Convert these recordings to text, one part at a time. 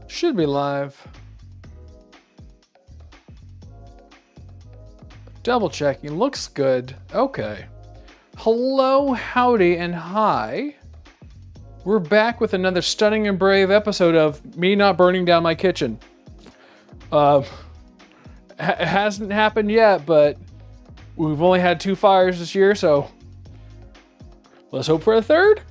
Should be live. Double checking. Looks good. Okay. Hello, howdy, and hi. We're back with another stunning and brave episode of me not burning down my kitchen. It hasn't happened yet, but we've only had 2 fires this year, so let's hope for a third.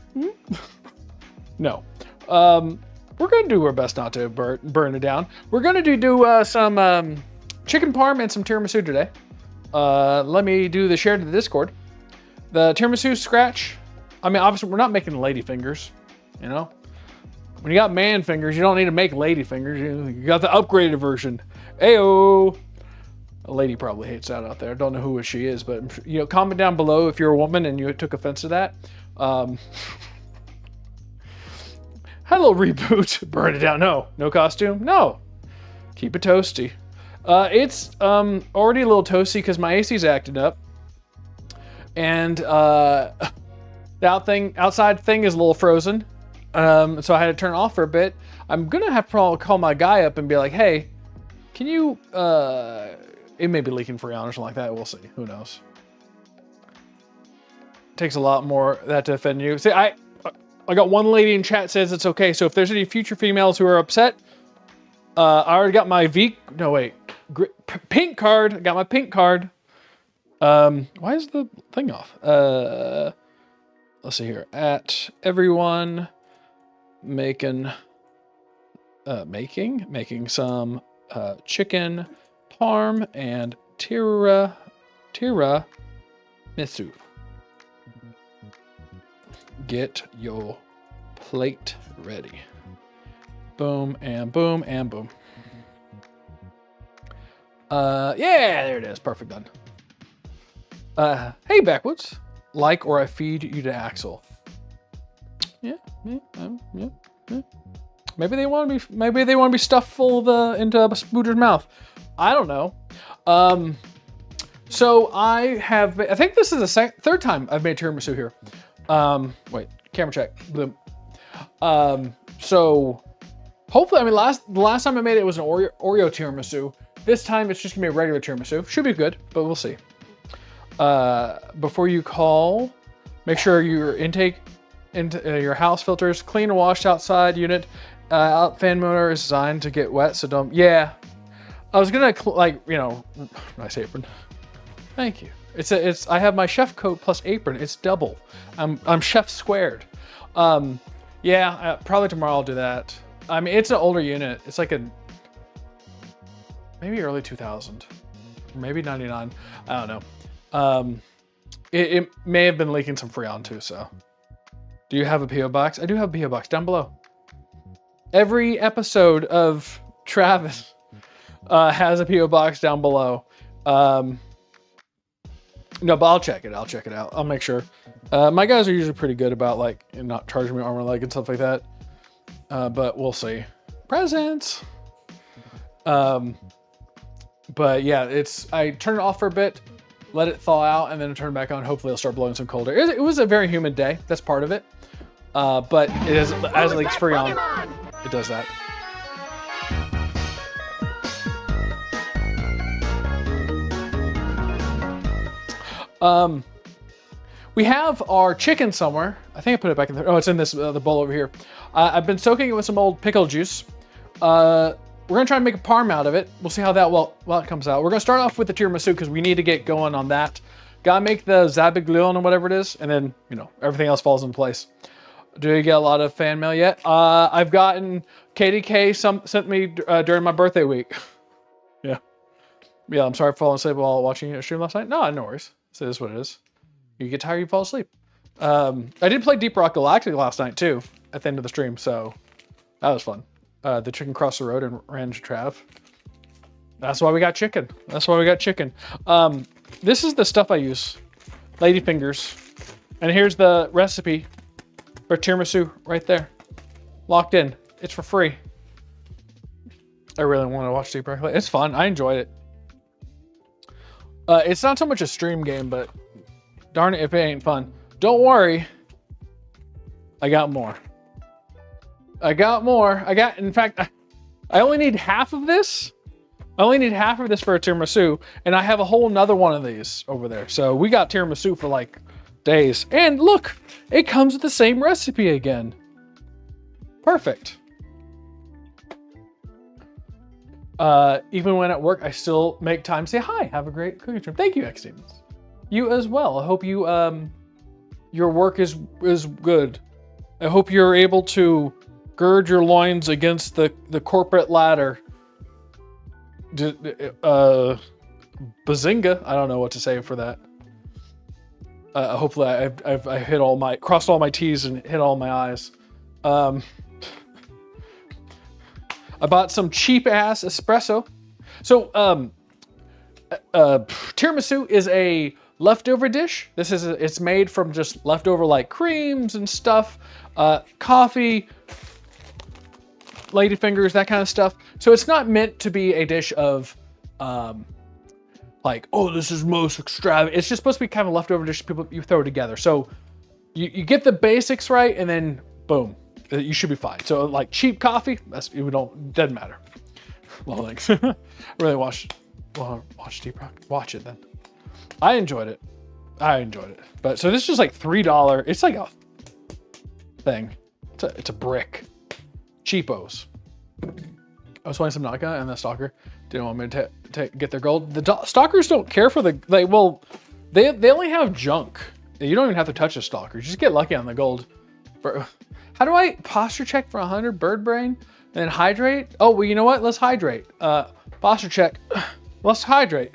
No. We're gonna do our best not to burn it down. We're gonna do some chicken parm and some tiramisu today. Let me do the share to the Discord. The tiramisu scratch. I mean, obviously, we're not making lady fingers. You know, when you got man fingers, you don't need to make lady fingers. You got the upgraded version. Ayo. A lady probably hates that out there. I don't know who she is, but you know, comment down below if you're a woman and you took offense to that. Had a little reboot. Burn it down. No costume. No. Keep it toasty. It's already a little toasty because my AC's acting up, and the outside thing is a little frozen. So I had to turn it off for a bit. I'm gonna have to probably call my guy up and be like, "Hey, can you?" It may be leaking Freon or something like that. We'll see. Who knows? Takes a lot more of that to offend you. See, I got one lady in chat says it's okay. So if there's any future females who are upset, I already got my pink card. I got my pink card. Why is the thing off? Let's see here. At everyone making some chicken parm and tiramisu. Get your plate ready. Boom and boom and boom. Yeah, there it is. Perfect, done. Hey, Backwoods. Like or I feed you to Axel. Yeah. Maybe they want to be stuffed full of into Spooder's mouth. I don't know. So I think this is the third time I've made tiramisu here. Wait, camera check. Boom. So hopefully, I mean, the last time I made it was an Oreo tiramisu. This time it's just gonna be a regular tiramisu. Should be good, but we'll see. Before you call, make sure your intake into your house filters clean and washed outside unit. Fan motor is designed to get wet, so don't. Yeah, I was gonna nice apron. Thank you. I have my chef coat plus apron. It's double. I'm chef squared. Yeah, probably tomorrow I'll do that. I mean, it's an older unit. It's like maybe early 2000, maybe 99. I don't know. It may have been leaking some Freon too. So, do you have a PO box? I do have a PO box down below. Every episode of Travis has a PO box down below. No, but I'll check it. I'll check it out. I'll make sure. My guys are usually pretty good about not charging me arm and leg and stuff like that. But we'll see. Presents. But yeah, I turn it off for a bit, let it thaw out, and then turn it back on. Hopefully, it'll start blowing some cold air. It was a very humid day. That's part of it. But it is, as it leaks Freon, it does that. We have our chicken somewhere. I think I put it back in there. Oh, it's in this the bowl over here. I've been soaking it with some old pickle juice. We're gonna try and make a parm out of it. We'll see how that it comes out. We're gonna start off with the tiramisu because we need to get going on that. Gotta make the zabaglione or whatever it is, and then everything else falls in place. Do you get a lot of fan mail yet? I've gotten KDK sent me during my birthday week. Yeah. I'm sorry for falling asleep while watching your stream last night. No worries. So it is what it is. You get tired, you fall asleep. I did play Deep Rock Galactic last night too, at the end of the stream, so that was fun. The chicken crossed the road and ran to Trav. That's why we got chicken. This is the stuff I use. Lady fingers. And here's the recipe for tiramisu right there. Locked in. It's for free. I really want to watch Deep Rock. It's fun. I enjoyed it. It's not so much a stream game, but darn it if it ain't fun. Don't worry. I got more. In fact, I only need half of this. I only need half of this for a tiramisu, and I have a whole nother one of these over there. So we got tiramisu for like days. And look, it comes with the same recipe again. Perfect. Even when at work, I still make time to say hi. Have a great cooking trip. Thank you, X-Demons. You as well. I hope you your work is good. I hope you're able to gird your loins against the corporate ladder. Bazinga! I don't know what to say for that. Hopefully, I hit crossed all my T's and hit all my I's. I bought some cheap ass espresso. So, tiramisu is a leftover dish. It's made from just leftover like creams and stuff, coffee, ladyfingers, that kind of stuff. So it's not meant to be a dish of, like, oh, this is most extravagant. It's just supposed to be kind of a leftover dish you throw together. So you get the basics right, and then boom, you should be fine. So like cheap coffee, doesn't matter. Well, thanks. Really watch Deep Rock. Watch it then. I enjoyed it. But so this is just like $3. It's like a thing. It's a brick. Cheapos. I was playing some Naka, and the stalker didn't want me to get their gold. The stalkers don't care for they only have junk. You don't even have to touch a stalker. You just get lucky on the gold. How do I posture check for 100 bird brain and then hydrate? Oh, well, you know what? Let's hydrate. Posture check. Let's hydrate.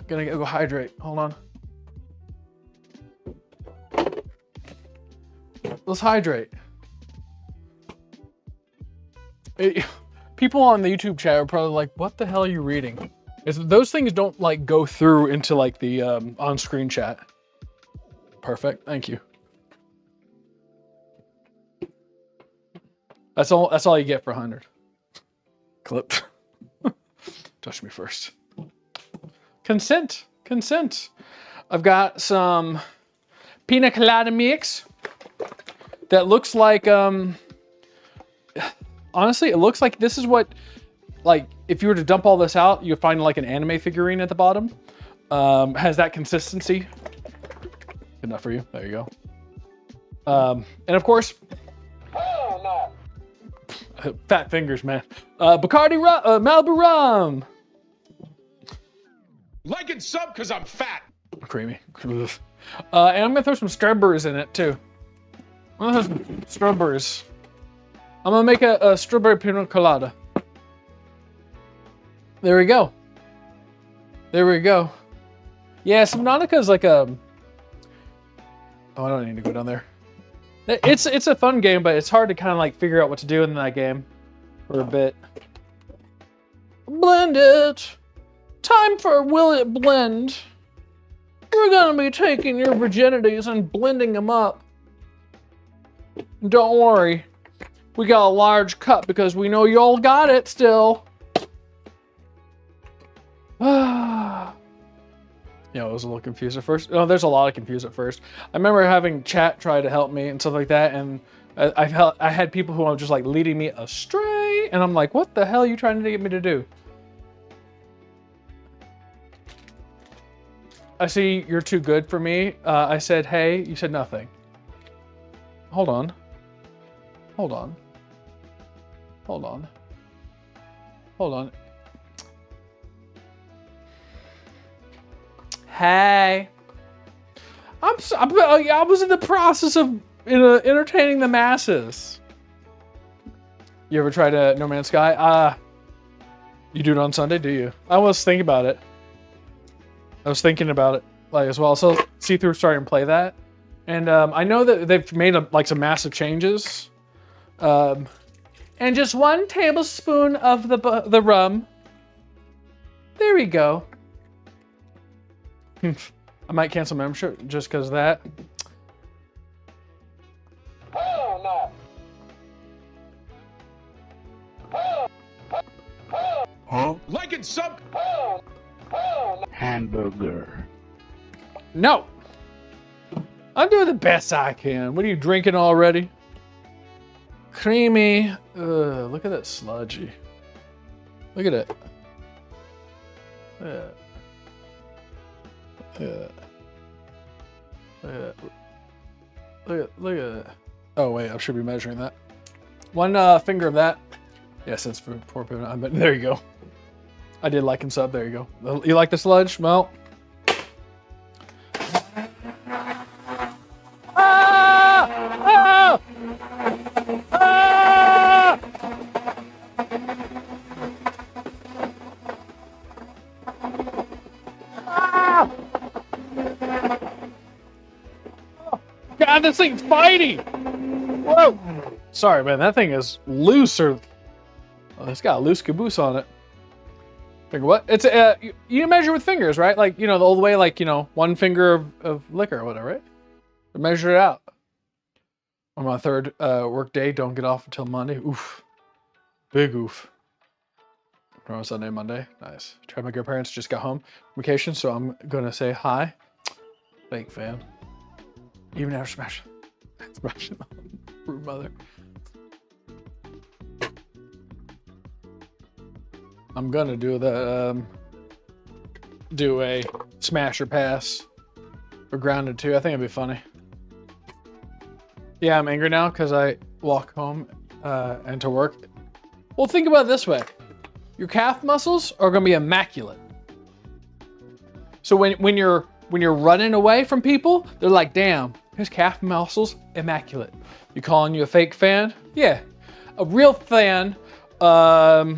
Gonna go hydrate. Hold on. Let's hydrate. People on the YouTube chat are probably like, what the hell are you reading? Those things don't like go through into like the on-screen chat. Perfect, thank you. That's all you get for 100. Clip. Touch me first. Consent. I've got some pina colada mix that looks like, honestly, it looks like this is what, like, if you were to dump all this out, you'd find like an anime figurine at the bottom. Has that consistency. Good enough for you. There you go. And of course, fat fingers, man. Bacardi Malibu rum. Like and sub because I'm fat. Creamy. And I'm gonna throw some strawberries in it too. I'm gonna throw some strawberries. I'm gonna make a strawberry pina colada. There we go. Yeah, Subnautica is like a... Oh, I don't need to go down there. It's a fun game, but it's hard to kind of like figure out what to do in that game for a bit. Blend it. Time for Will It Blend. We're gonna be taking your virginities and blending them up. Don't worry. We got a large cup because we know y'all got it still. Yeah, I was a little confused at first. No, there's a lot of confusion at first. I remember having chat try to help me and stuff like that, and I had people who were just like leading me astray, and I'm like, what the hell are you trying to get me to do? I see you're too good for me. I said, hey, you said nothing. Hold on. Hey. I was in the process of entertaining the masses. You ever try to No Man's Sky? You do it on Sunday, do you? I was thinking about it. Like as well. So see through starting to play that, and I know that they've made like some massive changes. And just 1 tablespoon of the rum. There we go. I might cancel membership just because of that. Hell no. Huh? Like and sub. Hamburger. No. I'm doing the best I can. What are you drinking already? Creamy. Ugh, look at that sludgy. Look at it. Look at it. Look at it. Oh wait, I should be measuring that. One finger of that. Yeah, since for poor people, but there you go. I did like and sub. There you go. You like the sludge? Well. Ah! Ah! Ah! Ah! God, this thing's fighting! Whoa! Sorry, man, that thing is looser. Oh, it's got a loose caboose on it. Finger what? It's you measure with fingers, right? Like, you know, the old way, like, you know, one finger of liquor or whatever, right? Measure it out. On my third work day, don't get off until Monday. Oof. Big oof. Tomorrow, Sunday, Monday. Nice. My grandparents just got home from vacation, so I'm gonna say hi. Fake fan. Even after smashing rude mother. I'm gonna do the do a smash or pass for Grounded 2. I think it'd be funny. Yeah, I'm angry now because I walk home and to work. Well, think about it this way. Your calf muscles are gonna be immaculate. So when you're running away from people, they're like, damn, his calf muscles immaculate. You calling you a fake fan? Yeah, a real fan. $50.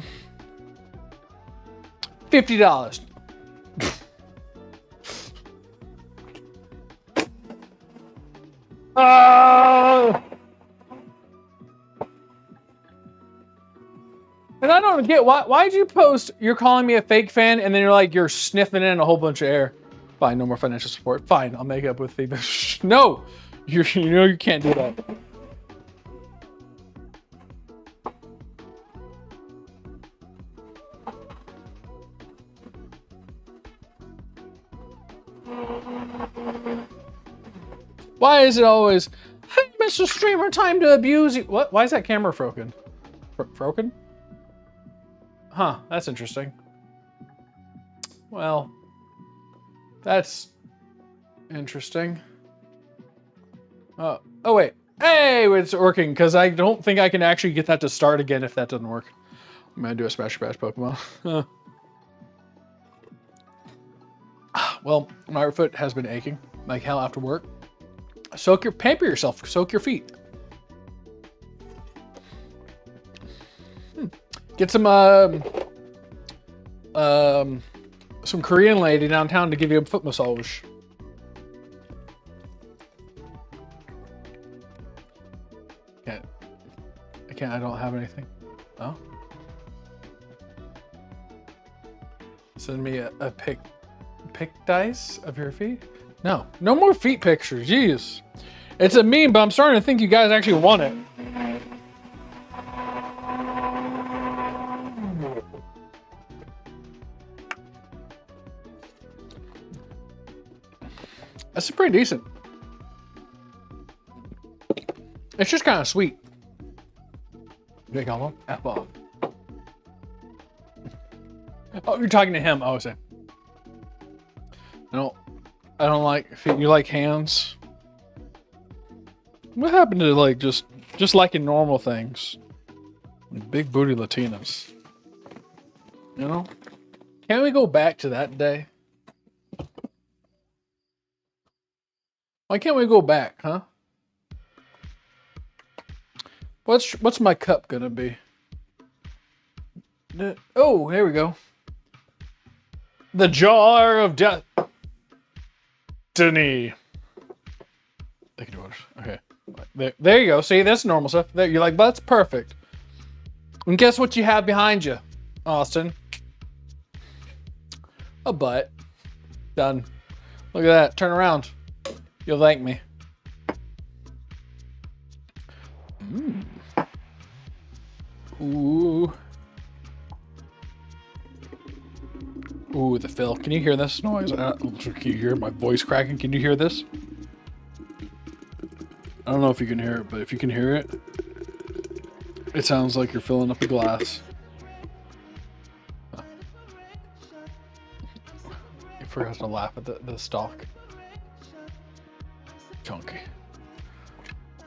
And I don't get why'd you post you're calling me a fake fan and then you're like you're sniffing in a whole bunch of air. Fine, no more financial support. Fine, I'll make up with feedback. No, you know you can't do that. Why is it always, hey, Mr. Streamer, time to abuse you? What? Why is that camera broken? Broken? Huh, that's interesting. Well, that's interesting. Oh wait. Hey, it's working, because I don't think I can actually get that to start again if that doesn't work. I'm gonna do a Smash Bash Pokemon. Well, my foot has been aching like hell after work. Pamper yourself, soak your feet. Get some Korean lady downtown to give you a foot massage. I don't have anything. Oh. Send me a pic dice of your feet? No more feet pictures, jeez. It's a meme, but I'm starting to think you guys actually want it. That's pretty decent. It's just kind of sweet. Big elbow, F-ball. Oh, you're talking to him. Oh, I see. No, I don't like feet. You like hands? What happened to like just liking normal things? Like big booty Latinas. You know? Can't we go back to that day? Why can't we go back, huh? What's my cup gonna be? Oh, here we go. The jar of destiny. Okay. There you go. See, that's normal stuff. There, you're like, but that's perfect. And guess what you have behind you, Austin? A butt. Done. Look at that. Turn around. You'll thank me. Ooh. Ooh, the fill. Can you hear this noise? Can you hear my voice cracking? Can you hear this? I don't know if you can hear it, but if you can hear it, it sounds like you're filling up a glass. You forgot to laugh at the stalk. Chunky.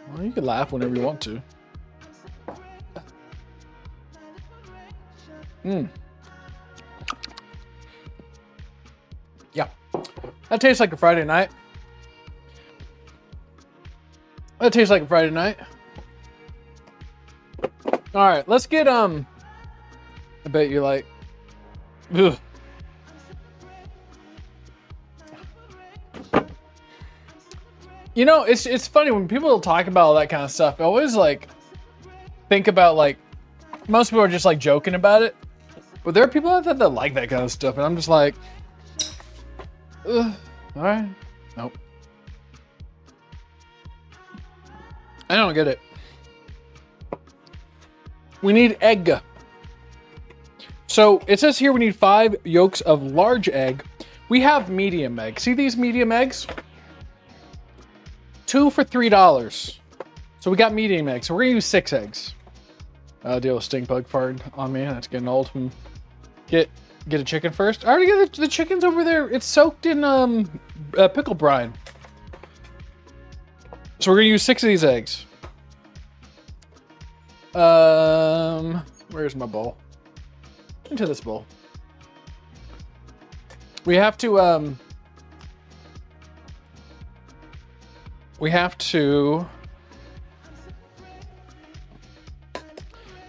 Well, you can laugh whenever you want to. Yeah. That tastes like a Friday night. That tastes like a Friday night. All right, let's get I bet you like. Ugh. You know, it's funny when people talk about all that kind of stuff. I always like think about like most people are just like joking about it, but there are people out there that like that kind of stuff, and I'm just like, ugh. All right, nope. I don't get it. We need egg. So it says here we need 5 yolks of large egg. We have medium egg. See these medium eggs? 2 for $3. So we got medium eggs. So we're gonna use 6 eggs. Deal with stink bug fart on me. That's getting old. Get a chicken first. I already got the chicken's over there. It's soaked in pickle brine. So we're gonna use 6 of these eggs. Where's my bowl? Into this bowl. We have to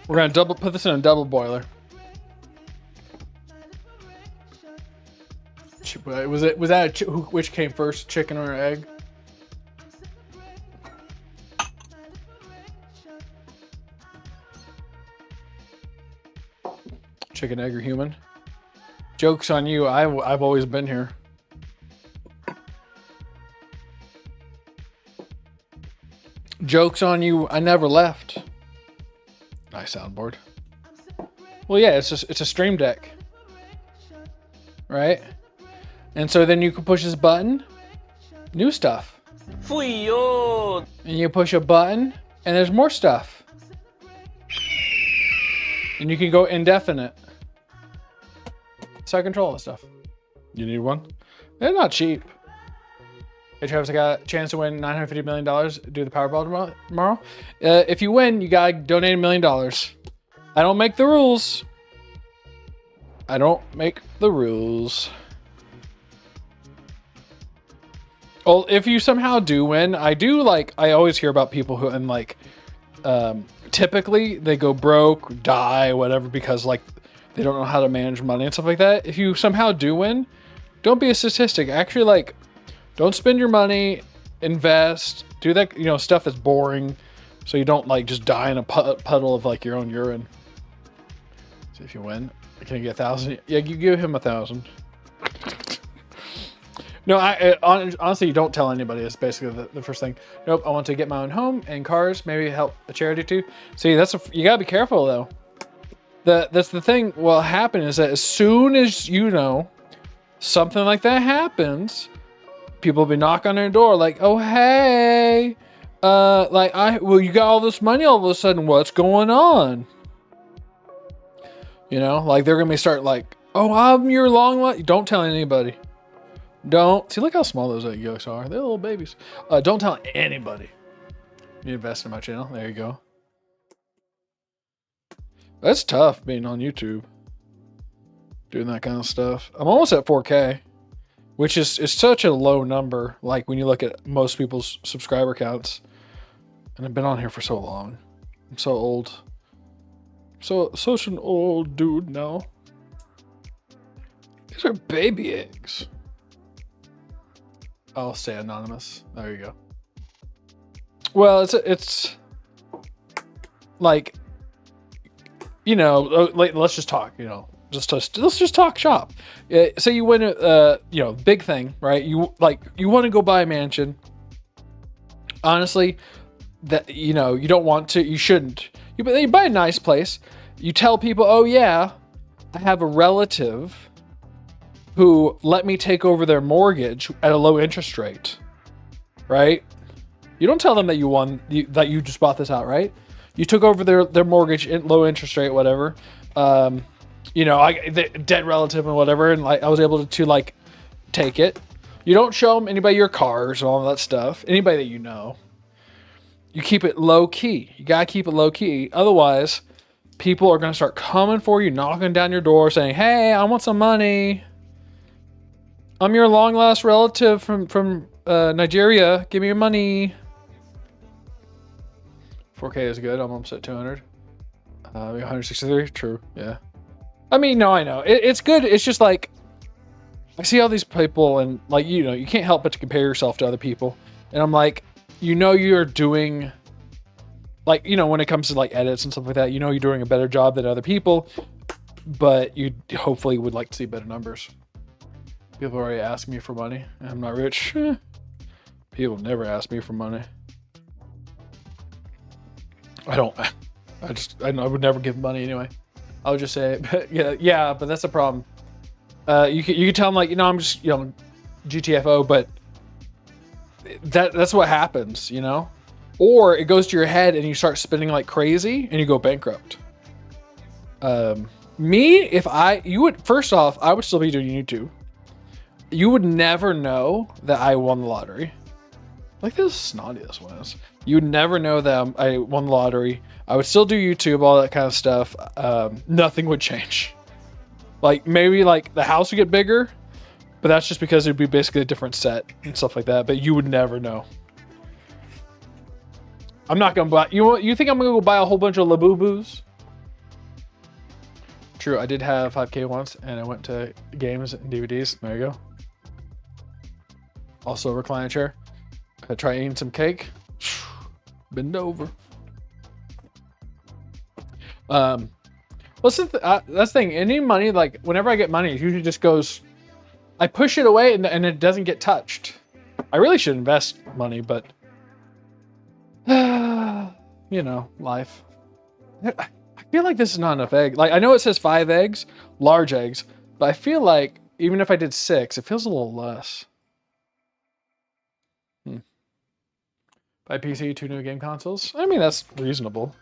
we're gonna put this in a double boiler. Which came first, chicken or egg? Chicken, egg, or human? Joke's on you. I've always been here. Joke's on you. I never left. Nice soundboard. Well, yeah, it's a stream deck, right? And so then you can push this button, new stuff. And you push a button, and there's more stuff. And you can go indefinite. So I control the stuff. You need one? They're not cheap. Hey Travis, I got a chance to win $950 million. Do the Powerball tomorrow. If you win, you gotta donate $1 million. I don't make the rules. I don't make the rules. Well, if you somehow do win, I always hear about people who, and like, typically they go broke, die, whatever, because like they don't know how to manage money and stuff like that. If you somehow do win, don't be a statistic. Actually, like, don't spend your money, invest, do that, stuff that's boring, so you don't like just die in a puddle of like your own urine. So if you win, can you get 1,000? Yeah, you give him 1,000. No, honestly, you don't tell anybody. It's basically the first thing. Nope, I want to get my own home and cars, maybe help a charity too. See, you gotta be careful though. That's the thing. What'll happen is that as soon as something like that happens, people will be knocking on their door like, oh hey, you got all this money all of a sudden. What's going on? Like they're gonna start like, oh, I'm your long line. Don't tell anybody. Don't see. Look how small those egg yolks are. They're little babies. Don't tell anybody. You invest in my channel. There you go. That's tough being on YouTube, doing that kind of stuff. I'm almost at 4K, which is such a low number. Like when you look at most people's subscriber counts, and I've been on here for so long. I'm so old. Such an old dude now. These are baby eggs. I'll stay anonymous. There you go. Well, it's like, let's just talk, let's just talk shop. Say you win a, big thing, right? You want to go buy a mansion. Honestly, that, you don't want to, you shouldn't. You buy a nice place. You tell people, oh yeah, I have a relative who let me take over their mortgage at a low interest rate, right? You don't tell them that you won, that you just bought this outright. You took over their mortgage, low interest rate, whatever. You know, the dead relative and whatever, and like I was able to like take it. You don't show them anybody your cars and all that stuff. Anybody that you know. You keep it low key. You gotta keep it low key. Otherwise, people are gonna start coming for you, knocking down your door, saying, "Hey, I want some money. I'm your long lost relative from Nigeria. Give me your money." 4K is good. I'm almost at 200. 163. True. Yeah. I mean, no, I know it's good. It's just like I see all these people, and like you know, you can't help but to compare yourself to other people, and I'm like. You know you're doing, like, you know, when it comes to like edits and stuff like that, you know you're doing a better job than other people, but you hopefully would like to see better numbers. People already ask me for money. I'm not rich. People never ask me for money. I would never give money anyway. I would just say, yeah, but that's a problem. You can tell them like, you know, I'm just, you know, GTFO, but that's what happens, you know? Or it goes to your head and you start spending like crazy and you go bankrupt. Me, first off, I would still be doing YouTube. You would never know that I won the lottery. Like this snotty this one is. You would never know that I won the lottery. I would still do YouTube, all that kind of stuff. Nothing would change. Like maybe like the house would get bigger, but that's just because it'd be basically a different set and stuff like that. But you would never know. I'm not gonna buy. You think I'm gonna go buy a whole bunch of Labubu's? True, I did have 5K once, and I went to games and DVDs. There you go. Also a recliner chair. I try eating some cake. Bend over. That's the thing. Any money, like whenever I get money, it usually just goes. I push it away and it doesn't get touched. I really should invest money, but you know, life. I feel like this is not enough egg. Like I know it says 5 eggs, large eggs, but I feel like even if I did 6, it feels a little less. Buy PC, 2 new game consoles. I mean, that's reasonable.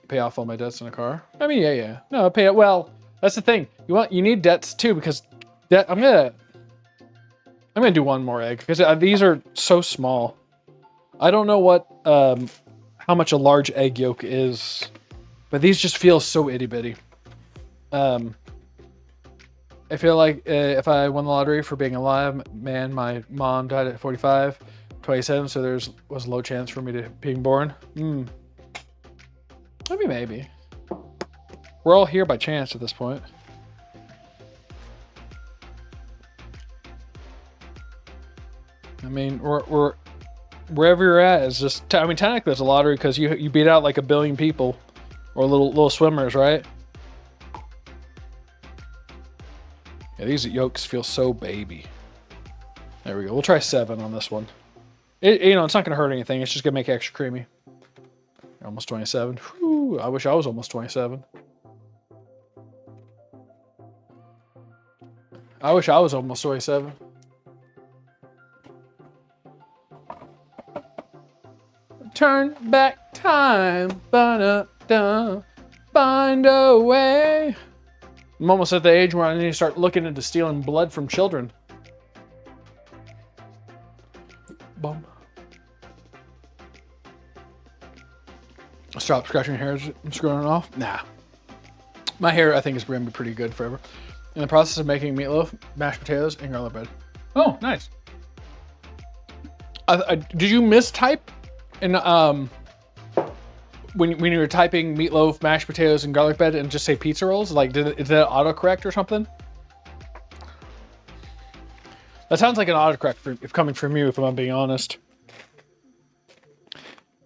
Pay off all my debts in a car. I mean, yeah. No, pay it well. That's the thing. You need debts too, because debt. I'm gonna do one more egg because these are so small. I don't know what how much a large egg yolk is, but these just feel so itty bitty. I feel like if I won the lottery for being alive, man, my mom died at 45, 27, so there was a low chance for me to being born. Maybe. We're all here by chance at this point. I mean, we're wherever you're at is just. I mean, technically it's a lottery because you beat out like 1 billion people, or little swimmers, right? Yeah, these yolks feel so baby. There we go. We'll try 7 on this one. You know, it's not gonna hurt anything. It's just gonna make it extra creamy. Almost 27. Whew, I wish I was almost 27. I wish I was almost 27. Turn back time, find a way. I'm almost at the age where I need to start looking into stealing blood from children. Bum. Stop scratching hairs and screwing it off. Nah. My hair, I think, is going to be pretty good forever. In the process of making meatloaf, mashed potatoes, and garlic bread. Oh, nice. Did you mistype in when you were typing meatloaf, mashed potatoes, and garlic bread and just say pizza rolls? Like, is that autocorrect or something? That sounds like an autocorrect if coming from you, if I'm being honest.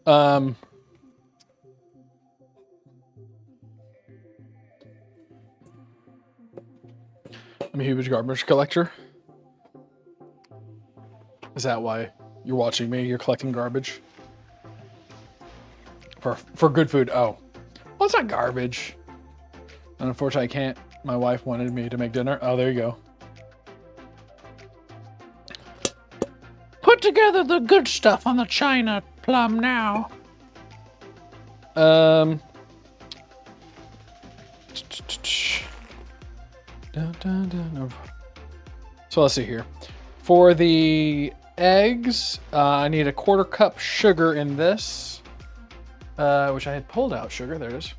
I'm a huge garbage collector. Is that why you're watching me? You're collecting garbage? For good food. Oh. Well, it's not garbage. And unfortunately, I can't. My wife wanted me to make dinner. Oh, there you go. put together the good stuff on the China plum now. So let's see here. For the eggs, I need a 1/4 cup sugar in this, which I had pulled out sugar. There it is.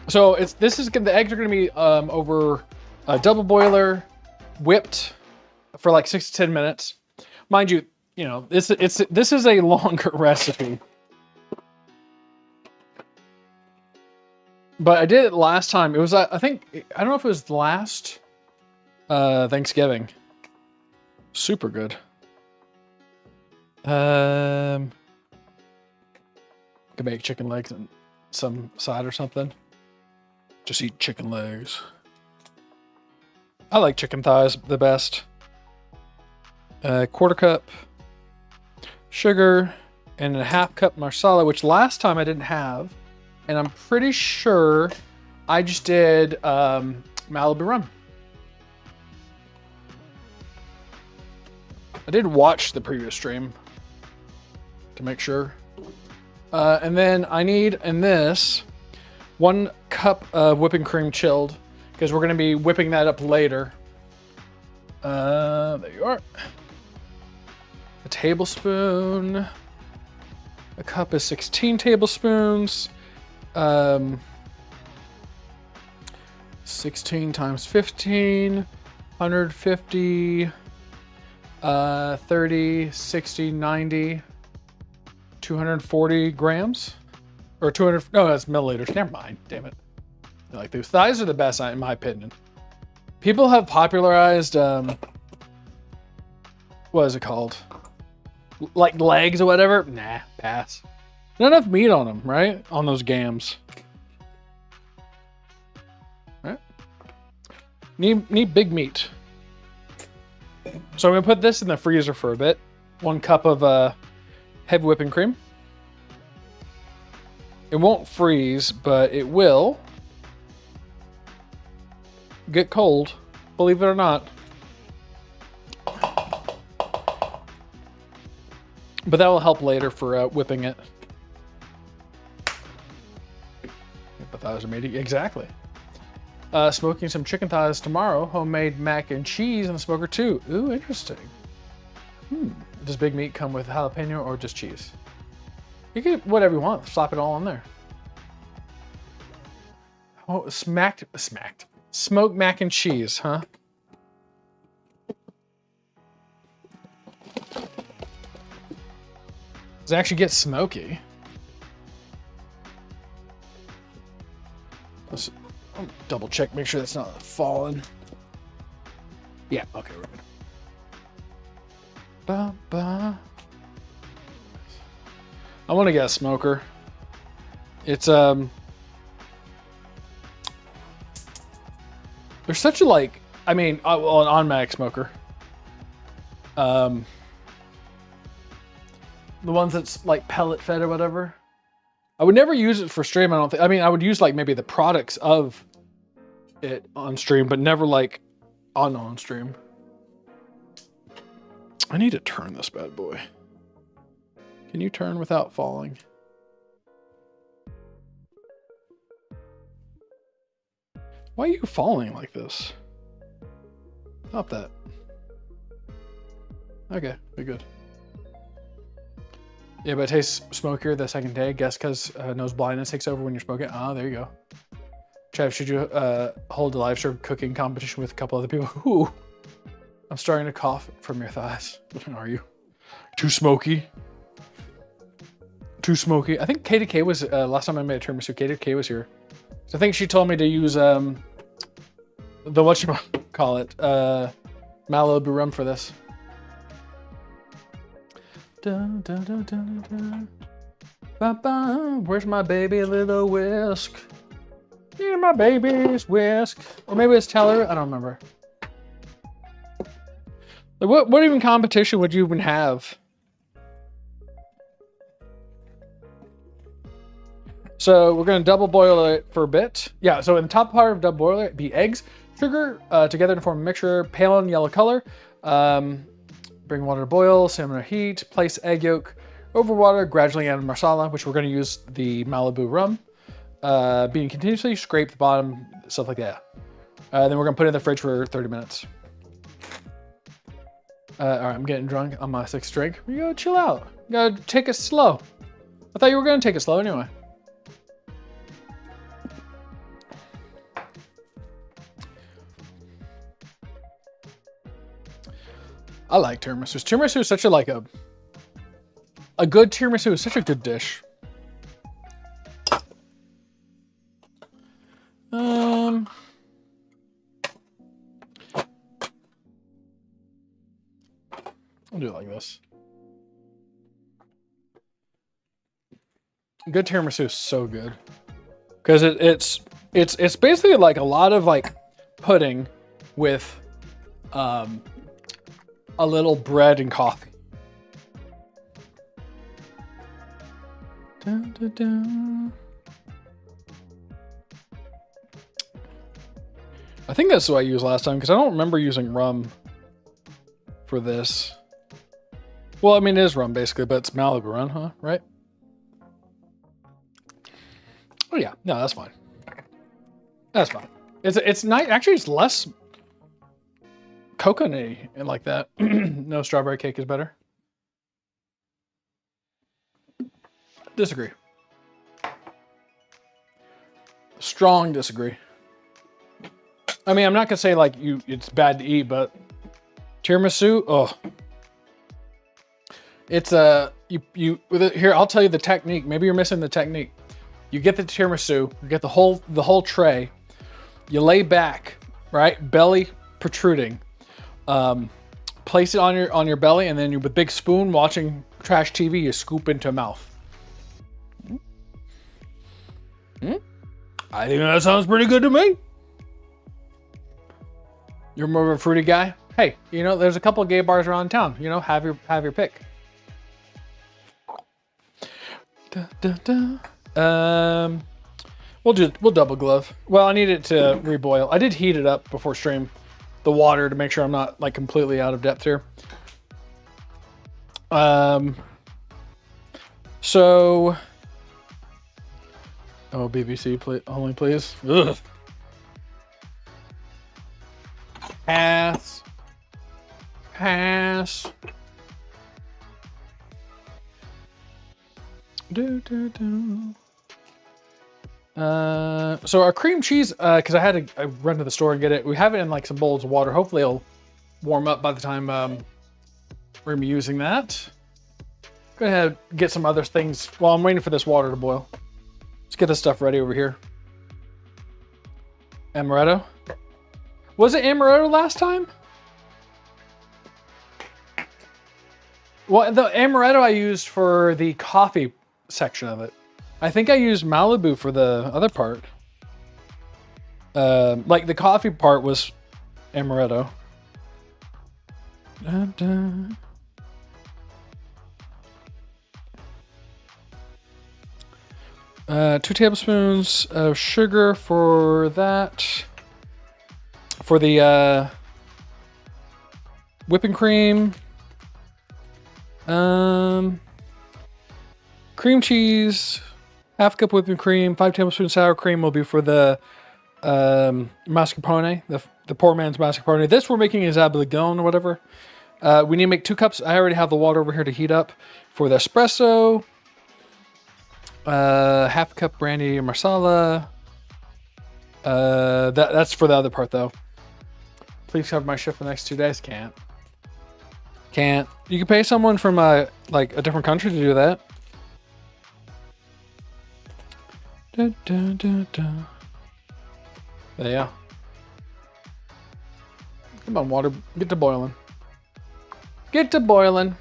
So the eggs are gonna be over a double boiler, whipped for like 6 to 10 minutes. Mind you, this is a longer recipe. But I did it last time. It was, I don't know if it was last Thanksgiving. Super good. Could make chicken legs and some side or something. Just eat chicken legs. I like chicken thighs the best. 1/4 cup sugar and a 1/2 cup marsala, which last time I didn't have. And I'm pretty sure I just did Malibu rum. I did watch the previous stream to make sure. And then I need in this 1 cup of whipping cream chilled, because we're going to be whipping that up later. There you are. A tablespoon. A cup is 16 tablespoons. 16 times 15, 150, 30, 60, 90, 240 grams. Or 200, no, that's milliliters. Never mind, damn it. I like these. Thighs are the best, in my opinion. People have popularized, what is it called? Like legs or whatever? Nah, pass. Not enough meat on them, right? On those gams. Right? Need big meat. So I'm gonna put this in the freezer for a bit. 1 cup of heavy whipping cream. It won't freeze, but it will get cold, believe it or not. But that will help later for whipping it. The thighs are made exactly. Smoking some chicken thighs tomorrow. Homemade mac and cheese in the smoker too. Ooh, interesting. Does big meat come with jalapeno or just cheese? You can get whatever you want. Slap it all in there. Oh, smoked mac and cheese, huh? Does it actually get smoky? Let's double check, make sure that's not falling. Yeah, okay, we're good. I want to get a smoker. It's there's such a an automatic smoker. The ones that's like pellet fed or whatever. I would never use it for stream, I don't think. I mean, I would use like maybe the products of it on stream, but never like on stream. I need to turn this bad boy. Can you turn without falling? Why are you falling like this? Stop that. Okay, we're good. Yeah, but it tastes smokier the second day. Guess because nose blindness takes over when you're smoking. Ah, there you go. Trav, should you hold a live stream cooking competition with a couple other people? Ooh, I'm starting to cough from your thighs. Are you? Too smoky? Too smoky? I think K2K was, last time I made a tiramisu, K2K was here. So I think she told me to use the whatchamacallit, Malibu rum for this. Dun, dun, dun, dun, dun. Ba, ba. Where's my baby little whisk? Yeah, my baby's whisk. Or maybe it's Teller, I don't remember. Like what even competition would you even have? So we're gonna double boil it for a bit. Yeah, so in the top part of double boiler, it'd be eggs, sugar, together to form a mixture, pale and yellow color. Bring water to boil, cinnamon to heat, place egg yolk over water, gradually add masala, which we're going to use the Malibu rum. Being continuously scrape the bottom, stuff like that. Then we're going to put it in the fridge for 30 minutes. All right, I'm getting drunk on my 6th drink. You gotta chill out. You gotta take it slow. I thought you were going to take it slow anyway. I like tiramisu. Tiramisu is such a good tiramisu is such a good dish. I'll do it like this. Good tiramisu is so good because it's basically like a lot of like pudding with a little bread and coffee. Dun, dun, dun. I think that's what I used last time because I don't remember using rum for this. Well, I mean, it is rum basically, but it's Malibu rum, huh? Right? Oh yeah, no, that's fine. That's fine. It's nice. Actually, it's less coconutty and like that. No, strawberry cake is better. Disagree. Strong disagree. I mean, I'm not gonna say like it's bad to eat, but tiramisu, oh, it's here. I'll tell you the technique. Maybe you're missing the technique. You get the tiramisu, you get the whole tray. You lay back, right, belly protruding. Place it on your belly, and then you with a big spoon watching trash TV, you scoop into mouth. I think that sounds pretty good to me. You're more of a fruity guy? Hey, you know, there's a couple of gay bars around town. You know, have your pick. We'll double glove. Well, I need it to reboil. I did heat it up before stream, the water, to make sure I'm not like completely out of depth here. So, oh, BBC, please, only please. Ugh. Pass. So our cream cheese, because I had to run to the store and get it. We have it in like some bowls of water. Hopefully it'll warm up by the time we're gonna be using that. Go ahead, get some other things while I'm waiting for this water to boil. Let's get this stuff ready over here. Amaretto. Was it amaretto last time? Well, the amaretto I used for the coffee section of it. I think I used Malibu for the other part. Like the coffee part was amaretto. Dun, dun. Two tablespoons of sugar for that. For the whipping cream. Cream cheese. Half cup whipping cream. 5 tablespoons sour cream will be for the mascarpone, the poor man's mascarpone. This we're making is abligone or whatever. We need to make 2 cups. I already have the water over here to heat up for the espresso. Half cup brandy marsala. That's for the other part though. Please cover my shift for the next 2 days. Can't. You can pay someone from like a different country to do that. Dun, dun, dun, dun. Yeah. Come on, water. Get to boiling. Get to boiling.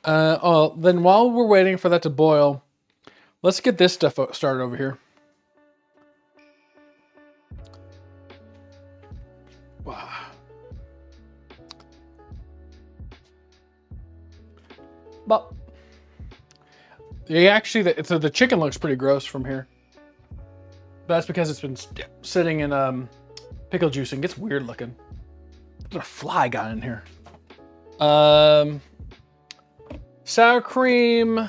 Then while we're waiting for that to boil, let's get this stuff started over here. Wow. But yeah, actually, the chicken looks pretty gross from here. That's because it's been sitting in pickle juice and gets weird looking. There's a fly got in here. Sour cream.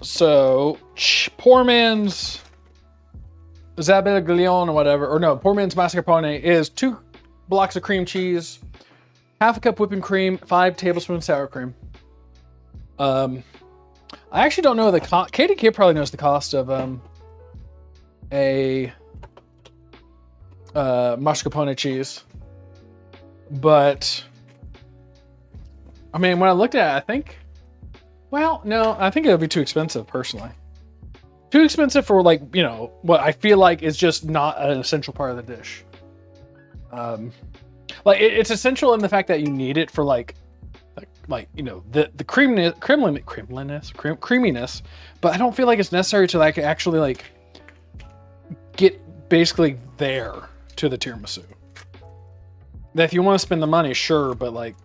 So, poor man's Zabaglione or whatever, or no, poor man's mascarpone is 2 blocks of cream cheese, half a cup whipping cream, 5 tablespoons sour cream. I actually don't know the cost. Katie K probably knows the cost of a mascarpone cheese, but I mean, when I looked at it, I think, well, no, I think it would be too expensive personally. Too expensive for, like, you know, what I feel like is just not an essential part of the dish. Like it's essential in the fact that you need it for like you know, the creaminess, but I don't feel like it's necessary to like actually like get basically there to the tiramisu. That if you want to spend the money, sure, but like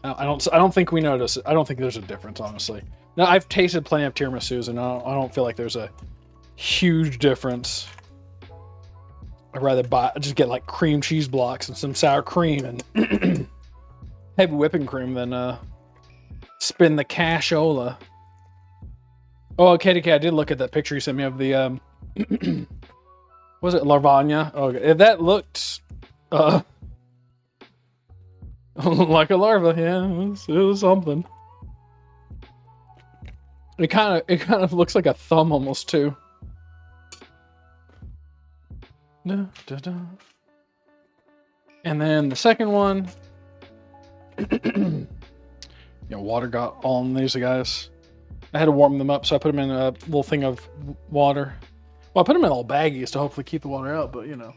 I don't think we notice it. I don't think there's a difference, honestly. Now, I've tasted plenty of tiramisus, and I don't feel like there's a huge difference. I'd rather just get like cream cheese blocks and some sour cream and heavy whipping cream than spin the cashola. Oh, Katie K, I did look at that picture you sent me of the was it lasagna? Okay, that looked like a larva. Yeah, it was something. It kind of looks like a thumb almost too. Da, da, da. And then the second one, you know, water got all in these guys. I had to warm them up, so I put them in a little thing of water. Well, I put them in little baggies to hopefully keep the water out, but you know.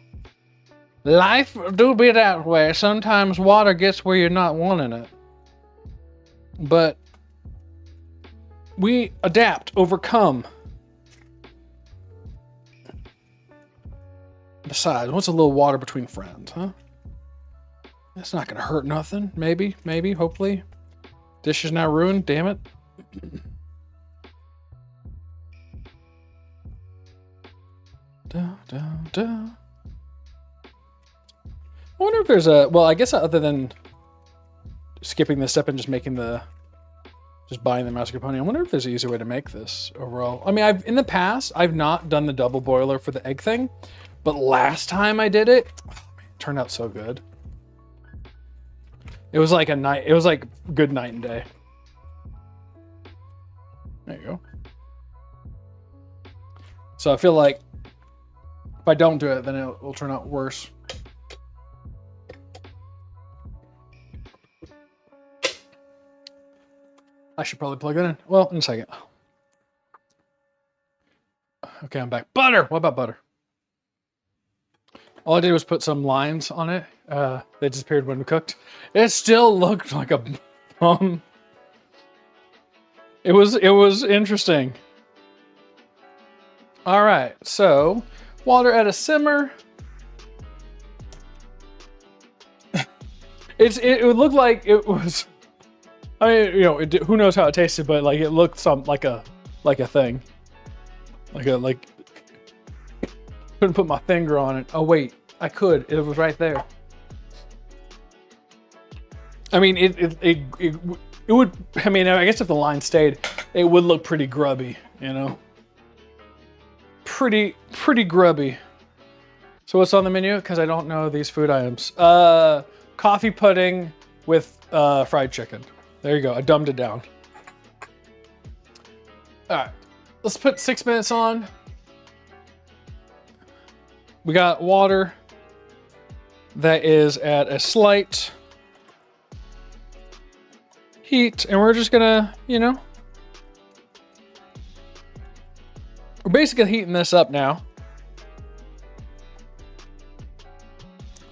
Life do be that way. Sometimes water gets where you're not wanting it. But we adapt, overcome. Besides, what's a little water between friends, huh? That's not gonna hurt nothing. Maybe, hopefully. Dish is now ruined, damn it. Da, da, da. I wonder if there's a, well, I guess other than skipping this step and just making just buying the mascarpone, I wonder if there's an easier way to make this overall. I mean, in the past, I've not done the double boiler for the egg thing, but last time I did it, oh man, it turned out so good. It was like good night and day. There you go. So I feel like if I don't do it, then it will turn out worse. I should probably plug it in. Well, in a second. Okay, I'm back. Butter! What about butter? All I did was put some lines on it. They disappeared when we cooked. It still looked like a bomb. It was interesting. All right, so water at a simmer. It would look like it was. I mean, you know, who knows how it tasted, but like it looked like a thing, like. Couldn't put my finger on it. Oh wait, I could. It was right there. I mean, it would. I mean, I guess if the line stayed, it would look pretty grubby, you know. Pretty grubby. So what's on the menu? Because I don't know these food items. Coffee pudding with fried chicken. There you go. I dumbed it down. All right, let's put 6 minutes on. We got water that is at a slight heat, and we're just gonna, you know, we're basically heating this up now.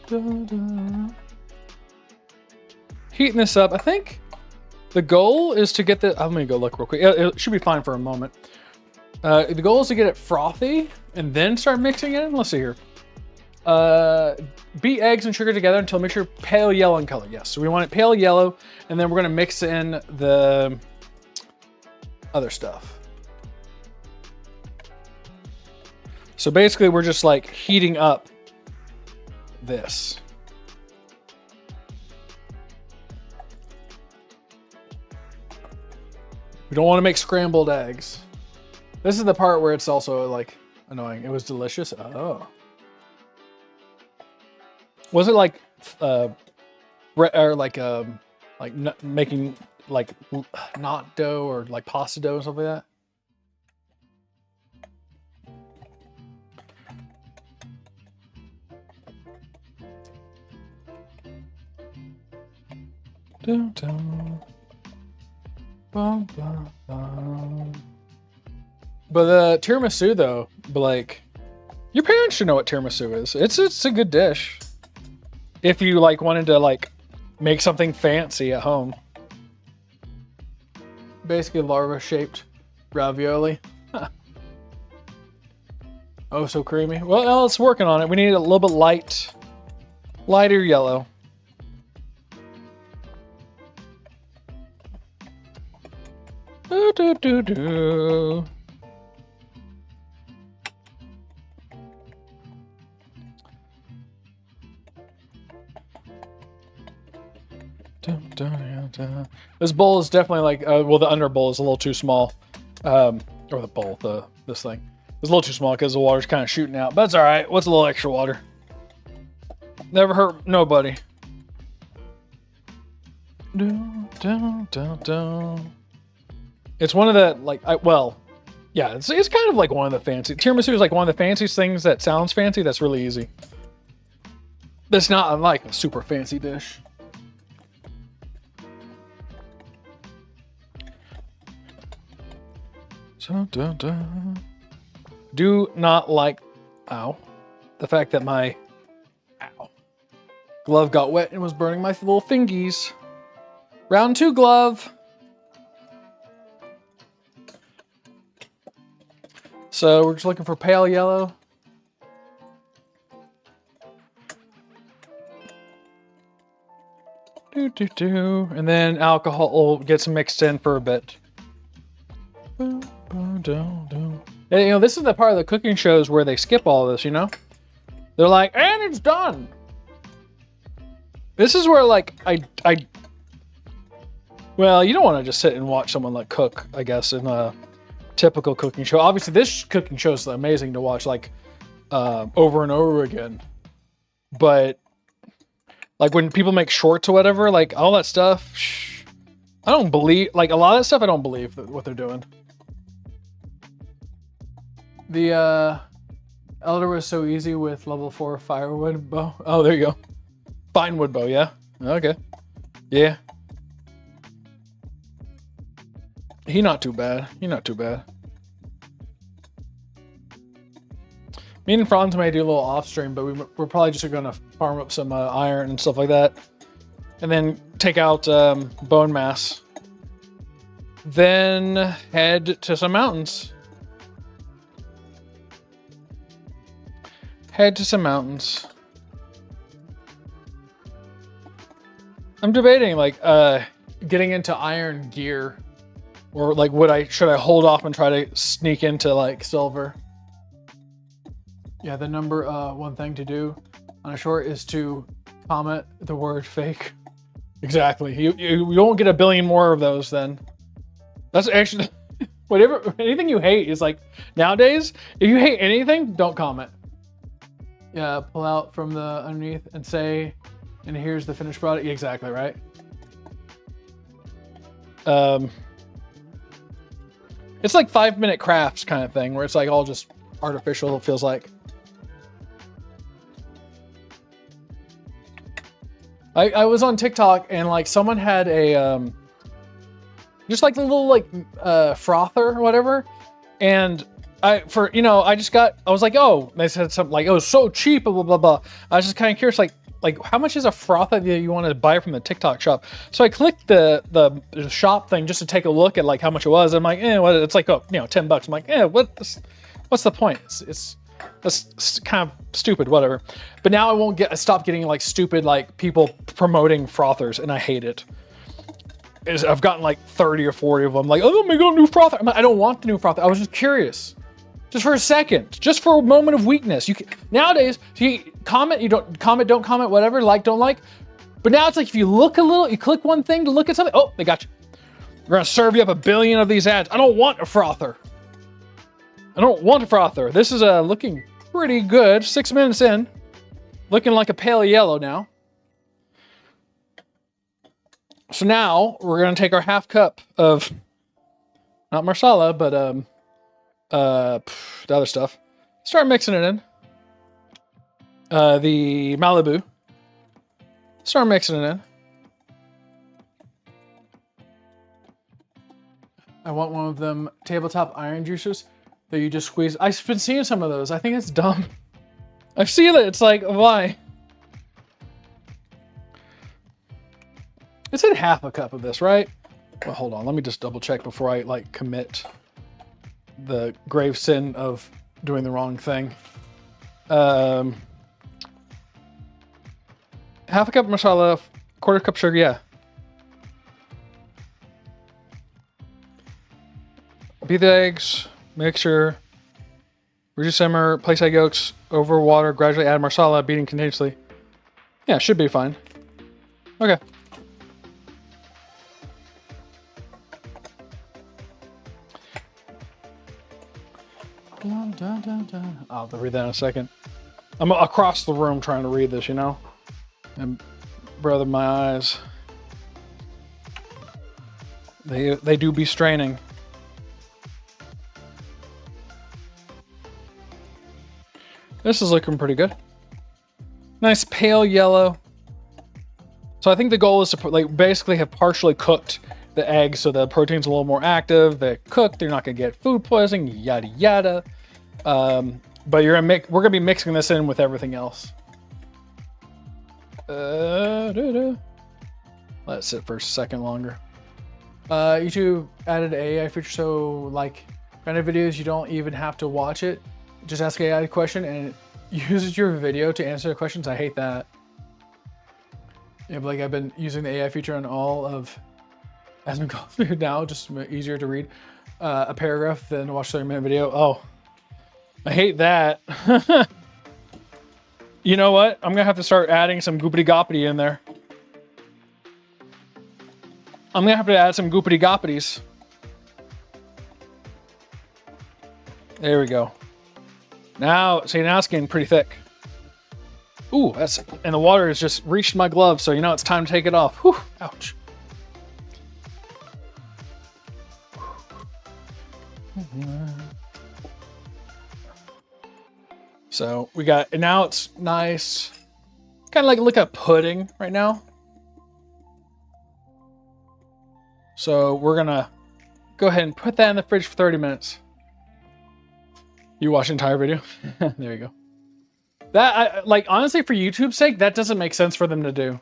Heating this up. I think the goal is to get the, I'm gonna go look real quick. It should be fine for a moment. The goal is to get it frothy and then start mixing it in. Let's see here. Beat eggs and sugar together until mixture pale yellow in color. Yes, so we want it pale yellow, and then we're gonna mix in the other stuff. So basically we're just like heating up this. We don't want to make scrambled eggs. This is the part where it's also like annoying. It was delicious. Oh. Was it like making like not dough or like pasta dough or something like that? Dun, dun. Bum, bum, bum. But the tiramisu though, like your parents should know what tiramisu is. It's a good dish. If you like wanted to like make something fancy at home. Basically larva shaped ravioli. Oh, so creamy. Well, it's working on it. We need a little bit lighter yellow. Do, do, do, do. Dun, dun, dun. This bowl is definitely like, well, the under bowl is a little too small. Or the bowl, this thing. It's a little too small because the water's kind of shooting out. But it's all right. What's a little extra water? Never hurt nobody. Dun, dun, dun, dun. It's one of the, like, yeah, it's kind of like one of the fancy. Tiramisu is like one of the fanciest things that sounds fancy. That's really easy. That's not unlike a super fancy dish. So, dun, dun. Do not like, the fact that my glove got wet and was burning my little fingies. Round 2 glove. So we're just looking for pale yellow. And then alcohol will get mixed in for a bit. And, you know, this is the part of the cooking shows where they skip all of this, you know? They're like, and it's done. This is where, like, well, you don't want to just sit and watch someone, like, cook, I guess, in a typical cooking show. Obviously, this cooking show is amazing to watch, like, over and over again. But, like, when people make shorts or whatever, like, all that stuff, I don't believe, like, a lot of that stuff, I don't believe what they're doing. The Elder was so easy with level 4 firewood bow. Oh, there you go. Fine wood bow, yeah. Okay. Yeah. He not too bad. Me and Franz may do a little off stream, but we're probably just going to farm up some iron and stuff like that. And then take out bone mass. Then head to some mountains. Head to some mountains. I'm debating like getting into iron gear, or like should I hold off and try to sneak into like silver? Yeah, the number one thing to do on a short is to comment the word fake. Exactly. You won't get a billion more of those then. That's actually anything you hate is like nowadays. If you hate anything, don't comment. Yeah, pull out from the underneath and say, and here's the finished product. Exactly, right? It's like 5-minute crafts kind of thing where it's like all just artificial, it feels like. I was on TikTok and like someone had a just like a little like frother or whatever, and I was like, oh, they said something like, oh, so cheap, blah blah blah. I was just kind of curious, like how much is a frother that you want to buy from the TikTok shop? So I clicked the shop thing just to take a look at like how much it was. I'm like, it's like, oh, $10. I'm like, what's the point? That's kind of stupid, whatever. But now I stop getting like stupid like people promoting frothers, and I hate it. I've gotten like 30 or 40 of them. Like, oh my god, new frother. I'm like, I don't want the new frother. I was just curious. Just for a second. Just for a moment of weakness. You can, nowadays, you comment, you don't comment, whatever, like, don't like. But now it's like if you look a little, you click one thing to look at something, oh, they got you. We're gonna serve you up 1 billion of these ads. I don't want a frother. I don't want a frother. This is looking pretty good. 6 minutes in. Looking like a pale yellow now. So now we're gonna take our half cup of, not marsala, but the other stuff. Start mixing it in. The Malibu. Start mixing it in. I want one of them tabletop iron juicers that you just squeeze. I've been seeing some of those. I think it's dumb. I've seen it. It's like, why? It's in half a cup of this, right? Well, hold on. Let me just double check before I like commit the grave sin of doing the wrong thing. Half a cup of masala, 1/4 cup sugar, yeah. Beat the eggs, mixture, reduce simmer, place egg yolks over water, gradually add marsala, beating continuously. Yeah, should be fine. Okay. I'll have to read that in a second. I'm across the room trying to read this, you know? And brother, my eyes. They do be straining. This is looking pretty good. Nice pale yellow. So I think the goal is to like basically have partially cooked the eggs so the protein's a little more active. They're cooked. They're not gonna get food poisoning. Yada yada. But we're gonna be mixing this in with everything else. Let it sit for a second longer. YouTube added an AI feature, so like kind of videos you don't even have to watch it. Just ask AI a question and it uses your video to answer the questions. I hate that. Yeah, but like I've been using the AI feature on all of, as we go through now, just easier to read a paragraph than to watch a 30-minute video. Oh, I hate that. You know what? I'm gonna have to start adding some goopity goppity in there. I'm gonna have to add some goopity goppities. There we go. Now, see, now it's getting pretty thick. Ooh, and the water has just reached my glove, so you know it's time to take it off. Whew, ouch. So we got, and now it's nice. Kind of like look at pudding right now. So we're gonna go ahead and put that in the fridge for 30 minutes. You watch the entire video? There you go. That, like, honestly, for YouTube's sake, that doesn't make sense for them to do.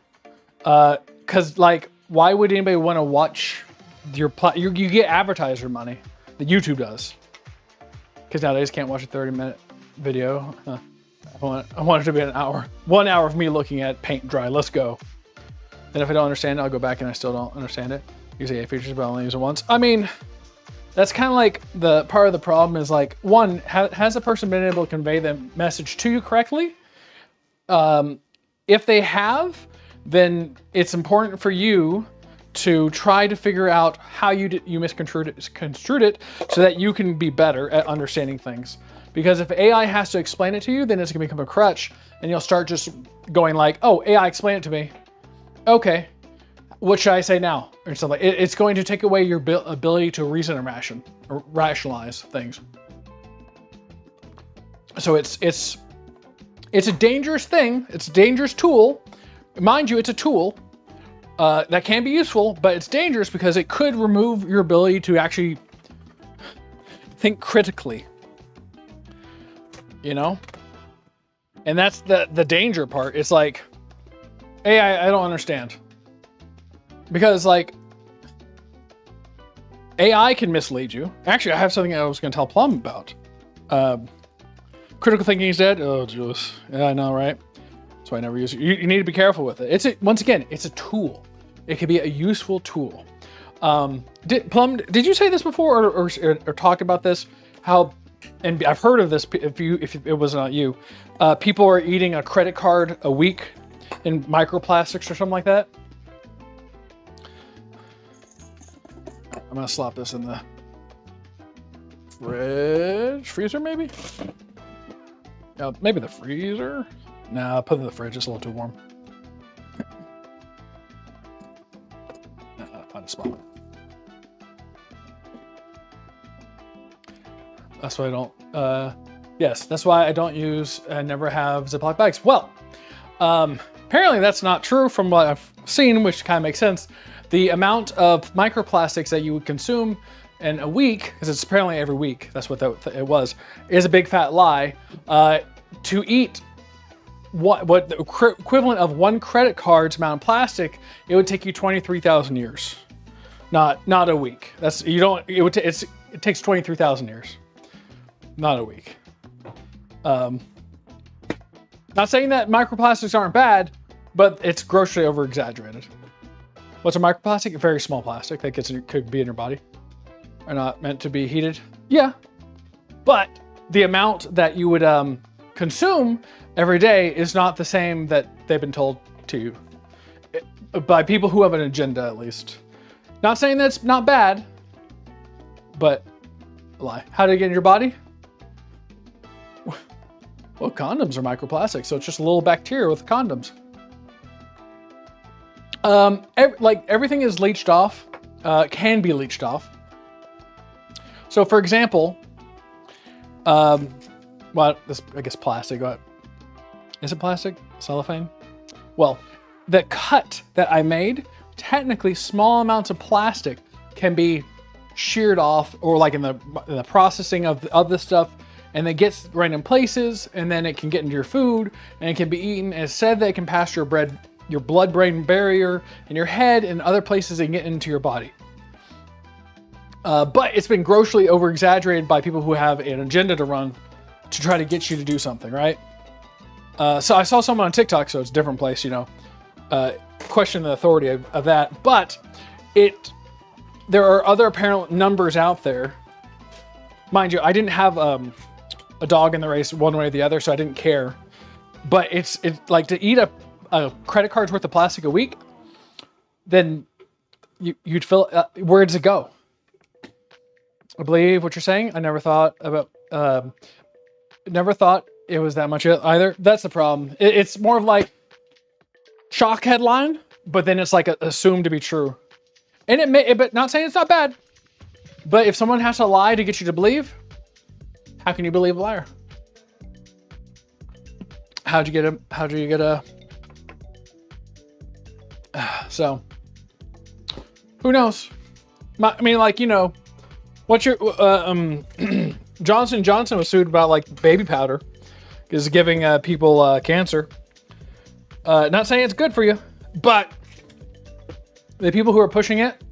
Cause like, why would anybody want to watch your you get advertiser money. That YouTube does. Cause nowadays can't watch a 30-minute video. I want it to be an hour. 1 hour of me looking at paint dry. Let's go. And if I don't understand it, I'll go back and I still don't understand it. Use AI features, but I only use it once. I mean, that's kind of like the part of the problem is like, one, has the person been able to convey the message to you correctly? If they have, then it's important for you to try to figure out how you misconstrued it so that you can be better at understanding things. Because if AI has to explain it to you, then it's gonna become a crutch and you'll start just going like, oh, AI, explain it to me. Okay, what should I say now? Or something. It's going to take away your ability to reason and rationalize things. So it's a dangerous thing. It's a dangerous tool. Mind you, it's a tool that can be useful, but it's dangerous because it could remove your ability to actually think critically. You know? And that's the danger part. It's like, AI, I don't understand. Because like, AI can mislead you. Actually, I have something I was going to tell Plum about. Critical thinking is dead. Oh, jeez. Yeah, I know, right? That's why I never use it. You need to be careful with it. Once again, it's a tool. It can be a useful tool. Did you say this before or talked about this? How, and I've heard of this. If it was not you, people are eating a credit card a week in microplastics or something like that. I'm gonna slop this in the freezer, maybe. Maybe the freezer. Nah, put it in the fridge. It's a little too warm. Find a spot. That's why I don't. Yes, that's why I don't use and never have Ziploc bags. Well, apparently that's not true from what I've seen, which kind of makes sense. The amount of microplastics that you would consume in a week, because it's apparently every week, that's what it was, is a big fat lie. To eat what the equivalent of one credit card's amount of plastic, it would take you 23,000 years. Not a week. That's you don't. It takes 23,000 years. Not a week. Not saying that microplastics aren't bad, but it's grossly over exaggerated. What's a microplastic? A very small plastic that could be in your body. Are not meant to be heated. Yeah, but the amount that you would consume every day is not the same that they've been told to you by people who have an agenda, at least. Not saying that's not bad, but a lie. How did it get in your body? Well, condoms are microplastics, so it's just a little bacteria with condoms. Everything is leached off, can be leached off. So, for example, this, I guess plastic. Is it plastic? Cellophane? Well, the cut that I made, technically small amounts of plastic can be sheared off, or like in the processing of the stuff, and it gets right in places, and then it can get into your food, and it can be eaten. And it's said that it can pass your blood-brain barrier in your head and other places and get into your body. But it's been grossly over-exaggerated by people who have an agenda to run to try to get you to do something, right? So I saw someone on TikTok, so it's a different place, question the authority of that. But there are other apparent numbers out there. Mind you, I didn't have a dog in the race one way or the other, so I didn't care. But it's like to eat a credit card's worth of plastic a week, then you'd feel, where does it go? I believe what you're saying. I never thought it was that much either. That's the problem. It's more of like shock headline, but then it's like assumed to be true. And but not saying it's not bad. But if someone has to lie to get you to believe, how can you believe a liar? How'd you get a so who knows? I mean, like, what's your Johnson & Johnson was sued about like baby powder because giving people cancer. Not saying it's good for you, but the people who are pushing it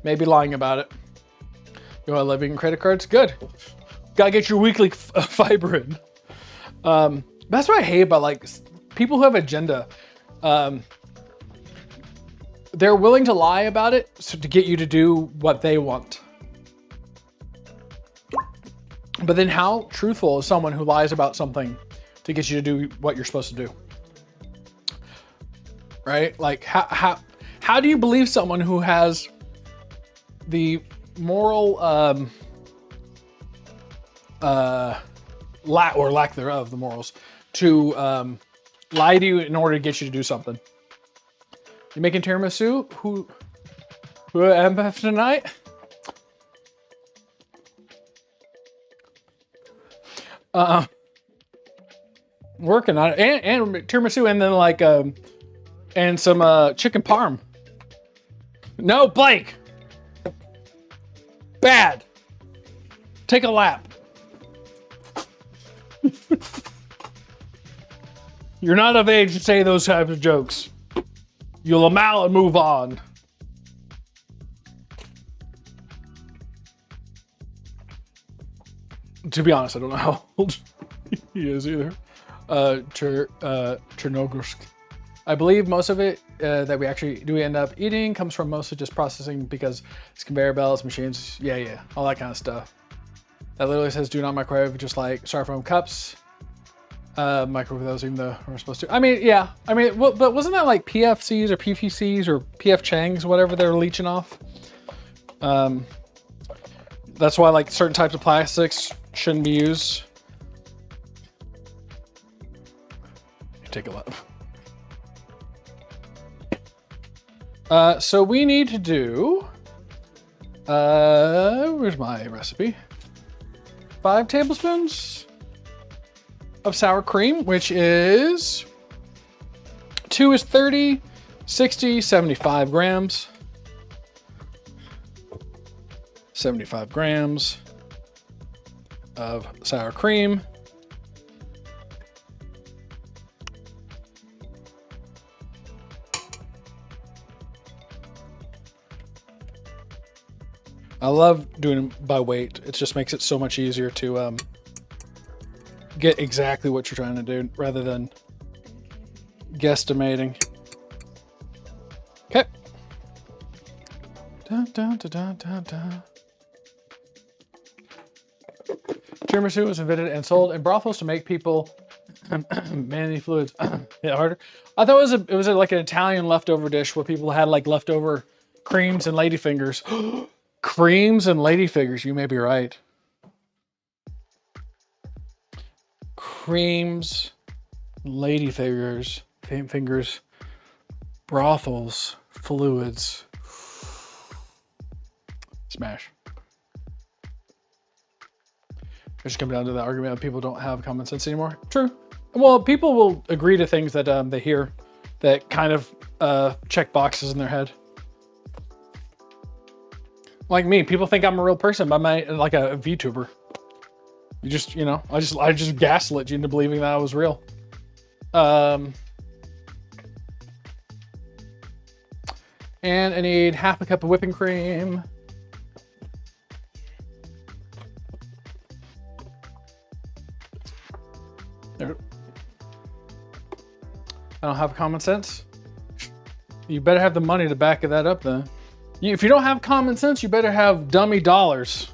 may be lying about it. You want living in credit cards? Good. Gotta get your weekly fiber in. That's what I hate about like people who have agenda. They're willing to lie about it to get you to do what they want. But then how truthful is someone who lies about something to get you to do what you're supposed to do? Right? Like how do you believe someone who has the moral lack thereof, the morals, to lie to you in order to get you to do something? You making tiramisu? Who am I tonight? Working on it, and tiramisu, and then like and some chicken parm. No, Blake. Bad. Take a lap. You're not of age to say those types of jokes. You'll allow and move on. To be honest, I don't know how old he is either. Chernogorsk. I believe most of it that we actually do end up eating comes from mostly just processing because it's conveyor belts, machines, yeah, all that kind of stuff. That literally says do not microwave, just like styrofoam cups. Microwave those even though we're supposed to. I mean, yeah. I mean, but wasn't that like PFCs or PFCs or PF Chang's, whatever they're leeching off? That's why like certain types of plastics shouldn't be used. Take a look. So we need to do, where's my recipe? 5 tablespoons of sour cream, which is 2 is 30, 60, 75 grams. 75 grams of sour cream. I love doing it by weight. It just makes it so much easier to get exactly what you're trying to do rather than guesstimating. Okay. Dun, dun, dun, dun, dun, dun. Tiramisu was invented and sold in brothels to make people manly fluids hit harder. I thought it was like an Italian leftover dish where people had like leftover creams and ladyfingers. Creams and ladyfingers, you may be right. Creams, ladyfingers, brothels, fluids. Smash. Just come down to the argument of people don't have common sense anymore. True. Well, people will agree to things that they hear that kind of check boxes in their head. Like me, people think I'm a real person by like a VTuber. You just, I just gaslit you into believing that I was real. And I need half a cup of whipping cream. There. I don't have common sense. You better have the money to back that up then. If you don't have common sense, you better have dummy dollars.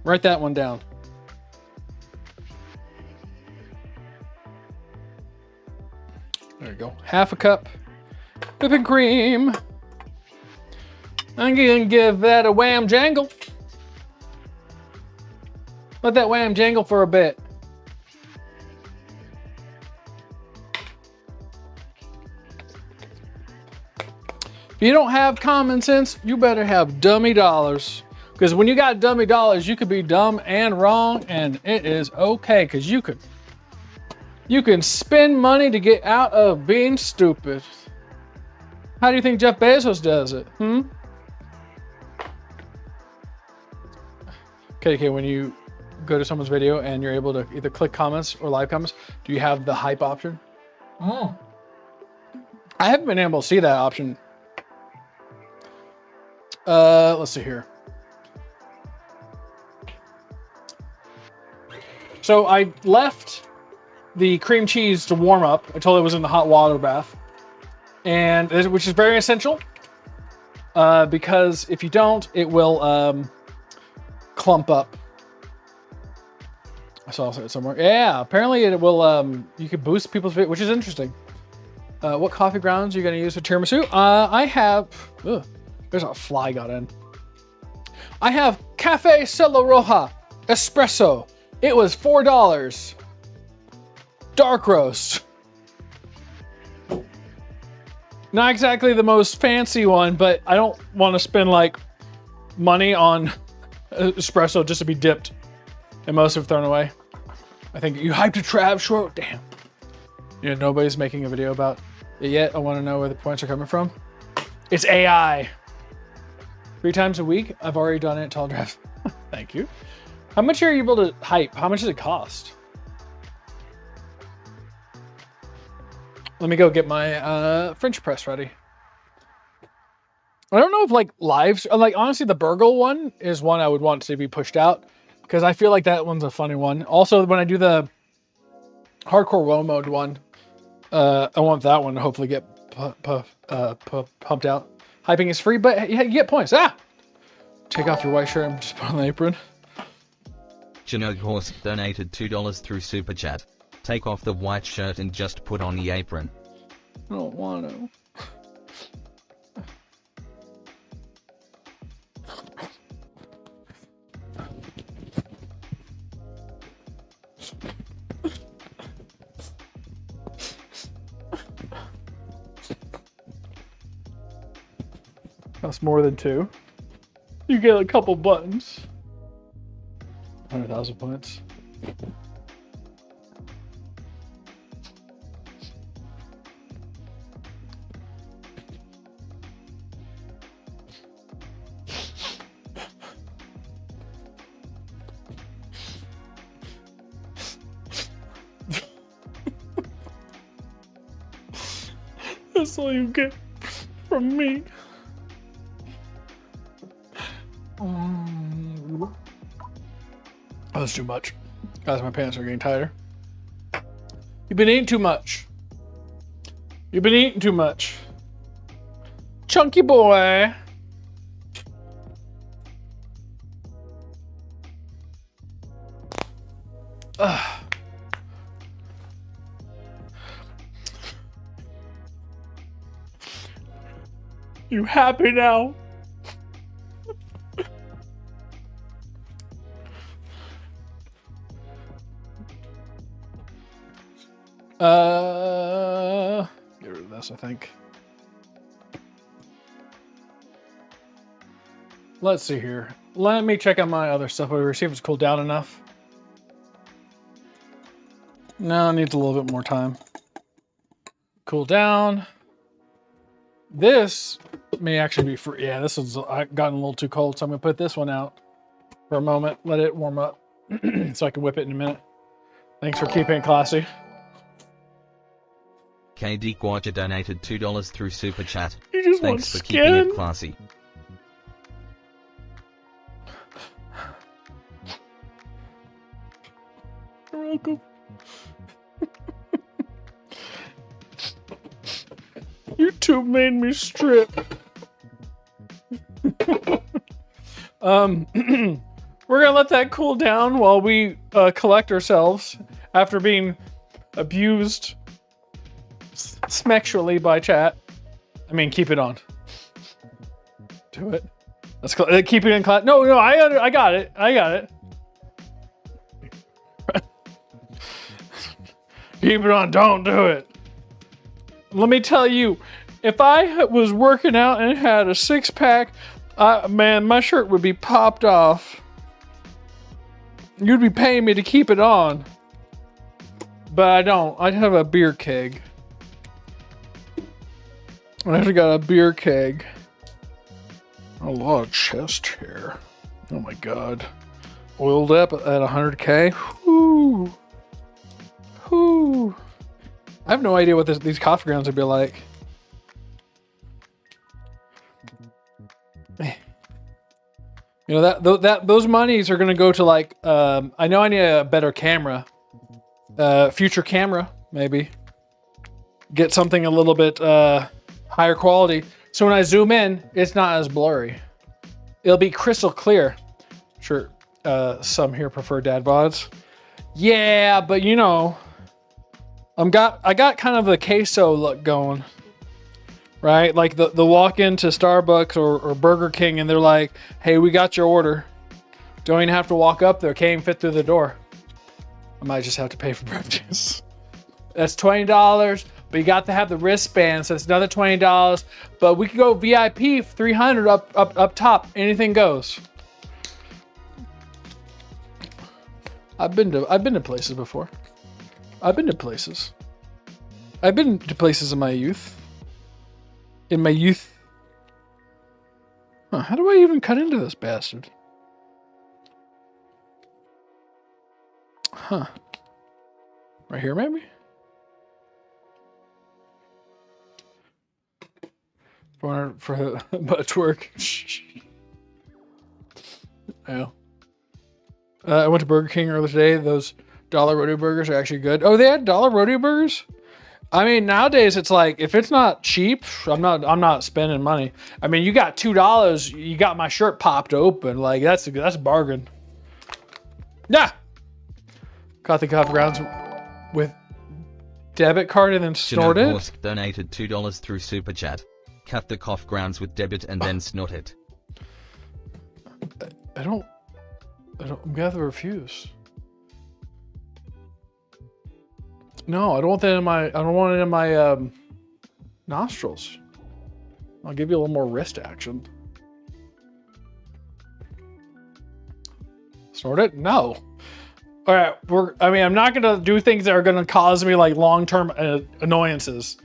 Write that one down. There you go. Half a cup whipping cream. I'm gonna give that a wham jangle. Let that wham jangle for a bit. If you don't have common sense, you better have dummy dollars. Because when you got dummy dollars, you could be dumb and wrong, and it is okay, because you can spend money to get out of being stupid. How do you think Jeff Bezos does it? Okay, when you go to someone's video and you're able to either click comments or live comments, do you have the hype option? I haven't been able to see that option. Let's see here. So I left the cream cheese to warm up until it was in the hot water bath, which is very essential because if you don't, it will clump up. I saw it somewhere. Yeah, apparently it will. You can boost people's fit, which is interesting. What coffee grounds are you going to use for tiramisu? I have. Ugh, there's a fly got in. I have Cafe Cielo Roja Espresso. It was $4. Dark roast. Not exactly the most fancy one, but I don't want to spend like money on espresso just to be dipped and most of it thrown away. I think you hyped a Trav short. Damn. Nobody's making a video about it yet. I want to know where the points are coming from. It's AI. 3 times a week. I've already done it. Tall draft. Thank you. How much are you able to hype? How much does it cost? Let me go get my French press ready. I don't know if like lives, like honestly, the Burgle one is one I would want to be pushed out because I feel like that one's a funny one. Also, when I do the hardcore woe mode one, I want that one to hopefully get pumped out. Hyping is free, but you get points. Ah! Take off your white shirt and just put on the apron. Chinook Horse donated $2 through Super Chat. Take off the white shirt and just put on the apron. I don't want to. That's more than 2. You get a couple buttons. 100,000 points. That's all you get from me. Oh, that's too much. Guys, my pants are getting tighter. You've been eating too much. You've been eating too much. Chunky boy. Ugh. You happy now? Get rid of this, I think. Let's see here. Let me check out my other stuff over here, see if it's cooled down enough. No, it needs a little bit more time. Cool down. This may actually be free. Yeah, this has gotten a little too cold, so I'm gonna put this one out for a moment, let it warm up, so I can whip it in a minute. Thanks for keeping it classy. KD Quacha donated $2 through Super Chat. You just want Thanks for skin? keeping it classy. You're welcome. YouTube made me strip. We're gonna let that cool down while we collect ourselves after being abused sexually by chat. I mean, keep it on. Do it. Let's keep it in class. No, I got it. I got it. Keep it on. Don't do it. Let me tell you, if I was working out and had a 6-pack, man, my shirt would be popped off. You'd be paying me to keep it on. But I don't. I have a beer keg. I actually got a beer keg. A lot of chest hair. Oh my god. Oiled up at 100K. Whoo. Whoo. I have no idea what these coffee grounds would be like. You know, those monies are going to go to like, I know I need a better camera. Future camera, maybe. Get something a little bit higher quality. So when I zoom in, it's not as blurry. It'll be crystal clear. Sure, some here prefer dad bods. Yeah, but you know, I got kind of the queso look going. Right? Like the walk into Starbucks or Burger King and they're like, hey, we got your order. Don't even have to walk up there. Can't even fit through the door. I might just have to pay for breakfast. That's $20, but you got to have the wristband, so it's another $20. But we could go VIP, 300 up top. Anything goes. I've been to places before. I've been to places in my youth. In my youth. Huh, how do I even cut into this bastard? Huh. Right here, maybe? For butt twerk. Yeah. I went to Burger King earlier today. Those dollar rodeo burgers are actually good. Oh, they had dollar rodeo burgers? I mean, nowadays it's like if it's not cheap, I'm not spending money. I mean, you got $2, you got my shirt popped open. Like that's a bargain. Yeah. Got the coffee grounds with debit card and then snort Chinook it. Horse donated $2 through Super Chat. Cut the cough grounds with debit and then snort it. I'm gonna have to refuse. No, I don't want that in my. I don't want it in my nostrils. I'll give you a little more wrist action. Snort it? No. All right, I'm not gonna do things that are gonna cause me like long-term annoyances.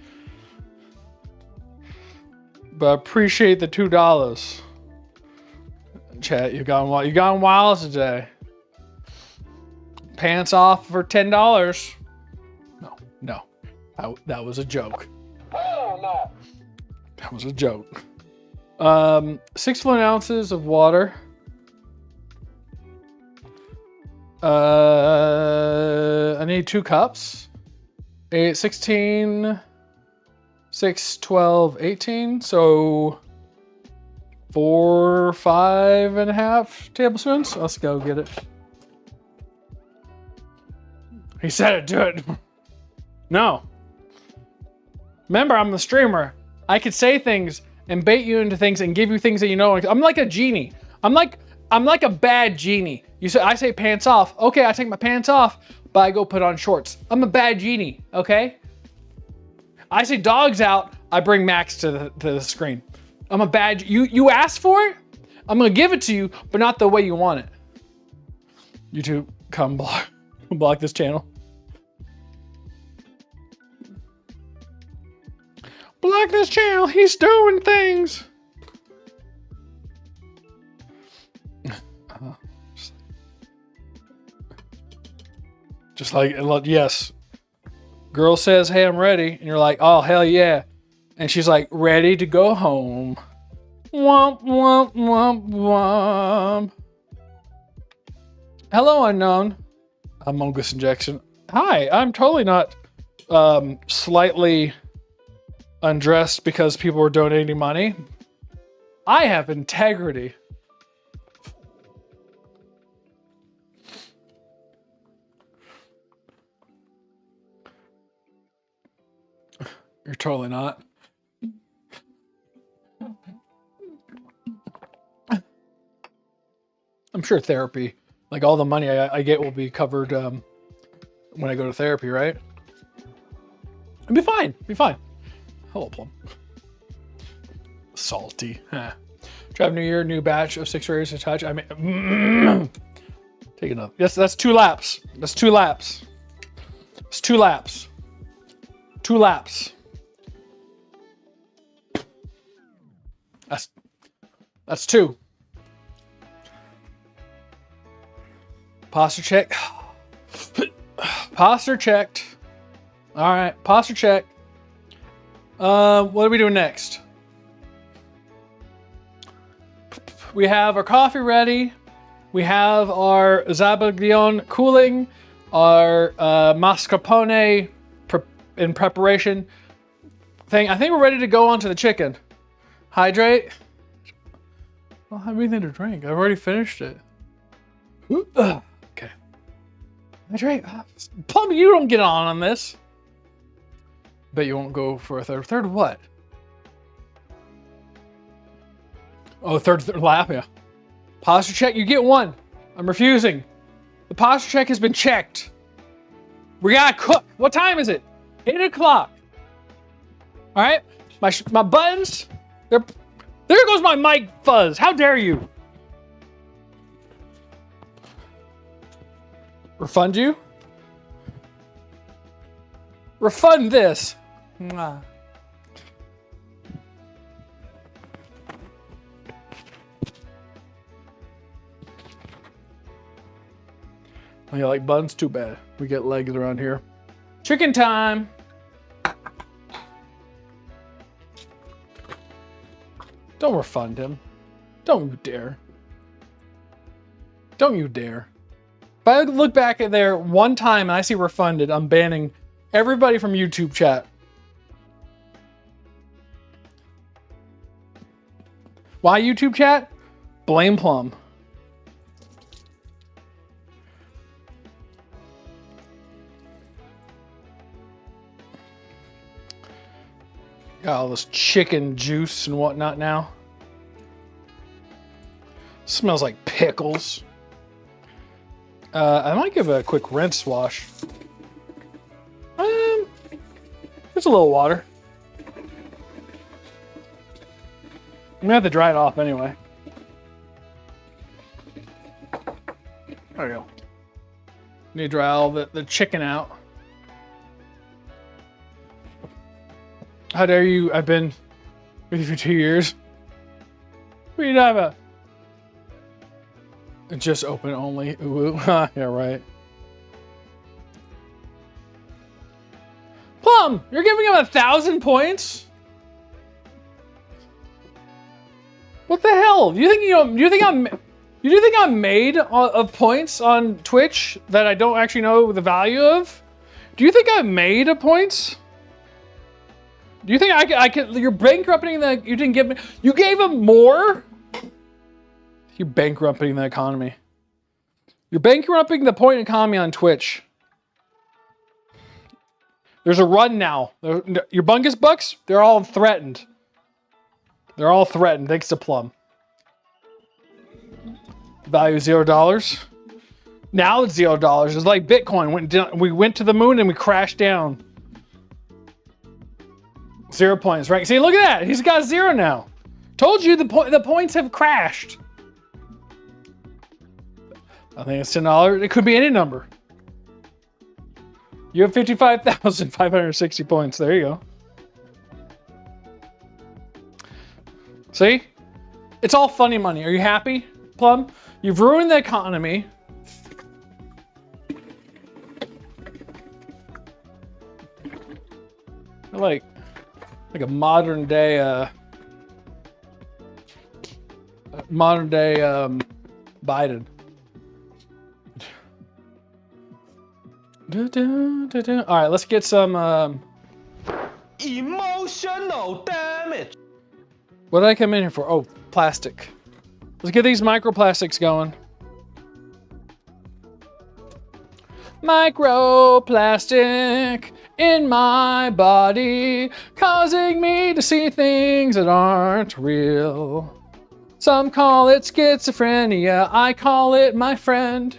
But I appreciate the $2. Chat, you gone wild today. Pants off for $10. No, that was a joke. Hell no. That was a joke. 6 fluid ounces of water. I need 2 cups. 8, 16, 6, 12, 18. So 4, 5.5 tablespoons. Let's go get it. He said it, do it. No. Remember, I'm the streamer. I could say things and bait you into things and give you things that you know. I'm like a genie. I'm like a bad genie. I say pants off. Okay, I take my pants off, but I go put on shorts. I'm a bad genie, okay? I say dogs out, I bring Max to the screen. I'm a bad, you asked for it? I'm gonna give it to you, but not the way you want it. YouTube, come block this channel. Block this channel, he's doing things. Just like, yes. Girl says, hey, I'm ready. And you're like, oh, hell yeah. And she's like, ready to go home. Womp, womp, womp, womp. Hello, unknown. I'm Mongus Injection. Hi, I'm totally not slightly undressed because people were donating money. I have integrity. You're totally not. I'm sure therapy, like all the money I get will be covered when I go to therapy, right? It'll be fine. Be fine. Hello, Plum. Salty. Huh. Drive New Year, new batch of 6 rays to touch. I mean, take another. Yes, that's 2 laps. That's 2 laps. It's 2 laps. 2 laps. That's 2. Posture check. Posture checked. All right, posture check. What are we doing next? We have our coffee ready. We have our Zabaglione cooling. Our mascarpone in preparation thing. I think we're ready to go on to the chicken. Hydrate. I don't have anything to drink. I've already finished it. Okay. Hydrate. Plum, you don't get on this. Bet you won't go for a third. Third what? Oh, third lap, yeah. Posture check, you get 1. I'm refusing. The posture check has been checked. We gotta cook. What time is it? 8 o'clock. All right, my buttons, there goes my mic fuzz. How dare you? Refund you? Refund this. Mwah. Oh, you like buns? Too bad. We get legs around here. Chicken time. Don't refund him. Don't you dare. Don't you dare. If I look back at there one time and I see refunded, I'm banning everybody from YouTube chat Why YouTube chat? Blame Plum. Got all this chicken juice and whatnot now. Smells like pickles. I might give it a quick rinse wash. Just a little water. I'm gonna have to dry it off anyway. There we go. Need to dry all the chicken out. How dare you? I've been with you for 2 years. We need to have a just open only. Ooh, yeah, right. Plum, you're giving him 1,000 points? What the hell? Do you think I'm made of points on Twitch that I don't actually know the value of? Do you think I'm made of points? Do you think I could? You're bankrupting the. You didn't give me. You gave him more. You're bankrupting the economy. You're bankrupting the point economy on Twitch. There's a run now. Your Bungus Bucks, they're all threatened. They're all threatened thanks to Plum. Value $0. Now it's $0. It's like Bitcoin. We went to the moon and we crashed down. 0 points, right? See, look at that. He's got 0 now. Told you the points have crashed. I think it's $10. It could be any number. You have 55,560 points. There you go. See? It's all funny money. Are you happy, Plum? You've ruined the economy. Like a modern day Biden. All right, let's get some Emotional damage. what did I come in here for? Oh, plastic. Let's get these microplastics going. Microplastic in my body, causing me to see things that aren't real. Some call it schizophrenia, I call it my friend.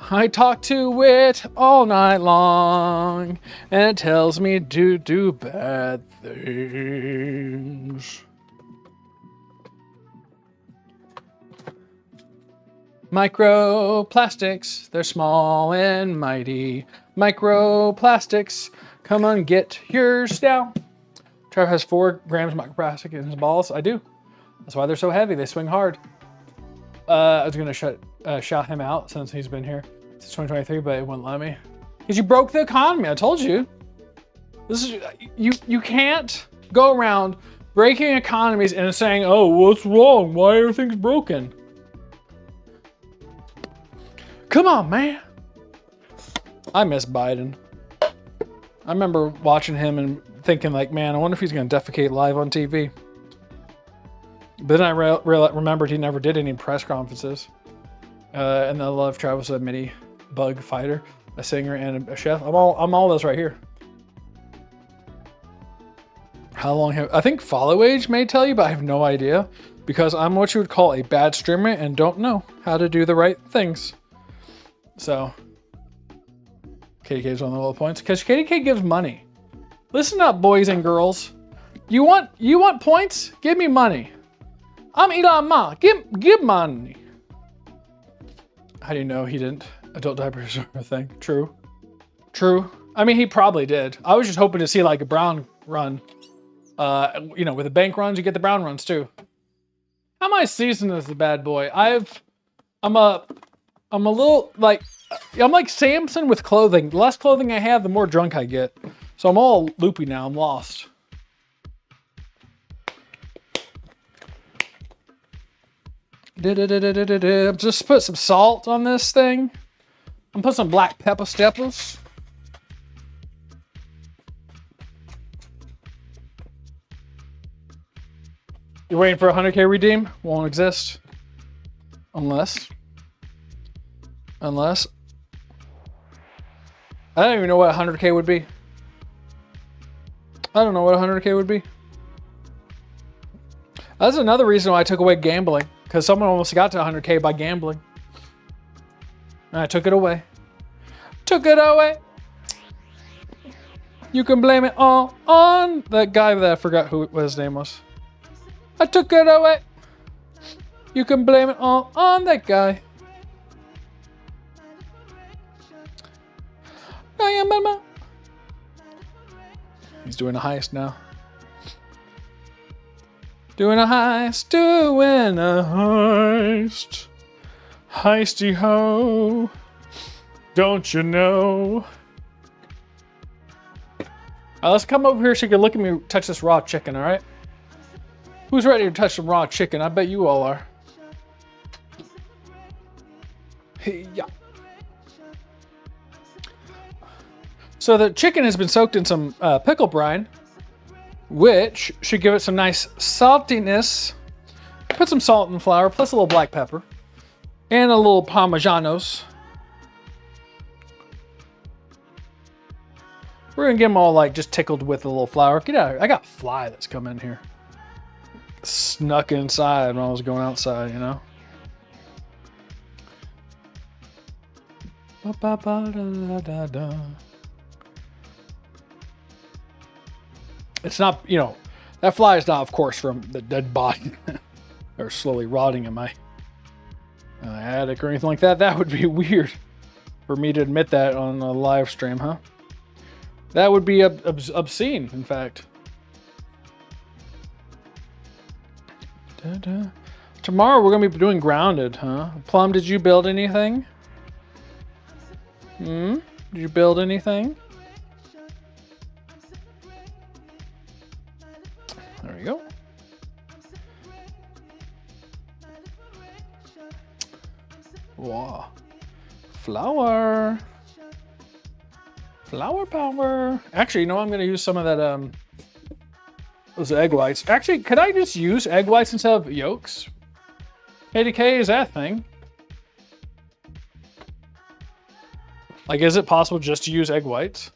I talk to it all night long, and it tells me to do bad things. Microplastics, they're small and mighty. Microplastics, come on, get yours now. Trevor has 4 grams of microplastic in his balls. I do. That's why they're so heavy. They swing hard. I was gonna shout him out since he's been here since 2023, but it wouldn't let me. Because you broke the economy. I told you. This is you can't go around breaking economies and saying, "Oh, what's wrong? Why are everything's broken?" Come on, man. I miss Biden. I remember watching him and thinking, like, man, I wonder if he's going to defecate live on TV. But then I remembered he never did any press conferences. And I love Travis, a mini bug fighter, a singer, and a chef. I'm all those right here. How long I think follow age may tell you, but I have no idea because I'm what you would call a bad streamer and don't know how to do the right things. So, KDK's on the low points because KDK gives money. Listen up, boys and girls. You want points? Give me money. I'm Elon Musk. Give money. How do you know he didn't? Adult diapers or a thing. True. I mean, he probably did. I was just hoping to see like a brown run. With the bank runs, you get the brown runs too. How am I seasoned as the bad boy? I'm a little like, I'm like Samson with clothing. The less clothing I have, the more drunk I get. So I'm all loopy now. I'm lost. Just put some salt on this thing. I'm put some black pepper steppers. You're waiting for a 100K redeem? Won't exist. Unless. I don't even know what 100K would be. I don't know what 100K would be. That's another reason why I took away gambling. Because someone almost got to 100K by gambling. And I took it away. Took it away. You can blame it all on that guy that I forgot what his name was. I took it away. You can blame it all on that guy. I am Mama. He's doing a heist now. Doing a heist. Heisty ho. Don't you know? Let's come over here so you can look at me touch this raw chicken, alright? Who's ready to touch some raw chicken? I bet you all are. Yeah. So the chicken has been soaked in some pickle brine, which should give it some nice saltiness. Put some salt and flour, plus a little black pepper, and a little Parmesanos. We're gonna get them all like just tickled with a little flour. Get out of here. I got a fly that's come in here. Snuck inside when I was going outside, you know? It's not, you know, that fly is not, of course, from the dead body or slowly rotting in my attic or anything like that. That would be weird for me to admit that on a live stream, huh? That would be obscene, in fact. Tomorrow we're going to be doing grounded, huh? Plum, did you build anything? Did you build anything? There we go. Wow. Flour. Flour power. Actually, you know, I'm going to use some of that, those egg whites. Actually, could I just use egg whites instead of yolks? KDK, is that a thing? Like, is it possible just to use egg whites?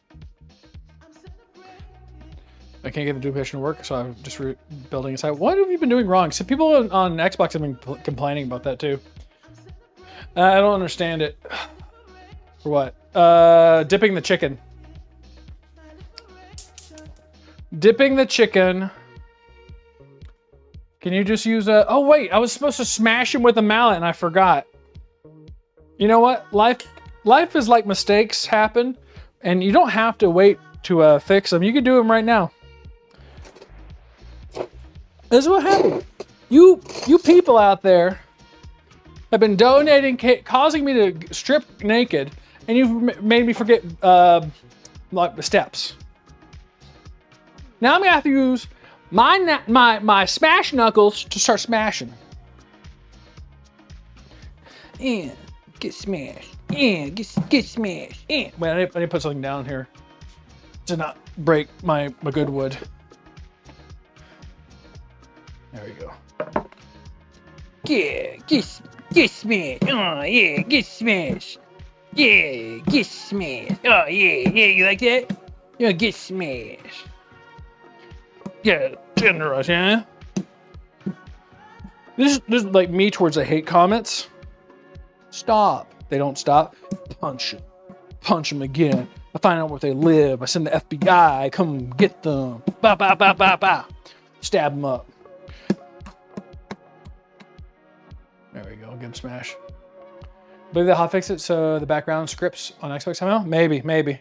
I can't get the duplication to work, so I'm just rebuilding inside. What have you been doing wrong? So people on Xbox have been complaining about that too. I don't understand it. For what? Dipping the chicken. Dipping the chicken. Can you just use a... Oh, wait. I was supposed to smash him with a mallet, and I forgot. You know what? Life is like mistakes happen, and you don't have to wait to fix them. You can do them right now. This is what happened. You people out there have been donating, causing me to strip naked, and you've made me forget like the steps. Now I'm gonna have to use my smash knuckles to start smashing. Yeah, get smashed. Yeah, get smashed. Yeah. Wait, I need to put something down here to not break my good wood. There we go. Yeah, get smashed. Oh yeah, get smashed. Yeah, get smashed. Oh yeah, you like that? Yeah, get smashed. Yeah, generous, yeah. This is like me towards the hate comments. Stop. They don't stop. Punch them. Punch them again. I find out where they live. I send the FBI. Come get them. Ba ba ba ba ba. Stab them up. There we go. Get them smashed. Believe that hotfix it so the background scripts on Xbox somehow? Maybe.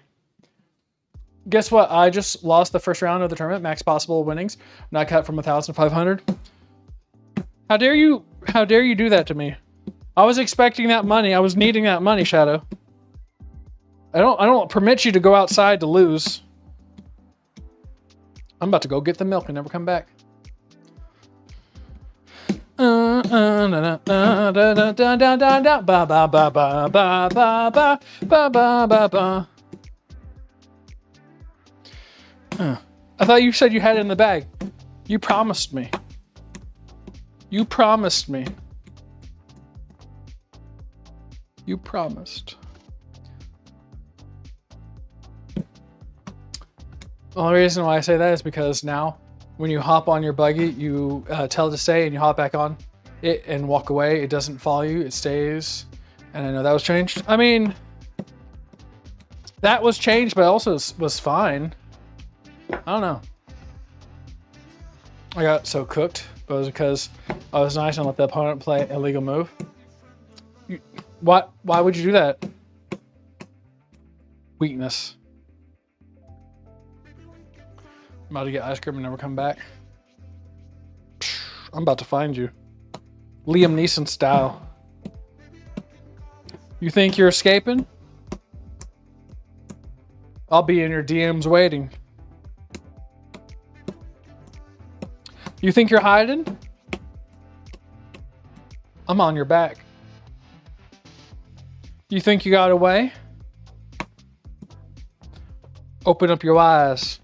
Guess what? I just lost the first round of the tournament. Max possible winnings. Not cut from 1,500. How dare you do that to me? I was expecting that money. I was needing that money, Shadow. I don't permit you to go outside to lose. I'm about to go get the milk and never come back. I thought you said you had it in the bag. You promised me. You promised me. You promised. The only reason why I say that is because now, when you hop on your buggy, you tell it to stay and you hop back on it and walk away. It doesn't follow you, it stays. And I know that was changed. I mean, that was changed, but also was fine. I don't know. I got so cooked, but it was because I was nice and let the opponent play a illegal move. Why would you do that? Weakness. I'm about to get ice cream and never come back. I'm about to find you. Liam Neeson style. You think you're escaping? I'll be in your DMs waiting. You think you're hiding? I'm on your back. You think you got away? Open up your eyes.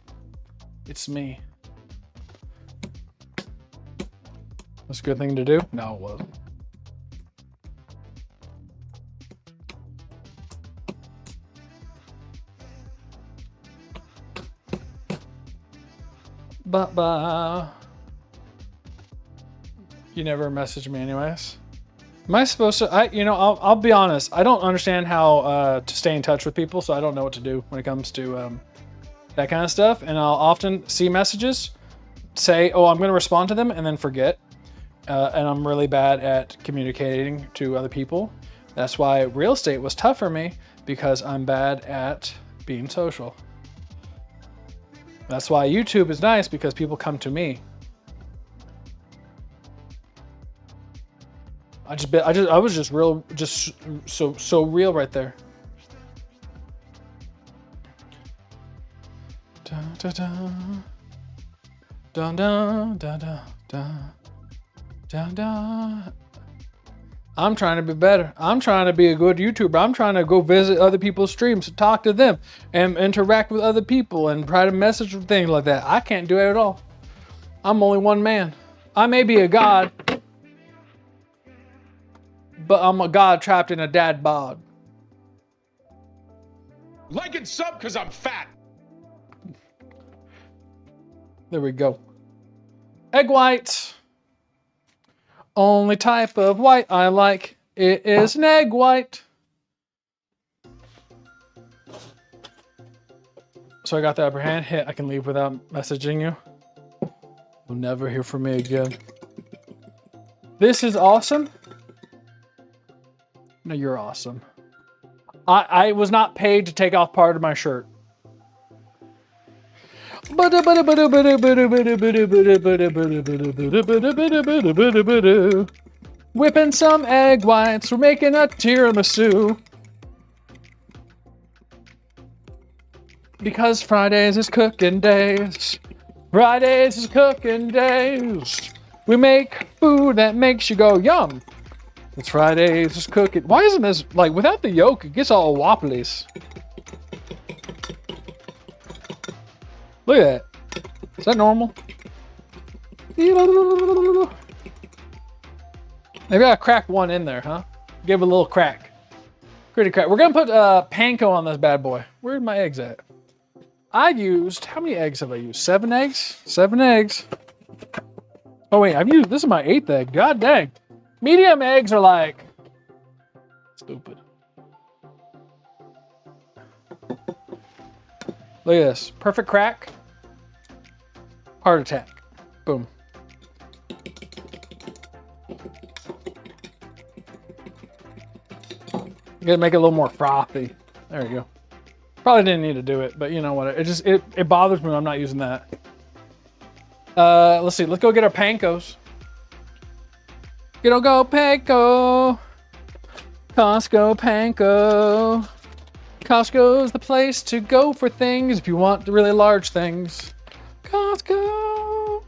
It's me. That's a good thing to do? No, it wasn't. Bye-bye. You never message me anyways. Am I supposed to? I'll be honest. I don't understand how to stay in touch with people, so I don't know what to do when it comes to that kind of stuff. And I'll often see messages, say, oh, I'm going to respond to them, and then forget. And I'm really bad at communicating to other people. That's why real estate was tough for me, because I'm bad at being social. That's why YouTube is nice, because people come to me. I was just real, just so real right there. Da da da da da da da da da. I'm trying to be better. I'm trying to be a good YouTuber. I'm trying to go visit other people's streams, talk to them, and interact with other people, and try to message with things like that. I can't do it at all. I'm only one man. I may be a god, but I'm a god trapped in a dad bod. Like and sub because I'm fat. There we go. Egg whites. Only type of white I like. It is an egg white. So I got the upper hand. Hit. I can leave without messaging you. You'll never hear from me again. This is awesome. No, you're awesome. I was not paid to take off part of my shirt. Whipping some egg whites. We're making a tiramisu. Because Fridays is cooking days. Fridays is cooking days. We make food that makes you go yum. It's Fridays is cooking. Why isn't this, like, without the yolk, it gets all wobblies. Look at that. Is that normal? Maybe I cracked one in there, huh? Give it a little crack. Pretty crack. We're gonna put panko on this bad boy. Where's my eggs at? I used, how many eggs have I used? 7 eggs? 7 eggs. Oh wait, this is my 8th egg. God dang. Medium eggs are like, stupid. Look at this. Perfect crack. Heart attack. Boom. You gotta make it a little more frothy. There you go. Probably didn't need to do it, but you know what? It bothers me when I'm not using that. Let's see. Let's go get our pankos. Go panko. Costco panko. Costco's the place to go for things if you want the really large things. Costco.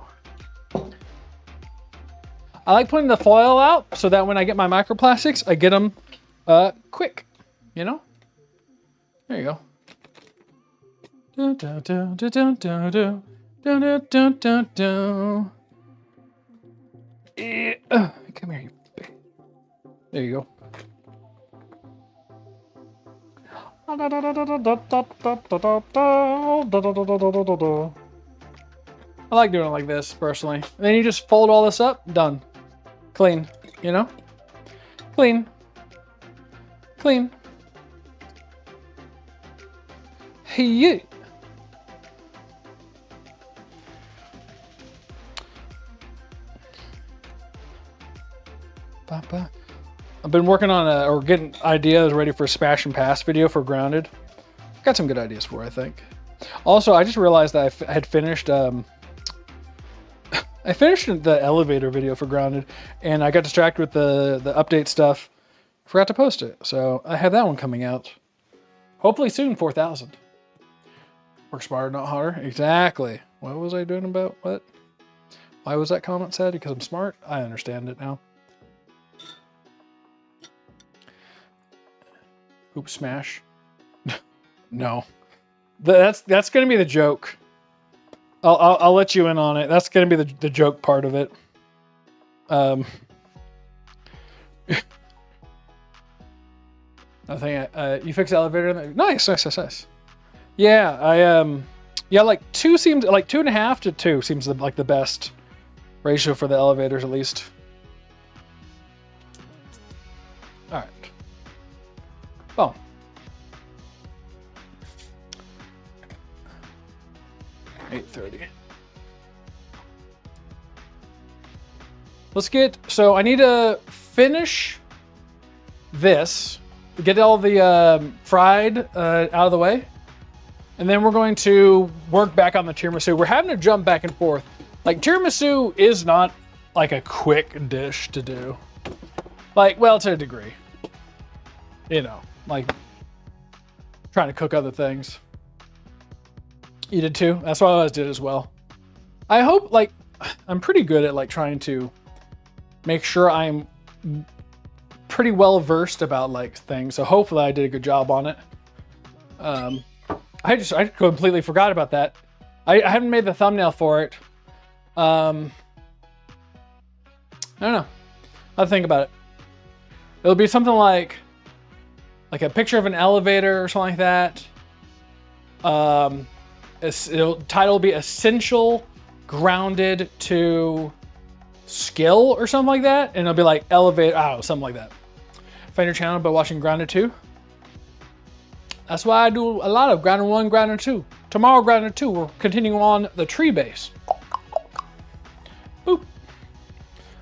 I like putting the foil out so that when I get my microplastics, I get them quick. You know? There you go. Dun, dun, dun, dun, dun, dun, dun, dun, dun, dun, dun. Come here, you. There you go. I like doing it like this, personally. And then you just fold all this up, done. Clean, you know? Clean. Clean. Hey, you. Papa. I've been working on or getting ideas ready for a Smash and Pass video for Grounded. Got some good ideas for it, I think. Also, I just realized that I had finished I finished the elevator video for Grounded, and I got distracted with the update stuff. Forgot to post it, so I have that one coming out. Hopefully soon, 4,000. Work smarter, not harder. Exactly. What was I doing about what? Why was that comment said? Because I'm smart? I understand it now. Oops, smash. No. That's going to be the joke. I'll let you in on it. That's going to be the joke part of it. I think you fix the elevator. Nice. Yeah, yeah, like 2 seems like 2.5 to 2 seems like the best ratio for the elevators, at least. All right. Boom. $8.30. Let's get, so I need to finish this, get all the fried out of the way, and then we're going to work back on the tiramisu. We're having to jump back and forth. Like, tiramisu is not like a quick dish to do. Like, well, to a degree. You know, like trying to cook other things. You did too? That's what I always did as well. I hope, like, I'm pretty good at like trying to make sure I'm pretty well versed about like things. So hopefully I did a good job on it. I completely forgot about that. I haven't made the thumbnail for it. I don't know. I'll think about it. It'll be something like a picture of an elevator or something like that. Title will be Essential Grounded to Skill or something like that. And it'll be like Elevate, I don't know, something like that. Find your channel by watching Grounded 2. That's why I do a lot of Grounded 1, Grounded 2. Tomorrow, Grounded 2, we're continuing on the tree base. Boop.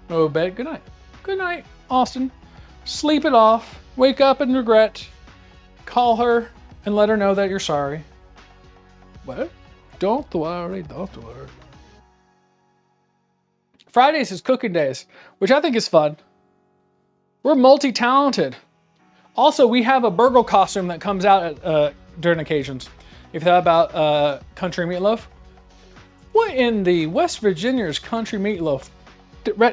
Go to bed. Good night. Good night, Austin. Sleep it off. Wake up and regret. Call her and let her know that you're sorry. What? Don't worry, don't worry. Fridays is cooking days, which I think is fun. We're multi-talented. Also, we have a burgle costume that comes out at, during occasions. If you thought about country meatloaf. What in the West Virginia's country meatloaf?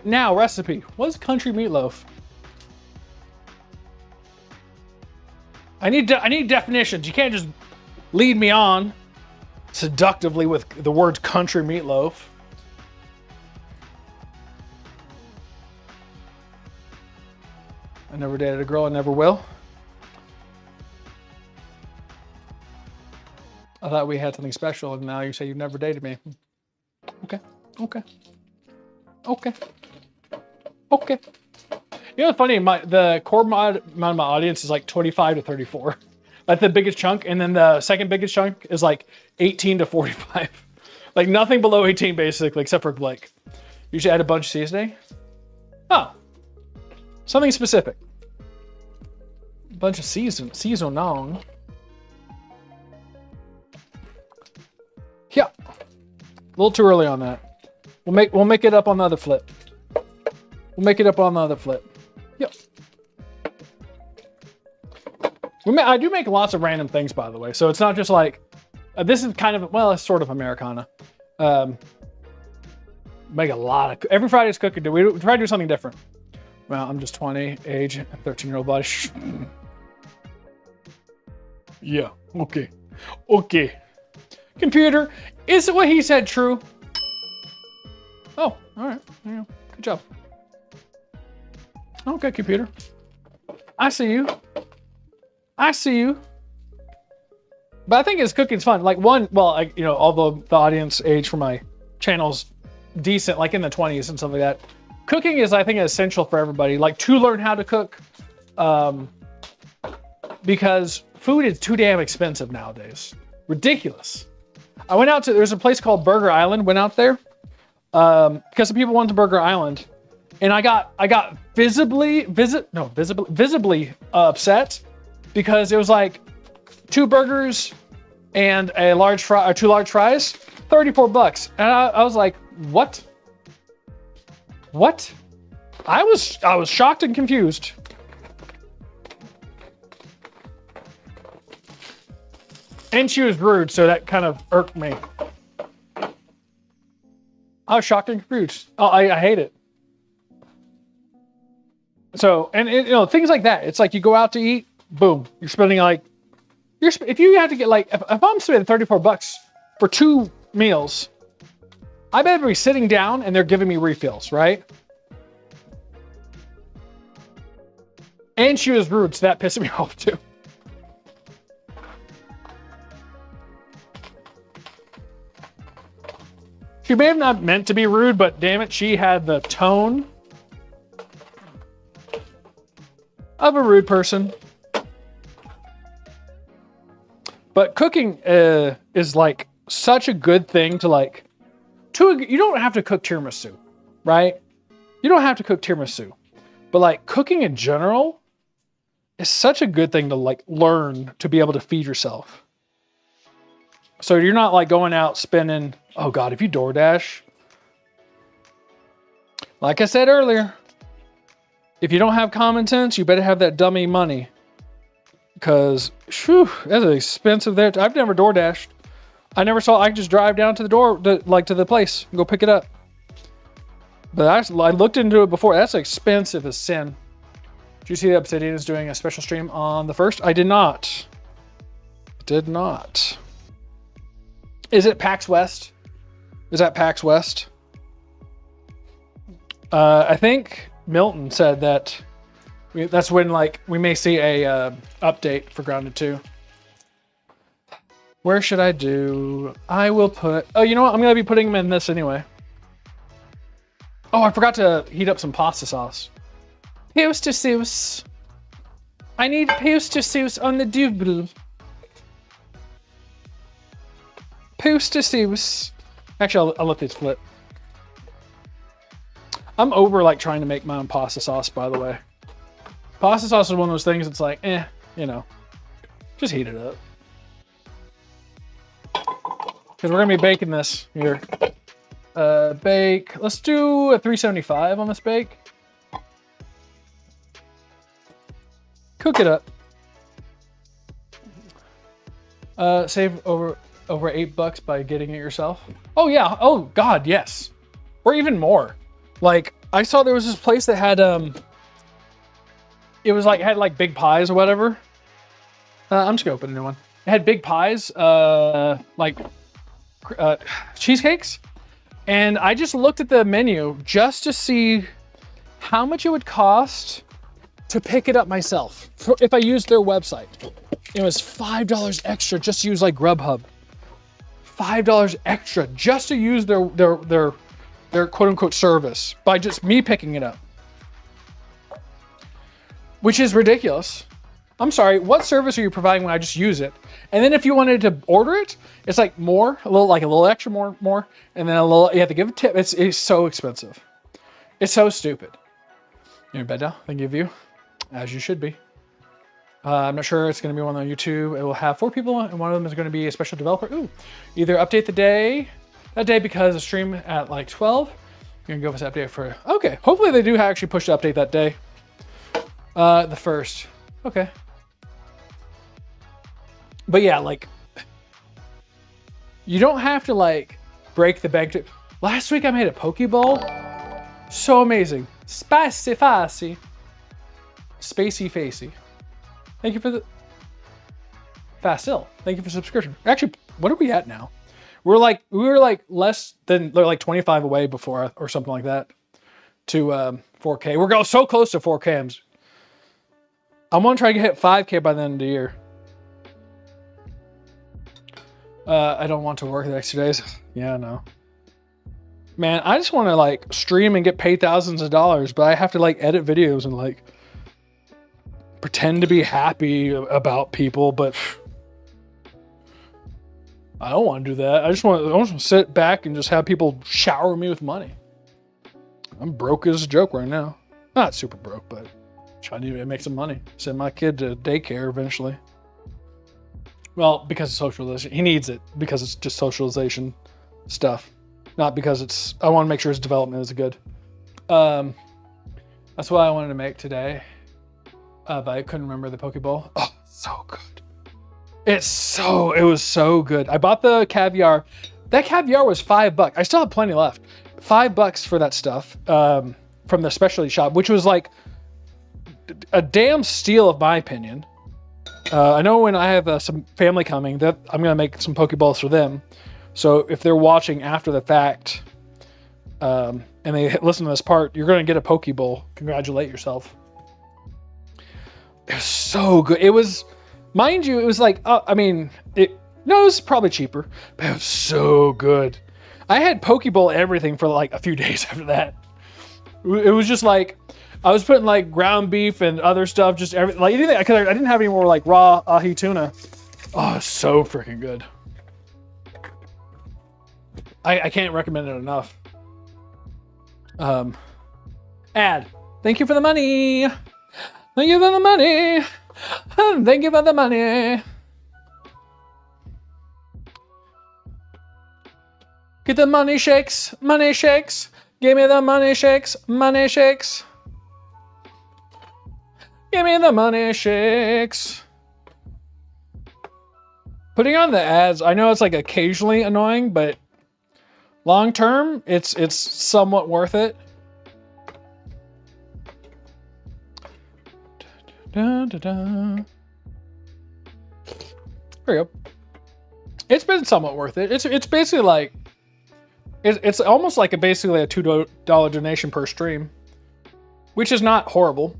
Now, recipe. What's country meatloaf? I need definitions. You can't just lead me on seductively with the words country meatloaf. I never dated a girl, I never will. I thought we had something special, and now you say you've never dated me. Okay, okay, okay, okay. You know what's funny? The core amount of my audience is like 25 to 34. That's the biggest chunk, and then the second biggest chunk is like 18 to 45. Like nothing below 18 basically, except for Blake. You should add a bunch of seasoning. Oh, something specific. A bunch of seasoning. Yeah, a little too early on that. We'll make it up on the other flip. We'll make it up on the other flip. Yep. I do make lots of random things, by the way. So it's not just like, this is kind of, well, it's sort of Americana. Make a lot of, every Friday's cooking day. We try to do something different. Well, I'm just 20, age, 13-year-old body. Yeah, okay. Okay. Computer, is what he said true? Oh, all right. There you go. Good job. Okay, computer. I see you. I see you. But I think his cooking's fun. Like although the audience age for my channel's decent, like in the 20s and stuff like that, cooking is, I think, essential for everybody. Like to learn how to cook, because food is too damn expensive nowadays. Ridiculous. I went out to, there's a place called Burger Island. Went out there because some people went to Burger Island, and I got visibly upset because it was like 2 burgers and a large fry, or 2 large fries, $34. And I was like, what? What? I was shocked and confused. And she was rude, so that kind of irked me. I was shocked and confused. Oh, I hate it. So, and things like that. It's like you go out to eat, boom, you're spending like, if you have to get like, if I'm spending $34 for 2 meals, I better be sitting down and they're giving me refills, right? And she was rude, so that pissed me off too. She may have not meant to be rude, but damn it, she had the tone of a rude person. But cooking is like such a good thing to like, you don't have to cook tiramisu, right? You don't have to cook tiramisu, but like cooking in general is such a good thing to like learn to be able to feed yourself. So you're not like going out spending, oh God, if you DoorDash, like I said earlier, if you don't have common sense, you better have that dummy money. Because, whew, that's expensive there. I've never DoorDashed. I can just drive down to the door, to the place and go pick it up. But I looked into it before. That's expensive as sin. Did you see that Obsidian is doing a special stream on the 1st? I did not. Did not. Is it PAX West? Is that PAX West? I think Milton said that that's when like we may see a update for Grounded 2. Where should I do? I will put. Oh, you know what? I'm gonna be putting them in this anyway. Oh, I forgot to heat up some pasta sauce. Pasta sauce. I need pasta sauce on the double. Pasta sauce. Actually, I'll let this flip. I'm over like trying to make my own pasta sauce, by the way. Pasta sauce is one of those things that's like, just heat it up. Because we're gonna be baking this here. Bake. Let's do a 375 on this bake. Cook it up. Save over $8 by getting it yourself. Oh yeah. Oh God, yes. Or even more. Like I saw there was this place that had it was like had like big pies or whatever. I'm just gonna open a new one. It had big pies, like cheesecakes, and I just looked at the menu just to see how much it would cost to pick it up myself if I used their website. It was $5 extra just to use like Grubhub. $5 extra just to use their quote unquote service by just me picking it up. Which is ridiculous. I'm sorry, what service are you providing when I just use it? And then if you wanted to order it, it's like a little extra more, and then you have to give a tip. It's so expensive. It's so stupid. You're in bed now, thank you view, as you should be. I'm not sure it's going to be one on YouTube. It will have 4 people, and one of them is going to be a special developer. Ooh, either update that day because the stream at like 12. You're going to go with this update for, okay. Hopefully they do actually push the update that day. The 1st, okay. But yeah, like, you don't have to like break the bank. Last week I made a poke bowl. So amazing. Spicy facey. Spacey facey. Thank you for the Facil. Thank you for subscription. Actually, what are we at now? We were like less than like 25 away before or something like that. to 4K. We're going so close to 4K. I want to try to hit 5K by the end of the year. I don't want to work the next 2 days. Yeah, no. Man, I just want to like stream and get paid thousands of dollars, but I have to like edit videos and like pretend to be happy about people, but I don't want to do that. I just want to sit back and just have people shower me with money. I'm broke as a joke right now. Not super broke, but trying to make some money. Send my kid to daycare eventually. Well, because of socialization. He needs it because it's just socialization stuff. Not because I want to make sure his development is good. That's what I wanted to make today. But I couldn't remember the Pokeball. Oh, so good. It was so good. I bought the caviar. That caviar was $5. I still have plenty left. $5 for that stuff from the specialty shop, which was like a damn steal of my opinion. I know when I have some family coming that I'm going to make some Pokeballs for them. So if they're watching after the fact and they listen to this part, you're going to get a Pokeball. Congratulate yourself. It was so good. It was, mind you, it was like, it was probably cheaper, but it was so good. I had Pokeball everything for like a few days after that. It was just like, I was putting like ground beef and other stuff, just everything. Like anything, because I didn't have any more like raw ahi tuna. Oh, so freaking good. I can't recommend it enough. Ad. Thank you for the money. Thank you for the money. Thank you for the money. Get the money shakes. Money shakes. Give me the money shakes. Money shakes. Give me the money shakes. Putting on the ads, I know it's like occasionally annoying, but long term, it's somewhat worth it. Da, da, da. There you go. It's been somewhat worth it. It's basically like it's almost like basically a $2 donation per stream, which is not horrible.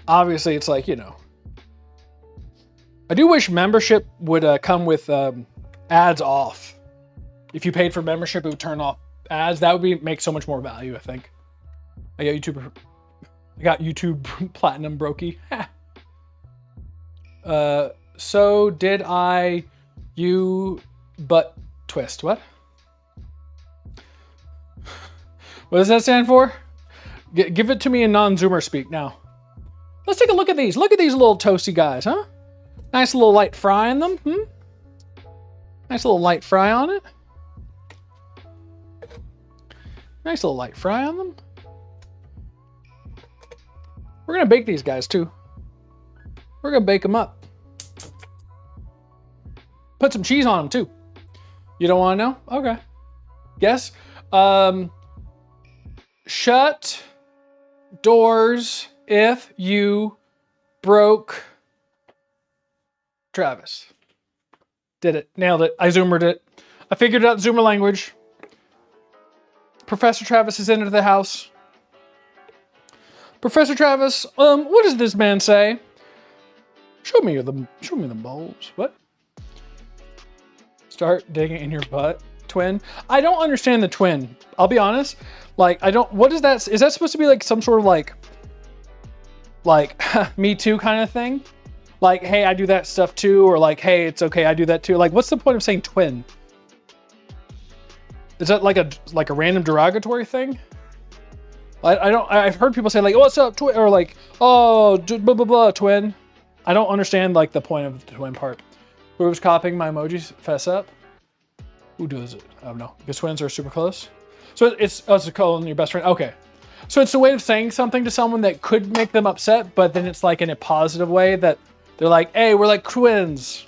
Obviously, it's like, you know. I do wish membership would come with ads off. If you paid for membership, it would turn off ads. That would make so much more value, I think. I got YouTube Platinum Brokey. So did you butt twist. What? What does that stand for? Give it to me in non-Zoomer speak now. Let's take a look at these. Look at these little toasty guys, huh? Nice little light fry in them. Nice little light fry on it. Nice little light fry on them. We're going to bake these guys too. We're going to bake them up. Put some cheese on them too. You don't want to know? Okay. Guess. Shut doors if you broke Travis. Did it. Nailed it. I Zoomered it. I figured out Zoomer language. Professor Travis is into the house. Professor Travis, what does this man say? Show me the bulbs. What? Start digging in your butt, twin. I don't understand the twin. I'll be honest. Like, what is that? Is that supposed to be like some sort of like me too kind of thing? Like, hey, I do that stuff too, or like, hey, it's okay, I do that too. Like, what's the point of saying twin? Is that like a random derogatory thing? I've heard people say like, oh, what's up, twin, or like, oh, blah blah blah, twin. I don't understand like the point of the twin part. Whoever's copying my emojis, fess up. Who does it? I don't know. Because twins are super close. So it's calling your best friend. Okay. So it's a way of saying something to someone that could make them upset, but then it's like in a positive way that they're like, hey, we're like twins.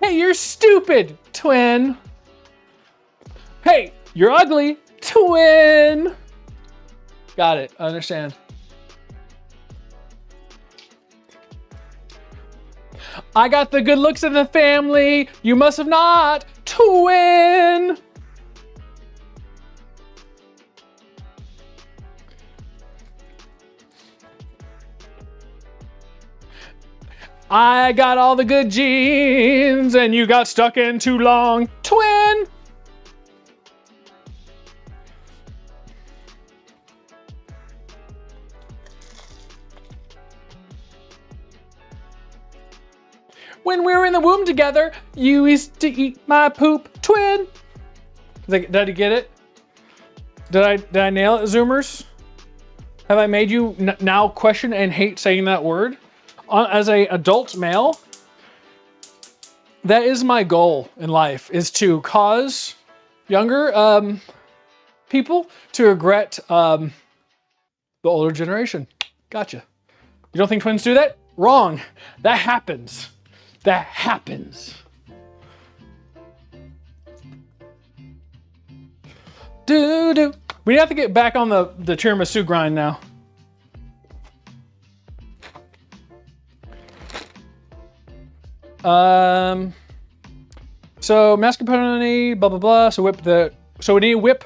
Hey, you're stupid, twin. Hey, you're ugly, twin. Got it. I understand. I got the good looks in the family. You must have not, twin. I got all the good genes and you got stuck in too long. Twin! When we were in the womb together, you used to eat my poop. Twin! Did I get it? Did I nail it, Zoomers? Have I made you now question and hate saying that word? As a adult male, that is my goal in life, is to cause younger people to regret the older generation. Gotcha. You don't think twins do that? Wrong. That happens. That happens. Do. We have to get back on the tiramisu grind now. So mascarpone, blah blah blah. So we need to whip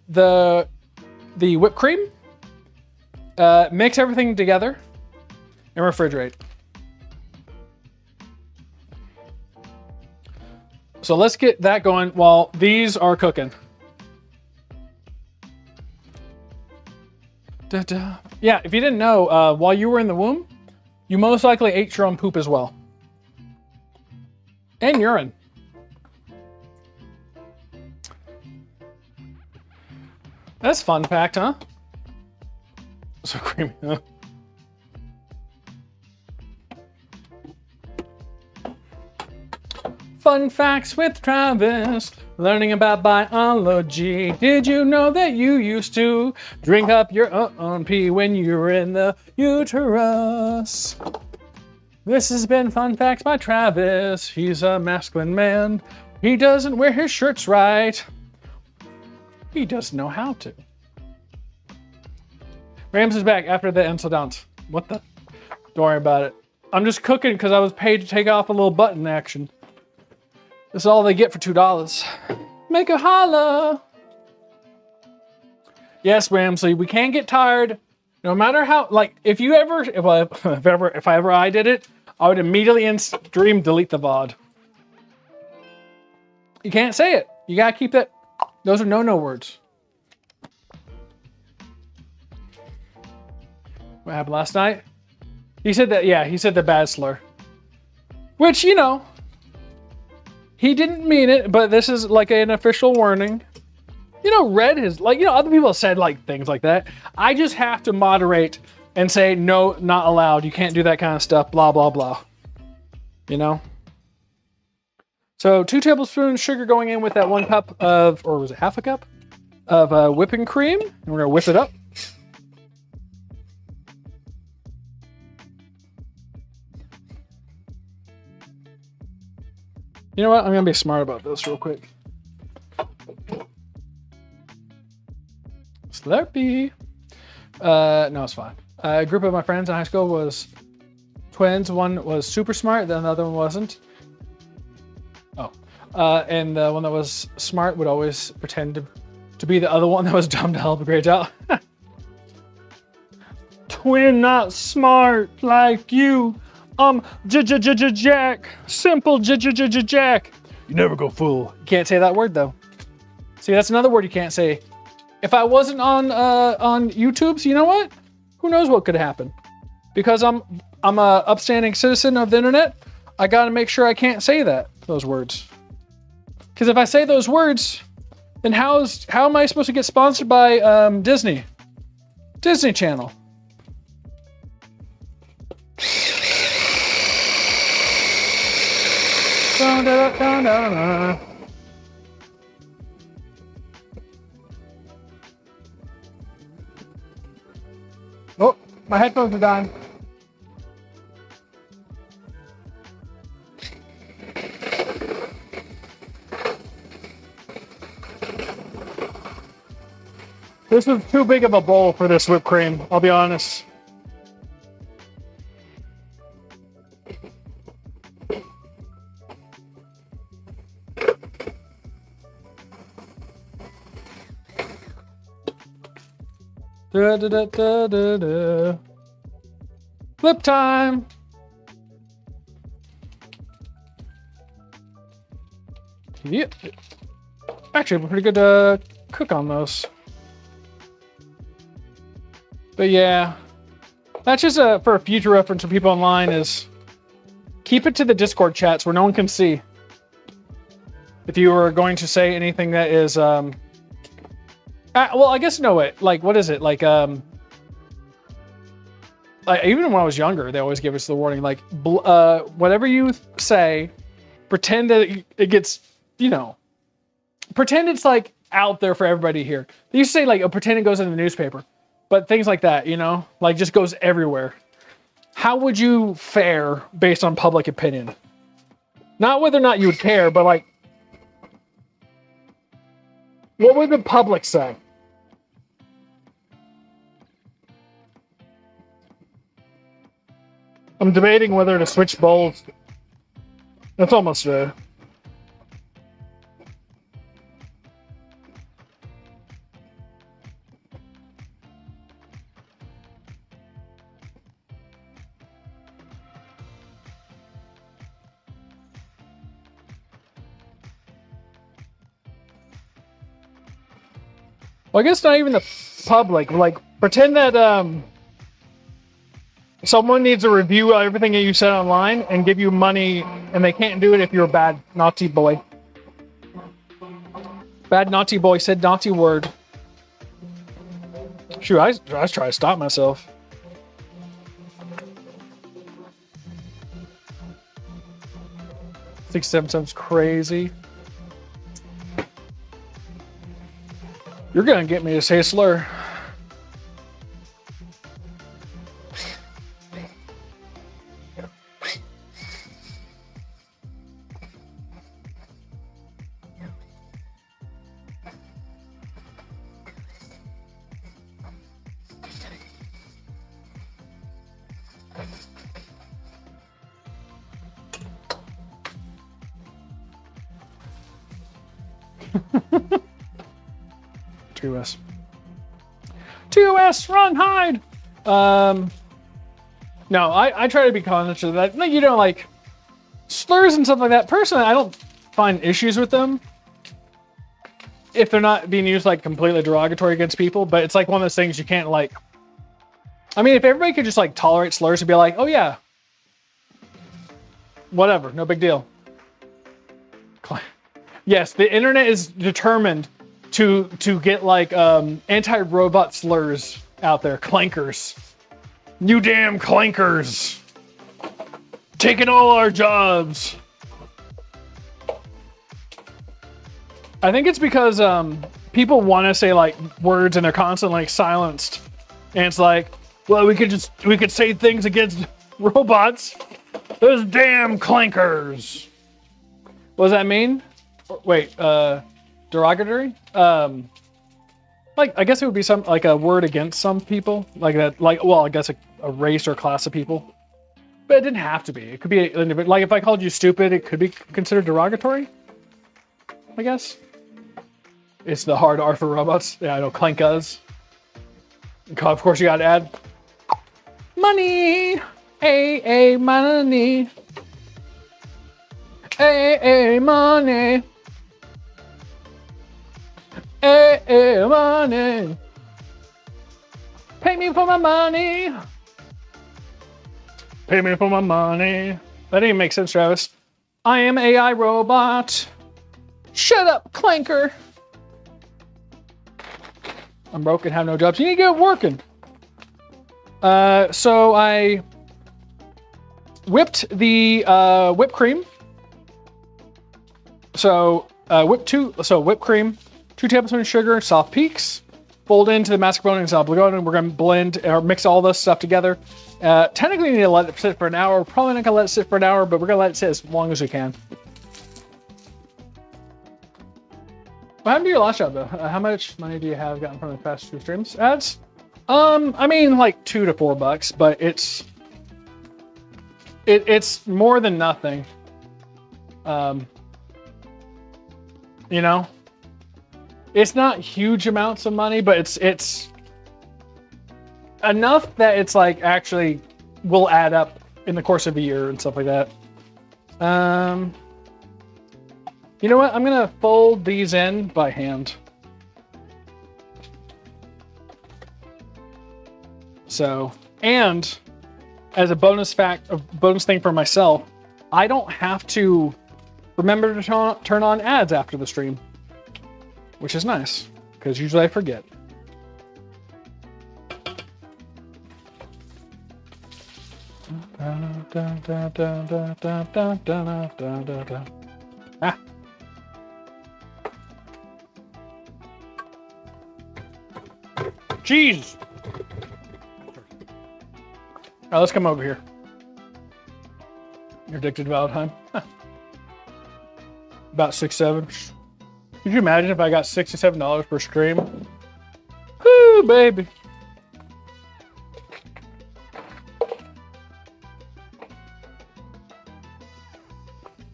the whipped cream. Mix everything together and refrigerate. So let's get that going while these are cooking. Yeah, if you didn't know, while you were in the womb, you most likely ate your own poop as well. And urine. That's a fun fact, huh? So creamy, huh? Fun facts with Travis. Learning about biology. Did you know that you used to drink up your own pee when you were in the uterus? This has been Fun Facts by Travis. He's a masculine man. He doesn't wear his shirts right. He doesn't know how to. Rams is back after the incident. What the? Don't worry about it. I'm just cooking because I was paid to take off a little button action. This is all they get for $2. Make a holla. Yes, Ramsley, we can't get tired. No matter how, like, if I ever did it, I would immediately in stream delete the VOD. You can't say it. You gotta keep that. Those are no words. What happened last night? He said that, yeah, he said the bad slur. Which, you know, he didn't mean it, but this is like an official warning. You know, Red is like, you know, other people have said like things like that. I just have to moderate and say, no, not allowed. You can't do that kind of stuff, blah, blah, blah. You know? So 2 tablespoons sugar going in with that 1 cup of, or was it half a cup of whipping cream. And we're going to whip it up. You know what? I'm going to be smart about this real quick. Slurpee. No, it's fine. A group of my friends in high school was twins. One was super smart, then the other one wasn't. Oh. And the one that was smart would always pretend to be the other one that was dumb to help a grade out. Twin not smart like you. Jack. Simple Jack. You never go full. You can't say that word though. See, that's another word you can't say. If I wasn't on YouTube, so you know what? Who knows what could happen? Because I'm a upstanding citizen of the internet, I gotta make sure I can't say those words. Because if I say those words, then how am I supposed to get sponsored by Disney Channel? Oh, my headphones are dying. This was too big of a bowl for this whipped cream, I'll be honest. Flip time. Yeah. Actually, I'm a pretty good cook on those. But yeah, that's just for a future reference for people online is keep it to the Discord chats where no one can see. If you were going to say anything that is, well, I guess no, it like what is it like? Even when I was younger, they always give us the warning like, whatever you say, pretend that it gets, pretend it's like out there for everybody to hear. They used to say like, pretend it goes in the newspaper, but things like that, like just goes everywhere. How would you fare based on public opinion? Not whether or not you would care, but like, what would the public say? I'm debating whether to switch bowls. That's almost there. Well, I guess not even the public. Like, pretend that someone needs to review everything that you said online and give you money, and they can't do it if you're a bad, naughty boy. Bad, naughty boy said naughty word. Shoot, I was trying to stop myself. I think 7 times crazy. You're gonna get me to say a slur. Two S, run, hide. No, I try to be conscious of that. Like slurs and stuff like that. Personally, I don't find issues with them if they're not being used like completely derogatory against people. But it's like one of those things you can't like. I mean, if everybody could just like tolerate slurs and be like, oh yeah, whatever, no big deal. Yes, the internet is determined to get like anti-robot slurs out there. Clankers. You damn clankers. Taking all our jobs. I think it's because people want to say like words and they're constantly like silenced. And it's like, well, we could say things against robots. Those damn clankers. What does that mean? Wait, derogatory? Like, I guess it would be some, like a word against some people. Like that, like, well, I guess a race or class of people. But it didn't have to be. It could be, like if I called you stupid, it could be considered derogatory. I guess. It's the hard R for robots. Yeah, I know, clankas. Of course you gotta add money. A money. A money. Hey, money. Pay me for my money. Pay me for my money. That didn't make sense, Travis. I am AI robot. Shut up, clanker. I'm broke and have no jobs. You need to get working. So I whipped the whipped cream. So whipped cream, 2 tablespoons sugar, soft peaks, fold into the mascarpone and salpicone, and we're gonna blend or mix all this stuff together. Technically, you need to let it sit for an hour. We're probably not gonna let it sit for an hour, but we're gonna let it sit as long as we can. What happened to your last job though? How much money do you have gotten from the past 2 streams? Ads? I mean like $2 to $4, but it's more than nothing. You know, it's not huge amounts of money, but it's enough that it's like actually will add up in the course of a year and stuff like that. You know what? I'm gonna fold these in by hand. So, and as a bonus thing for myself, I don't have to remember to turn on ads after the stream, which is nice because usually I forget. Ah. Jeez. All right, let's come over here. You're addicted to Valentine? About 6, 7. Could you imagine if I got $67 per stream? Woo, baby.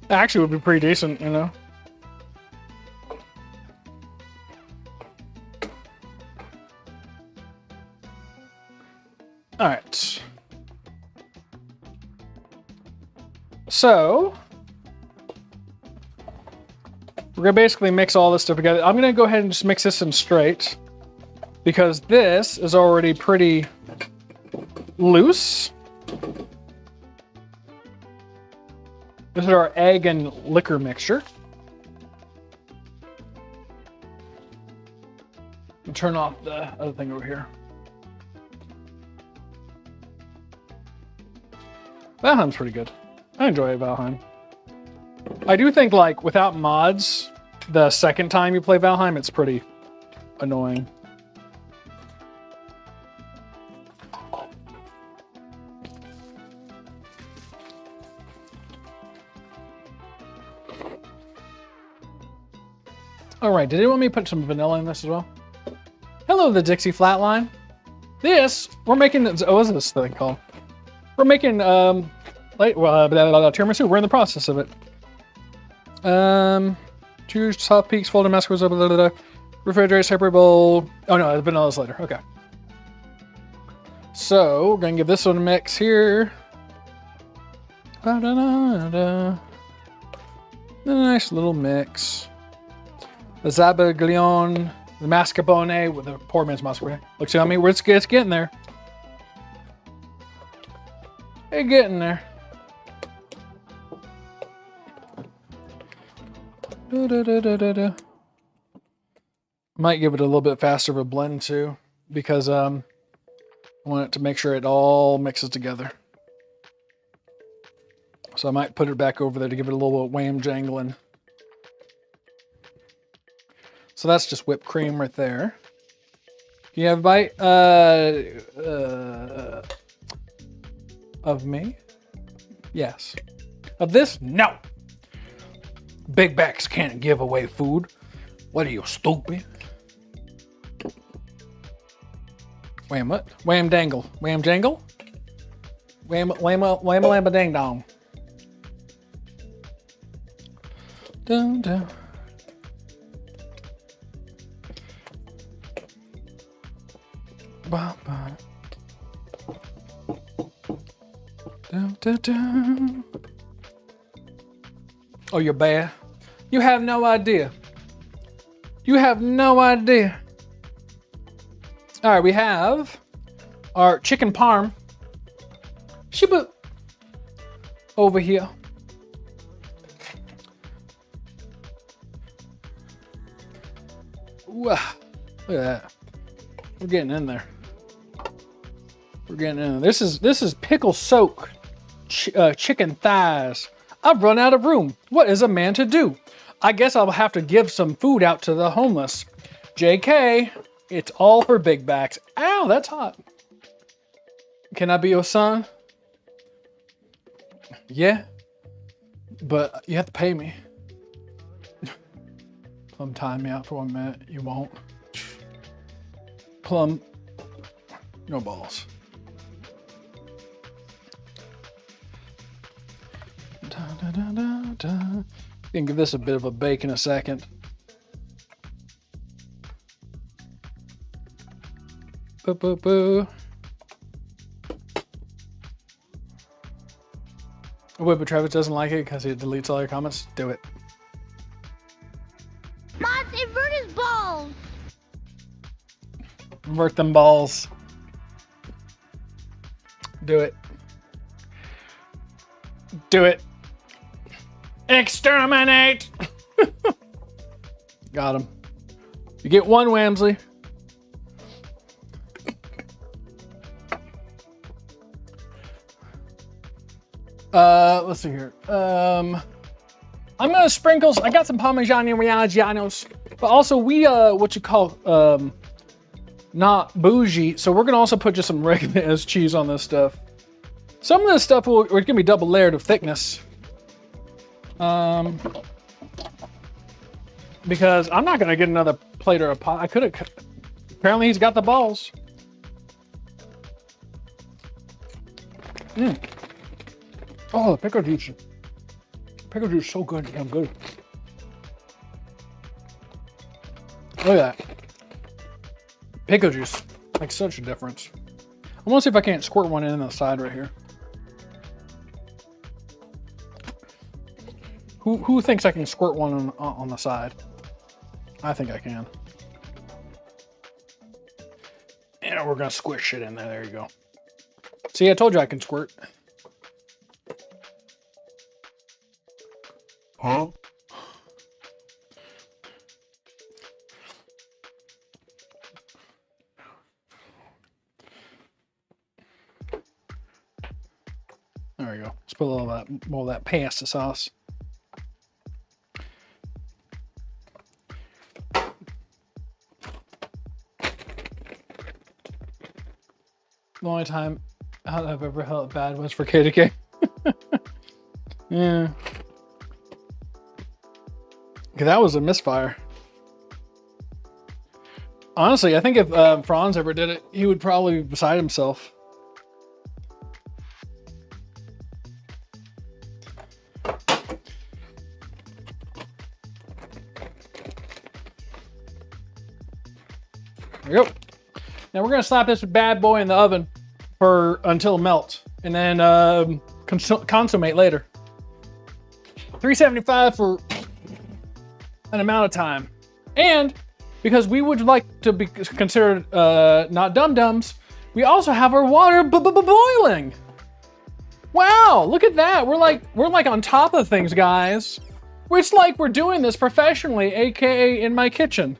Actually, would be pretty decent, you know. All right. So we're gonna basically mix all this stuff together. I'm gonna go ahead and just mix this in straight because this is already pretty loose. This is our egg and liquor mixture. I'll turn off the other thing over here. Valheim's pretty good. I enjoy Valheim. I do think, like, without mods, the second time you play Valheim, it's pretty annoying. All right, did anyone want me to put some vanilla in this as well? Hello, the Dixie Flatline. We're making, what is this thing called? We're making, tiramisu. We're in the process of it. 2 soft peaks, folded mascaras, refrigerator, separate bowl. Oh no, the vanilla's later. Okay. So we're gonna give this one a mix here. A nice little mix. The Zabaglione, the mascarpone with the poor man's mascarpone. Looks at me, it's getting there. It's getting there. Might give it a little bit faster of a blend too, because I want it to make sure it all mixes together. So I might put it back over there to give it a little wham jangling. So that's just whipped cream right there. Can you have a bite of me? Yes. Of this? No. Big backs can't give away food. What are you, stupid? Wham what? Wham dangle. Wham jangle? Wham lamba dang dong. Dun dun. Ba ba. Dun dun dun. Oh, you're bad. You have no idea. You have no idea. All right, we have our chicken parm. Shiba over here. Wow, look at that. We're getting in there. We're getting in there. This is pickle soak chicken thighs. I've run out of room. What is a man to do? I guess I'll have to give some food out to the homeless. JK, it's all for big backs. Ow, that's hot. Can I be your son? Yeah, but you have to pay me. Plum, time me out for 1 minute. You won't. Plum, no balls. Da, da, da, da. You can give this a bit of a bake in a second. Boo, boo, boo. Wait, but Travis doesn't like it because he deletes all your comments. Do it. Convert them balls. Do it. Do it. Exterminate! Got him. You get one, Wamsley. Let's see here. I'm gonna sprinkle. I got some Parmesan Reggianos, but also not bougie. So we're gonna also put just some regular cheese on this stuff. Some of this stuff we're gonna be double layered of thickness. Because I'm not gonna get another plate or a pot. I could have. Apparently, he's got the balls. Oh, the pickle juice. Pickle juice is so good. Damn good. Look at that. Pickle juice makes such a difference. I want to see if I can't squirt one in the side right here. Who thinks I can squirt one on the side? I think I can. And we're gonna squish it in there. There you go. See, I told you I can squirt. Huh? There we go. Let's put a little more of that pasta sauce. The only time I've ever felt bad was for KDK. Yeah. That was a misfire. Honestly, I think if Franz ever did it, he would probably be beside himself. There we go. Now we're gonna slap this bad boy in the oven until it melts, and then consummate later. 375 for an amount of time, and because we would like to be considered not dum-dums, we also have our water boiling. Wow, look at that. We're like on top of things, guys. It's like we're doing this professionally, aka in my kitchen.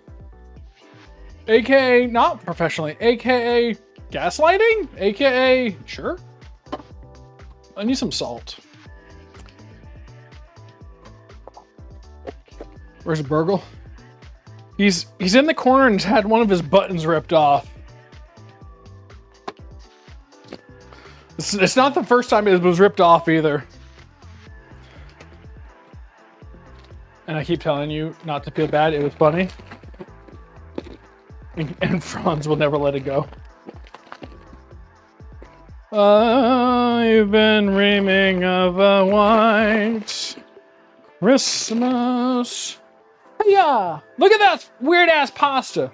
AKA not professionally, AKA gaslighting, AKA sure. I need some salt. Where's Burgle? He's in the corner and had one of his buttons ripped off. It's not the first time it was ripped off either. And I keep telling you not to feel bad, it was funny. And Franz will never let it go. I've been dreaming of a white Christmas. Yeah, look at that weird ass pasta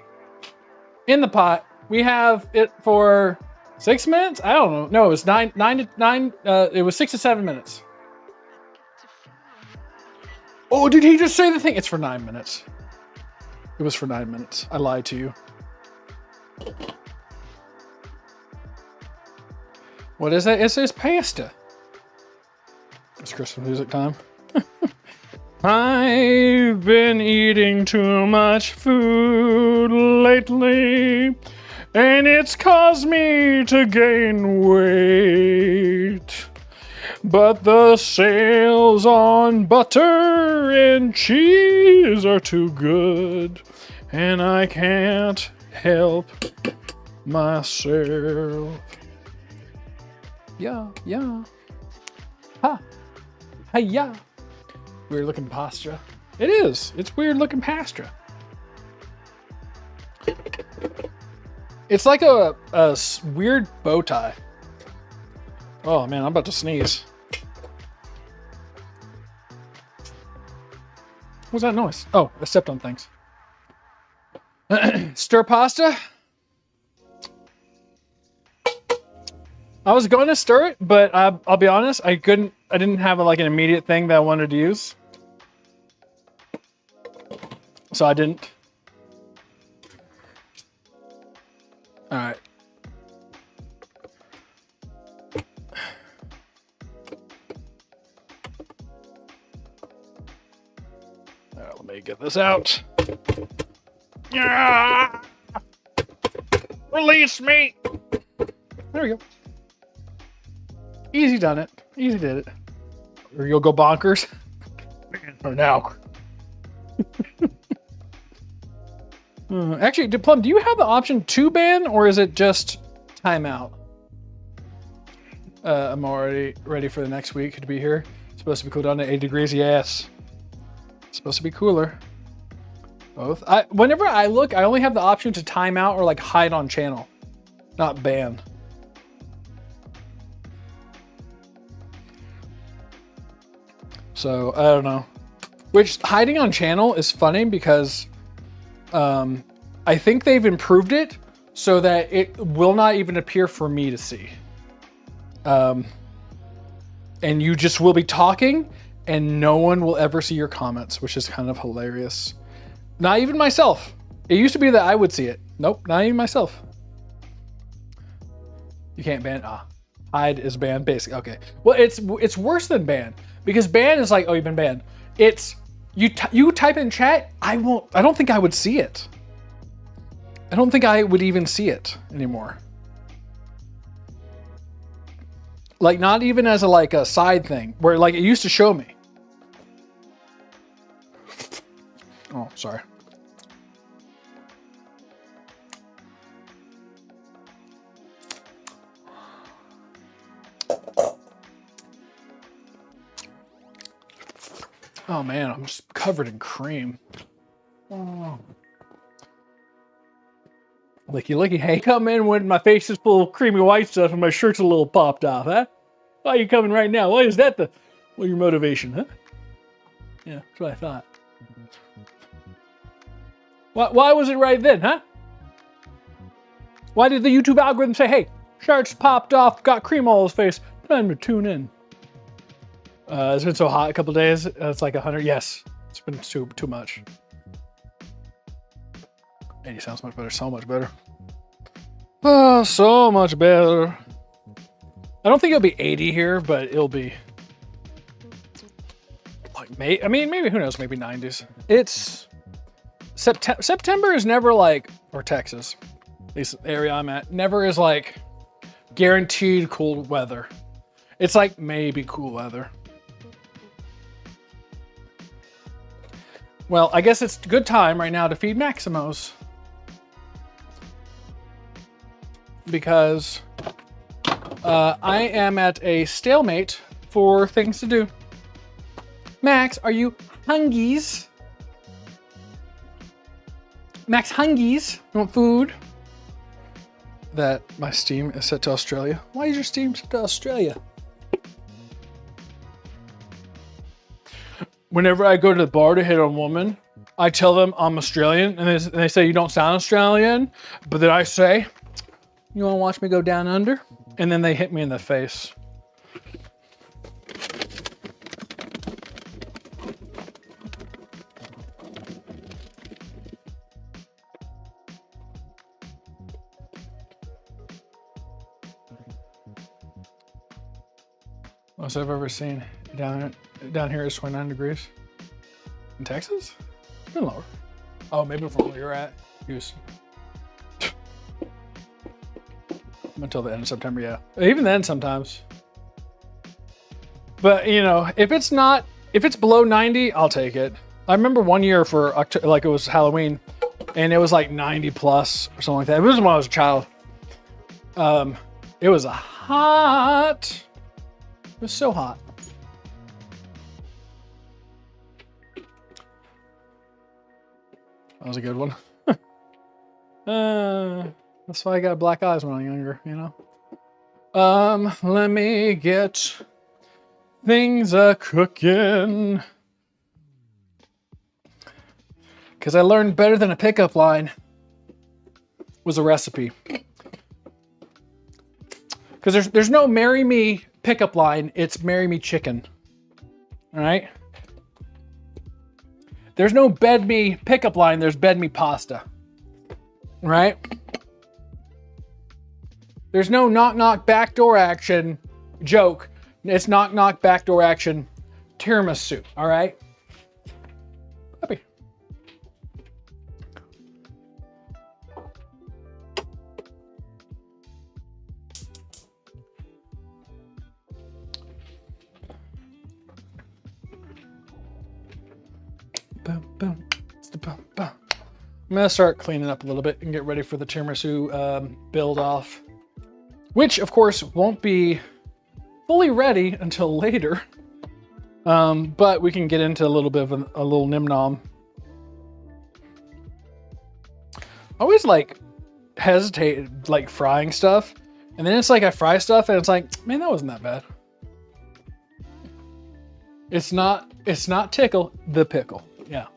in the pot. We have it for 6 minutes. I don't know. No, it was nine to nine. It was 6 to 7 minutes. Oh, did he just say the thing? It's for 9 minutes. It was for 9 minutes. I lied to you. What is that? It says pasta. It's Christmas music time. I've been eating too much food lately, and it's caused me to gain weight. But the sales on butter and cheese are too good, and I can't help myself. Yeah. Ha. Hi-ya. Weird looking pasta. It is. It's weird looking pasta. It's like a weird bow tie. Oh man, I'm about to sneeze. What's that noise? Oh, I stepped on things. Stir pasta. I was going to stir it, but I'll be honest, I didn't have an immediate thing that I wanted to use. So I didn't. All right. Let me get this out. Yeah! Release me! There we go. Easy done it. Easy did it. Or you'll go bonkers. Or now. Actually, Plum, do you have the option to ban, or is it just timeout? I'm already ready for the next week to be here. It's supposed to be cool down to 8 degrees. Yes. It's supposed to be cooler. Both. Whenever I look, I only have the option to time out or like hide on channel, not ban. So I don't know. Which hiding on channel is funny because I think they've improved it so that it will not even appear for me to see. And you just will be talking and no one will ever see your comments, which is kind of hilarious. Not even myself. It used to be that I would see it. Nope, not even myself. You can't ban. Hide is banned. Basic. Okay. Well, it's worse than ban because ban is like, oh, you've been banned. It's you type in chat. I don't think I would see it. I don't think I would even see it anymore. Like not even as a side thing where like it used to show me. Oh, sorry. Oh man, I'm just covered in cream. Oh. Licky, hey, come in when my face is full of creamy white stuff and my shirt's a little popped off, huh? Why are you coming right now? Why is that your motivation, huh? Yeah, that's what I thought. Why was it right then, huh? Why did the YouTube algorithm say, hey, shirt's popped off, got cream all his face, time to tune in? It's been so hot a couple days. It's like 100. Yes, it's been too much. And he sounds much better. So much better. Oh, so much better. I don't think it'll be 80 here, but it'll be like maybe who knows? Maybe 90s. It's September is never like, or Texas, at least the area I'm at, never is like guaranteed cool weather. It's like maybe cool weather. Well, I guess it's a good time right now to feed Maximos. Because I am at a stalemate for things to do. Max, are you hungies? Max hungies? You want food? That my Steam is set to Australia. Why is your Steam set to Australia? Whenever I go to the bar to hit a woman, I tell them I'm Australian, and they say you don't sound Australian, but then I say, you want to watch me go down under? And then they hit me in the face. Most I've ever seen down here is 29 degrees. In Texas? It's been lower. Oh, maybe from where you're at. Houston. Until the end of September, yeah. Even then sometimes. But you know, if it's below 90, I'll take it. I remember one year for October, like it was Halloween, and it was like 90 plus or something like that. It was when I was a child. It was hot. It was so hot. That was a good one. That's why I got black eyes when I was younger, you know? Let me get things a-cooking. Because I learned better than a pickup line was a recipe. Because there's no marry me pickup line, it's marry me chicken. All right? There's no bed me pickup line, there's bed me pasta. Right? There's no knock knock backdoor action joke. It's knock knock backdoor action tiramisu. All right. Happy. Boom, boom. Boom, boom. I'm gonna start cleaning up a little bit and get ready for the tiramisu build off, which of course won't be fully ready until later. But we can get into a little bit of a little nim nom. I always like hesitate like frying stuff, and then it's like I fry stuff and it's like, man, that wasn't that bad. It's not tickle the pickle. Yeah.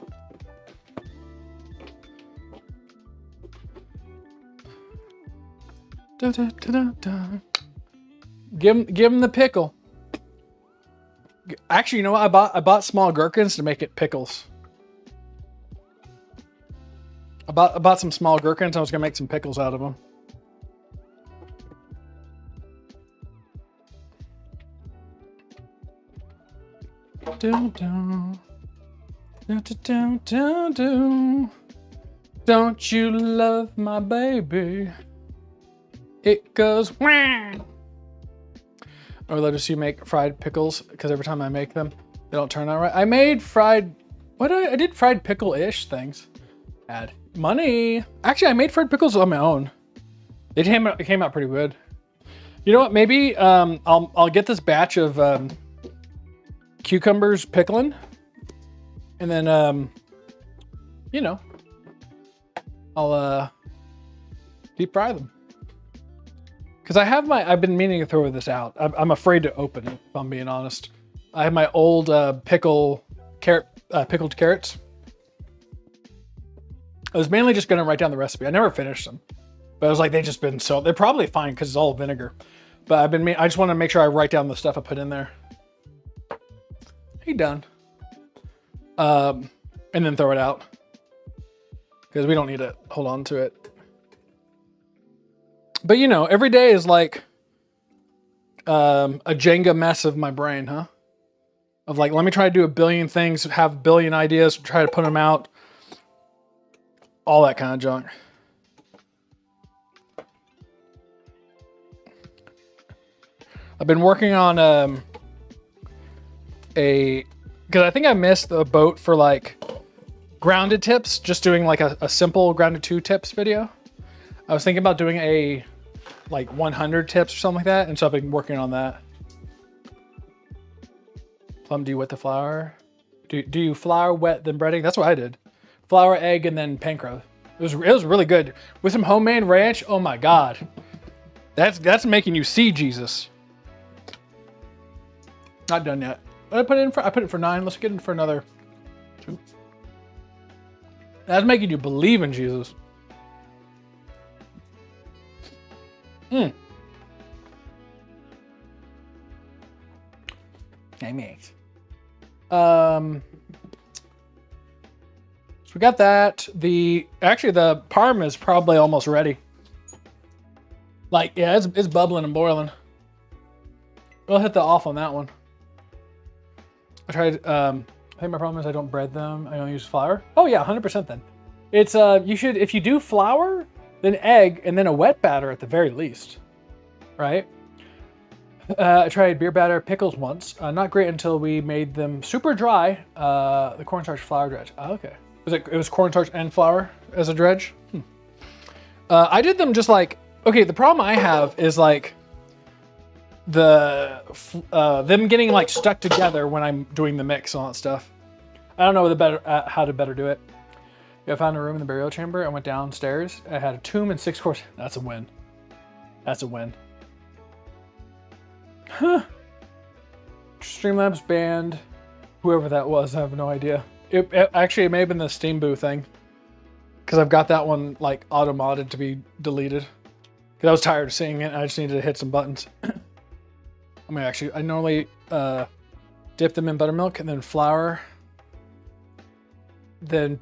Da, da, da, da, da. Give him the pickle. Actually, you know what? I bought small gherkins to make it pickles. I bought some small gherkins. I was gonna make some pickles out of them. Dun, dun. Dun, dun, dun, dun. Don't you love my baby? It goes wah. Or let us you make fried pickles, because every time I make them, they don't turn out right. I made fried, I did fried pickle-ish things. Add money. Actually, I made fried pickles on my own. It came out pretty good. You know what? Maybe I'll get this batch of cucumbers pickling, and then you know, I'll deep fry them. Because I've been meaning to throw this out. I'm afraid to open it, if I'm being honest. I have my old pickled carrots. I was mainly just gonna write down the recipe. I never finished them, but I was like, they're probably fine because it's all vinegar. But I just want to make sure I write down the stuff I put in there. Hey, done. And then throw it out because we don't need to hold on to it. But you know, every day is like a Jenga mess of my brain, huh? Of like, let me try to do a billion things, have a billion ideas, try to put them out. All that kind of junk. I've been working on because I think I missed the boat for like grounded tips, just doing like a simple grounded 2 tips video. I was thinking about doing a like 100 tips or something like that, and so I've been working on that. Plum, do you wet the flour? Do you flour, wet, then breading? That's what I did. Flour, egg, and then pancreas. It was really good with some homemade ranch. Oh my god, that's making you see Jesus. Not done yet. I put it for 9. Let's get in for another 2. That's making you believe in Jesus. Nice. So we got that. Actually the parm is probably almost ready. Like, yeah, it's bubbling and boiling. We'll hit the off on that one. I tried, I think my problem is I don't bread them. I don't use flour. Oh yeah, 100% then. It's, if you do flour, then egg, and then a wet batter at the very least, right? I tried beer batter pickles once. Not great until we made them super dry. The cornstarch flour dredge. Oh, okay. It was cornstarch and flour as a dredge? I did them just like, okay, the problem I have is like them getting like stuck together when I'm doing the mix and all that stuff. I don't know how to better do it. I found a room in the burial chamber. I went downstairs. I had a tomb and 6 course. That's a win. That's a win. Huh. Streamlabs banned whoever that was. I have no idea. Actually, it may have been the Steam Boo thing. Because I've got that one like auto-modded to be deleted. Because I was tired of seeing it and I just needed to hit some buttons. I normally dip them in buttermilk and then flour. Then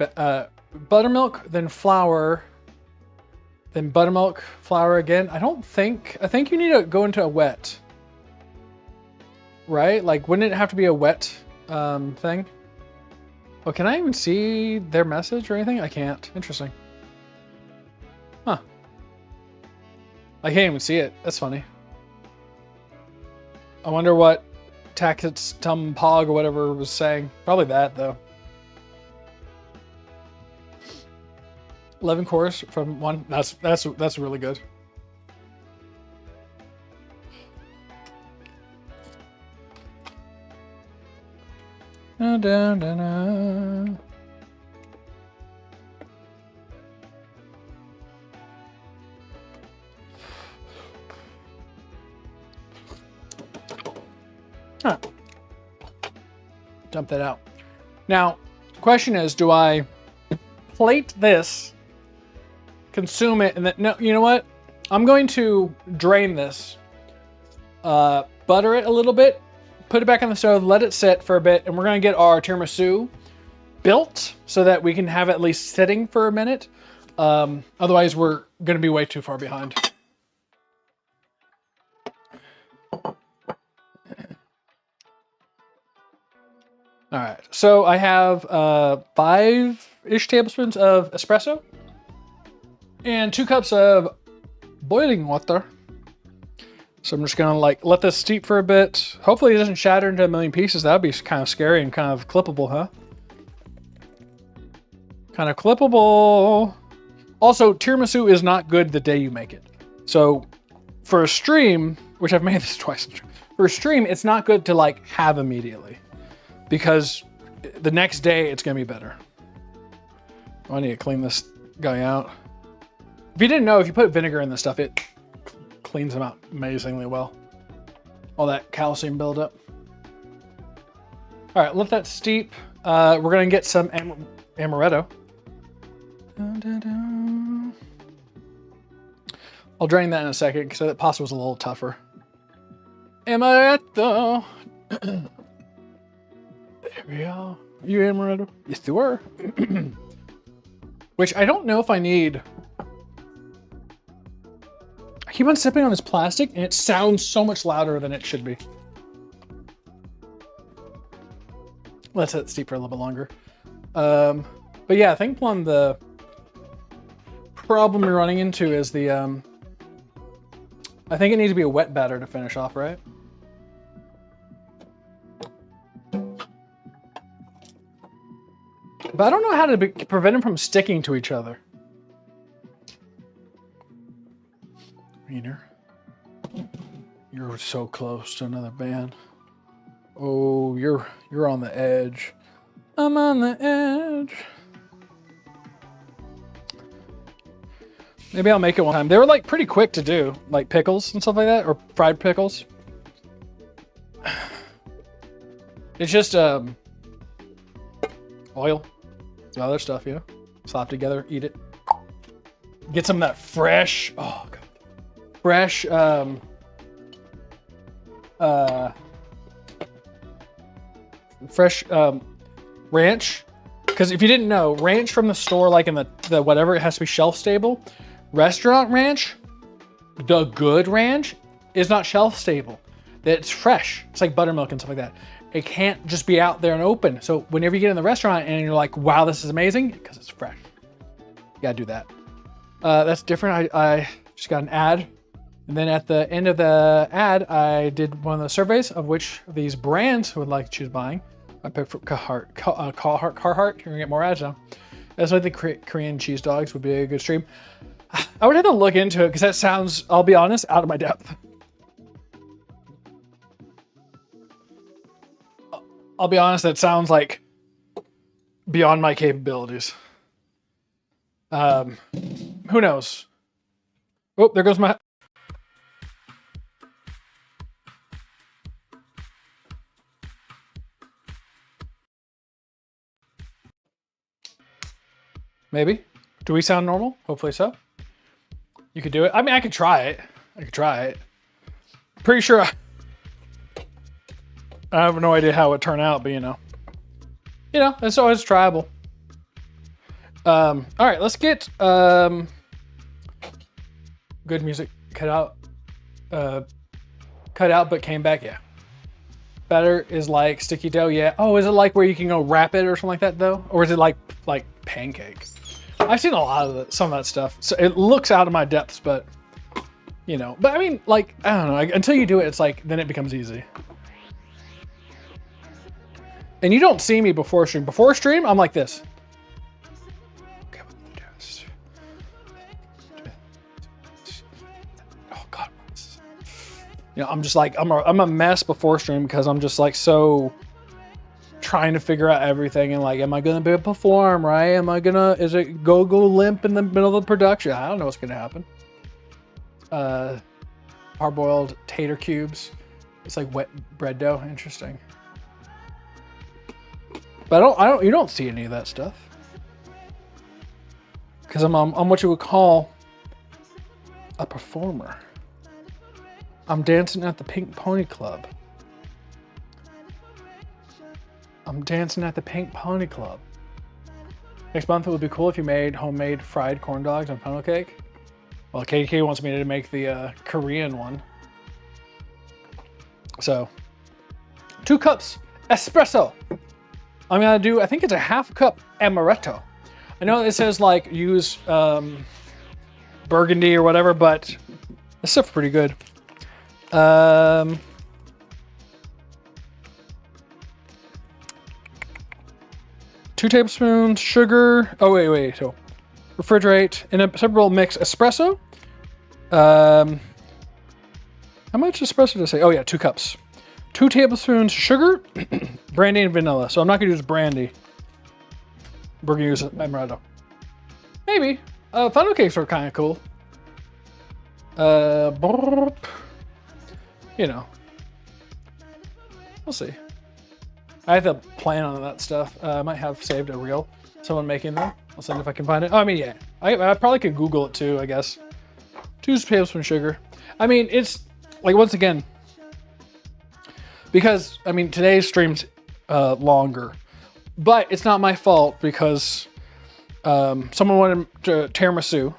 buttermilk, then flour, Then buttermilk flour again. I think you need to go into a wet. Right? Like, wouldn't it have to be a wet thing? Oh, can I even see their message or anything? I can't. Interesting. Huh. I can't even see it. That's funny. I wonder what Tacket's Tum Pog or whatever was saying. Probably that, though. 11 cores from one. That's really good. Da, da, da, da. Huh. Dump that out. Now, question is, do I plate this, consume it, and then, no, you know what? I'm going to drain this, butter it a little bit, put it back on the stove, let it sit for a bit, and we're going to get our tiramisu built so that we can have it at least sitting for a minute. Otherwise, we're going to be way too far behind. All right, so I have 5-ish tablespoons of espresso and 2 cups of boiling water. So I'm just gonna like let this steep for a bit. Hopefully it doesn't shatter into a million pieces. That'd be kind of scary and kind of clippable, huh? Kind of clippable. Also, tiramisu is not good the day you make it. So for a stream, which I've made this twice, for a stream, it's not good to like have immediately, because the next day it's gonna be better. Oh, I need to clean this guy out. If you didn't know, if you put vinegar in this stuff, it cleans them out amazingly well. All that calcium buildup. All right, let that steep. We're gonna get some amaretto. I'll drain that in a second because that pasta was a little tougher. Amaretto. There we go. You amaretto? Yes, you were. Which I don't know if I need. I keep on sipping on this plastic and it sounds so much louder than it should be. Let's let it steep for a little bit longer. But yeah, I think one the problem you're running into is the I think it needs to be a wet batter to finish off, right? But I don't know how to prevent them from sticking to each other. Wiener. You're so close to another band. Oh, you're on the edge. I'm on the edge. Maybe I'll make it one time. They were like pretty quick to do, like pickles and stuff like that, or fried pickles. It's just oil, some other stuff, you know. Slap together, eat it. Get some of that fresh, oh god, fresh ranch. Because if you didn't know, ranch from the store, like in the whatever, it has to be shelf stable. Restaurant ranch, the good ranch, is not shelf stable. It's fresh. It's like buttermilk and stuff like that. It can't just be out there and open. So whenever you get in the restaurant and you're like, wow, this is amazing, because it's fresh. You gotta do that. That's different. I just got an ad. And then at the end of the ad, I did one of the surveys of which of these brands would like to choose buying. I picked for Carhartt. You're gonna get more ads now. That's why the Korean cheese dogs would be a good stream. I would have to look into it because that sounds, I'll be honest, out of my depth. I'll be honest, that sounds like beyond my capabilities. Who knows? Oh, there goes my... Maybe. Do we sound normal? Hopefully so. You could do it. I mean, I could try it. Pretty sure I have no idea how it would turn out, but you know, it's always tryable. All right, let's get good music cut out, but came back. Yeah. Batter is like sticky dough. Yeah. Oh, is it like where you can go wrap it or something like that though, or is it like pancake? I've seen a lot of some of that stuff. So it looks out of my depths, but you know. But I mean, like I don't know. Until you do it, it's like then it becomes easy. And you don't see me before stream. Before stream, I'm like this. Oh God. You know, I'm just like, I'm a mess before stream because I'm just like so trying to figure out everything and like, am I going to be able to perform, right? Is it go limp in the middle of the production? I don't know what's going to happen. Hard-boiled tater cubes. It's like wet bread dough. Interesting. But you don't see any of that stuff. Because I'm what you would call a performer. I'm dancing at the Pink Pony Club. Next month it would be cool if you made homemade fried corn dogs and funnel cake. Well, KK wants me to make the Korean one. So, 2 cups espresso. I'm gonna do, I think it's a half cup amaretto. I know it says like use burgundy or whatever, but this stuff's pretty good. 2 tablespoons sugar. Oh wait. So refrigerate in a separate bowl. Mix espresso. How much espresso did I say? Oh yeah, 2 cups. 2 tablespoons sugar, brandy and vanilla. So I'm not gonna use brandy. We're gonna use amaretto. Maybe. Funnel cakes are kind of cool. You know. We'll see. I have to plan on that stuff. I might have saved a reel. Someone making them. I'll send if I can find it. Oh, I mean, yeah. I probably could Google it too, I guess. 2 tablespoons sugar. I mean, it's like, once again, because, I mean, today's stream's longer. But it's not my fault because someone wanted tiramisu.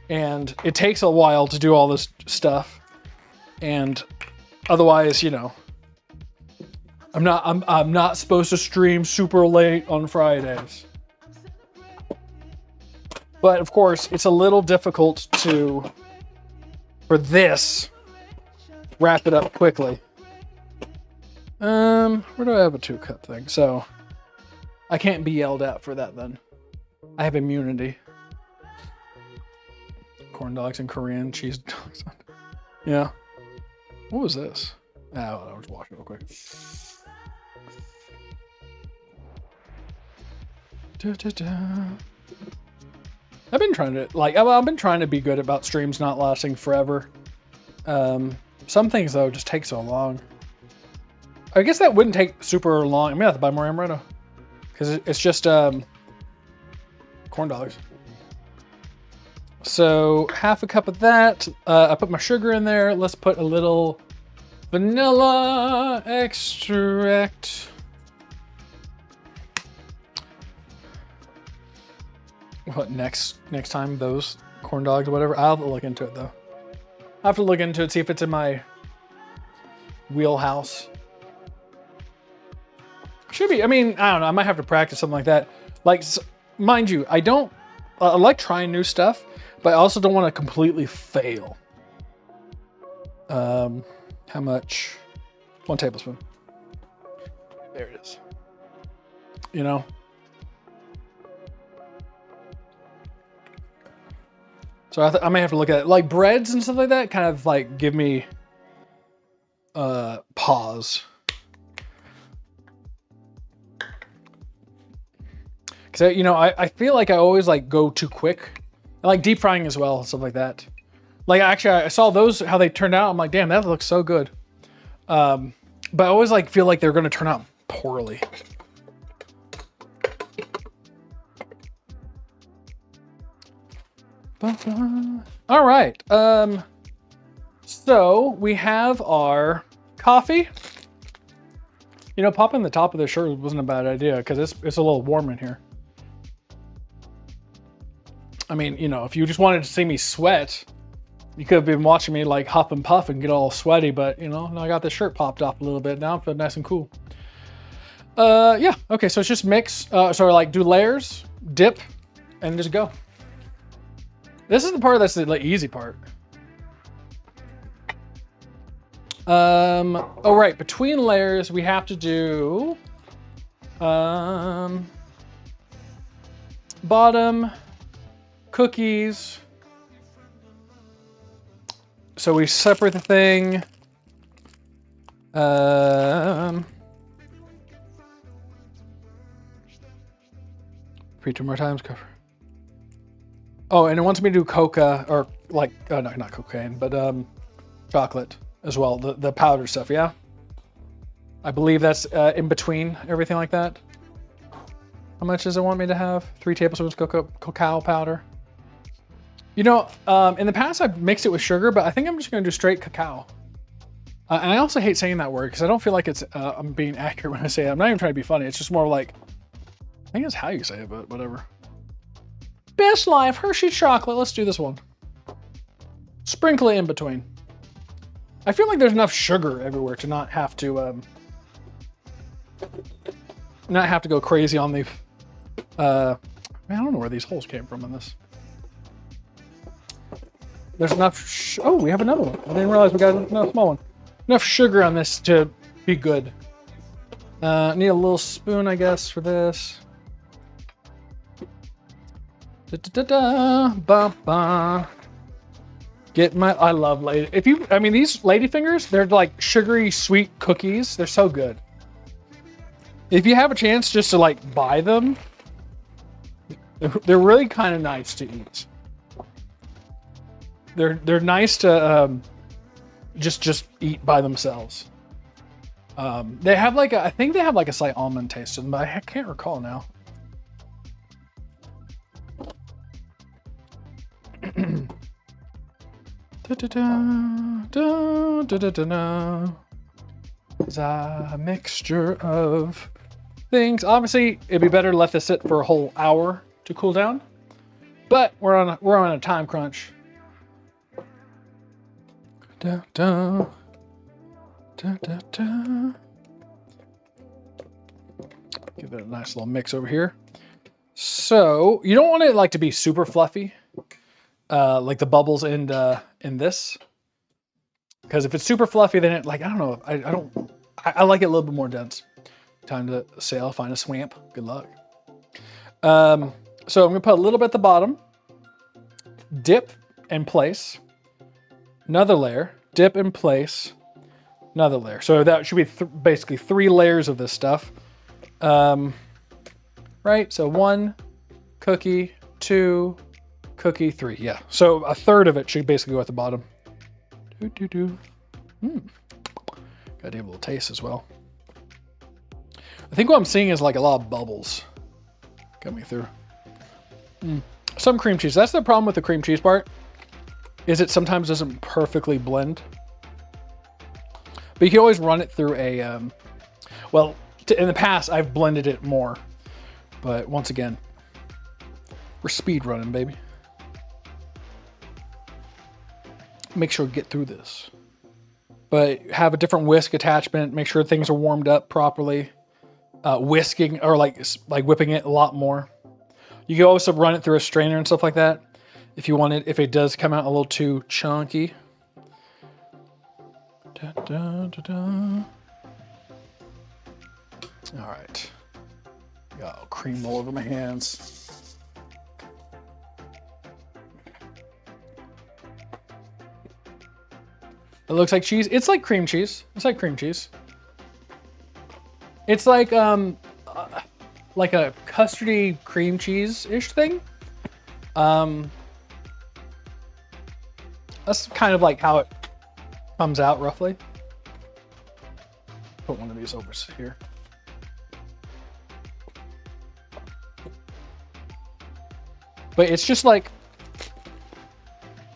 And it takes a while to do all this stuff. And otherwise, you know, I'm not supposed to stream super late on Fridays. But of course, it's a little difficult for this, wrap it up quickly. Where do I have a 2 cup thing? So I can't be yelled at for that then. I have immunity. Corn dogs and Korean cheese dogs. Yeah. What was this? Oh, I was watching real quick. I've been trying to be good about streams not lasting forever. Some things though just take so long. I guess that wouldn't take super long. I may have to buy more amaretto because it's just corn dogs. So half a cup of that. I put my sugar in there. Let's put a little vanilla extract. What next time those corn dogs or whatever? I'll have to look into it though. I'll have to look into it, see if it's in my wheelhouse. Should be. I mean, I don't know. I might have to practice something like that. Like, mind you, I like trying new stuff, but I also don't want to completely fail. How much? 1 tablespoon. There it is. You know? So I may have to look at it. Like breads and stuff like that kind of like give me pause. Because, you know, I feel like I always like go too quick. I like deep frying as well, stuff like that. Like actually I saw those, how they turned out. I'm like, damn, that looks so good. But I always like feel like they're going to turn out poorly. All right. So we have our coffee. You know, popping the top of the shirt wasn't a bad idea because it's a little warm in here. I mean, you know, if you just wanted to see me sweat, You could have been watching me like huff and puff and get all sweaty, but you know, now I got the shirt popped off a little bit. Now I'm feeling nice and cool. Yeah, okay, so it's just mix, so like do layers, dip, and just go. This is the part that's the like, easy part. Oh right, between layers we have to do bottom, cookies. So we separate the thing. Repeat 2 more times, cover. Oh, and it wants me to do coca, or like, no, not cocaine, but chocolate as well, the powder stuff, yeah? I believe that's in between everything like that. How much does it want me to have? 3 tablespoons cacao powder. You know, in the past I've mixed it with sugar, but I think I'm just gonna do straight cacao. And I also hate saying that word because I don't feel like it's I'm being accurate when I say it. I'm not even trying to be funny. It's just more like, I think that's how you say it, but whatever. Best Life Hershey chocolate. Let's do this one. Sprinkle it in between. I feel like there's enough sugar everywhere to not have to go crazy on the. Man, I don't know where these holes came from in this. There's enough. Oh, we have another one. I didn't realize we got another small one. Enough sugar on this to be good. Need a little spoon, I guess, for this. Get my. I love lady. I mean, these ladyfingers, they're like sugary sweet cookies. They're so good. If you have a chance just to like buy them, they're really kind of nice to eat. They're nice to just eat by themselves. They have like I think they have like a slight almond taste to them, but I can't recall now. It's a mixture of things. Obviously, it'd be better to let this sit for a whole hour to cool down, but we're on a time crunch. Da, da, da, da, da. Give it a nice little mix over here. So you don't want it like to be super fluffy, like the bubbles in this, because if it's super fluffy, then it like I don't know. I like it a little bit more dense. Time to sail, find a swamp. Good luck. So I'm gonna put a little bit at the bottom. Dip and place. Another layer, dip and place, another layer. So that should be basically 3 layers of this stuff. Right, so 1 cookie, 2 cookie, 3, yeah. So a third of it should basically go at the bottom. Gotta give a little taste as well. I think what I'm seeing is like a lot of bubbles coming through. Some cream cheese, that's the problem with the cream cheese part. Is it sometimes doesn't perfectly blend. But you can always run it through a, well, in the past I've blended it more. But once again, we're speed running, baby. Make sure to get through this. But have a different whisk attachment, make sure things are warmed up properly. Whisking, or like whipping it a lot more. You can also run it through a strainer and stuff like that. If you want it, if it does come out a little too chunky. Da, da, da, da. All right. Got cream all over my hands. It looks like cheese. It's like cream cheese. It's like cream cheese. It's like a custardy cream cheese-ish thing. That's kind of like how it comes out roughly. Put one of these over here. But it's just like,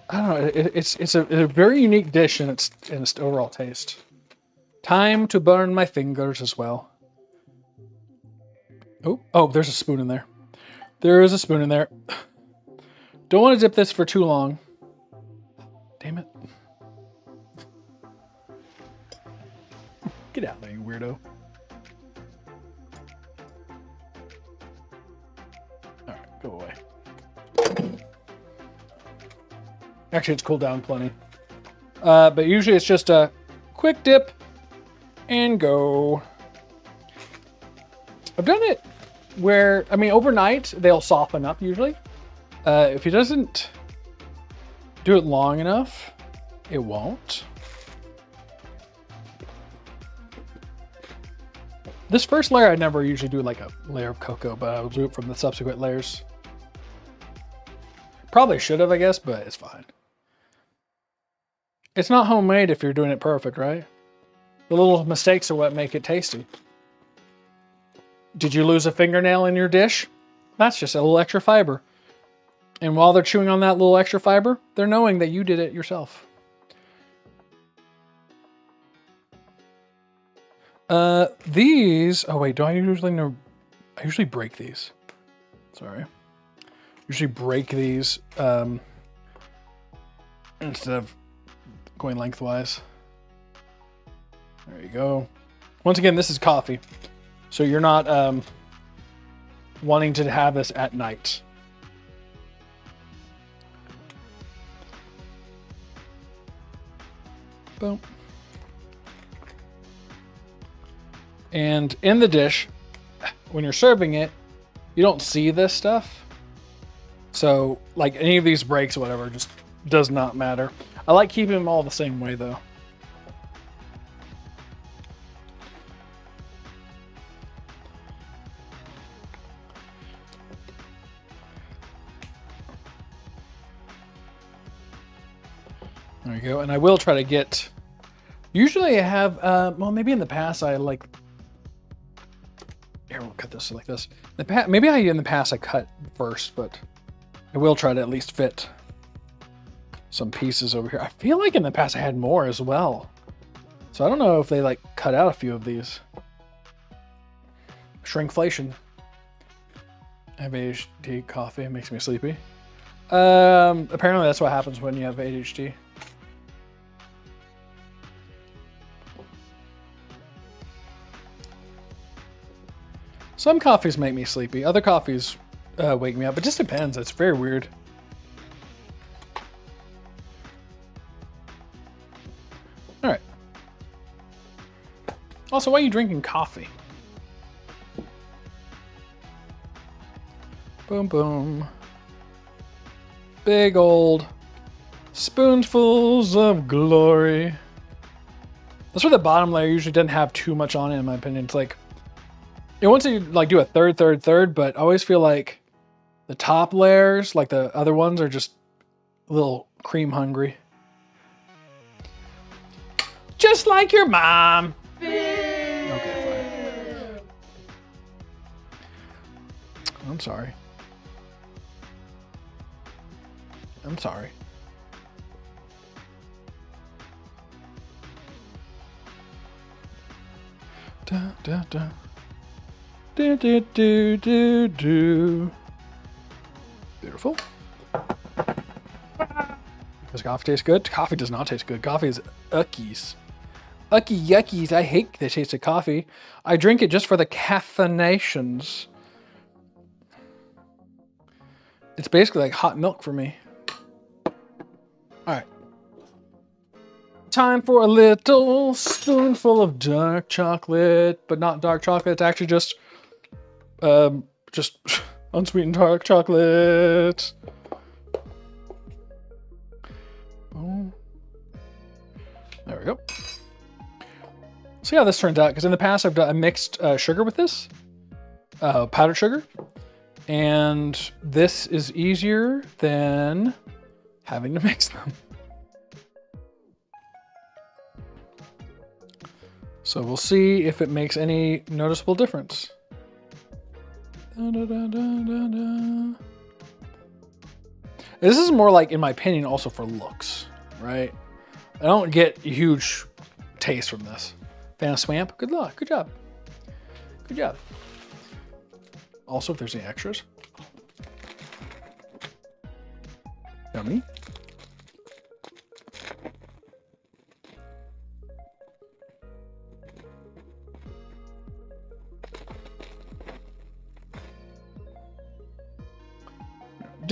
I don't know, it's a very unique dish in its overall taste. Time to burn my fingers as well. Oh, there's a spoon in there. There is a spoon in there. Don't want to dip this for too long. Damn it. Get out there, you weirdo. Alright, go away. Actually, it's cooled down plenty. But usually it's just a quick dip and go. I've done it where, I mean, overnight they'll soften up usually. If it doesn't do it long enough, it won't. This first layer, I never usually do like a layer of cocoa, but I'll do it from the subsequent layers. Probably should have, I guess, but it's fine. It's not homemade if you're doing it perfect, right? The little mistakes are what make it tasty. Did you lose a fingernail in your dish? That's just a little extra fiber. And while they're chewing on that little extra fiber, they're knowing that you did it yourself. These, oh wait, do I usually know? I usually break these. Sorry. Usually break these instead of going lengthwise. There you go. Once again, this is coffee. So you're not wanting to have this at night. Boom. And in the dish, when you're serving it, you don't see this stuff. So like any of these breaks or whatever just does not matter. I like keeping them all the same way though. There you go. And I will try to get, usually I have, well, maybe in the past I like, here, we'll cut this like this. Maybe in the past I cut first, but I will try to at least fit some pieces over here. I feel like in the past I had more as well. So I don't know if they like cut out a few of these. Shrinkflation. I have ADHD, coffee, it makes me sleepy. Apparently that's what happens when you have ADHD. Some coffees make me sleepy. Other coffees wake me up. It just depends. It's very weird. All right. Also, why are you drinking coffee? Boom, boom. Big old spoonfuls of glory. That's where the bottom layer usually doesn't have too much on it, in my opinion. It's like, once you like do a third, but I always feel like the top layers, like the other ones, are just a little cream hungry. Just like your mom. Okay, fine. I'm sorry. I'm sorry. Da, da, da. Do, do, do, do, do. Beautiful. Does coffee taste good? Coffee does not taste good. Coffee is uckies. Ucky yuckies. I hate the taste of coffee. I drink it just for the caffeinations. It's basically like hot milk for me. Alright. Time for a little spoonful of dark chocolate. But not dark chocolate. It's actually just unsweetened dark chocolate. Oh. There we go. See how this turns out, because in the past I've done a mixed sugar with this, powdered sugar, and this is easier than having to mix them. So we'll see if it makes any noticeable difference. Da, da, da, da, da. This is more like, in my opinion, also for looks, right? I don't get a huge taste from this. Fan of Swamp? Good luck. Good job. Good job. Also, if there's any extras. Yummy.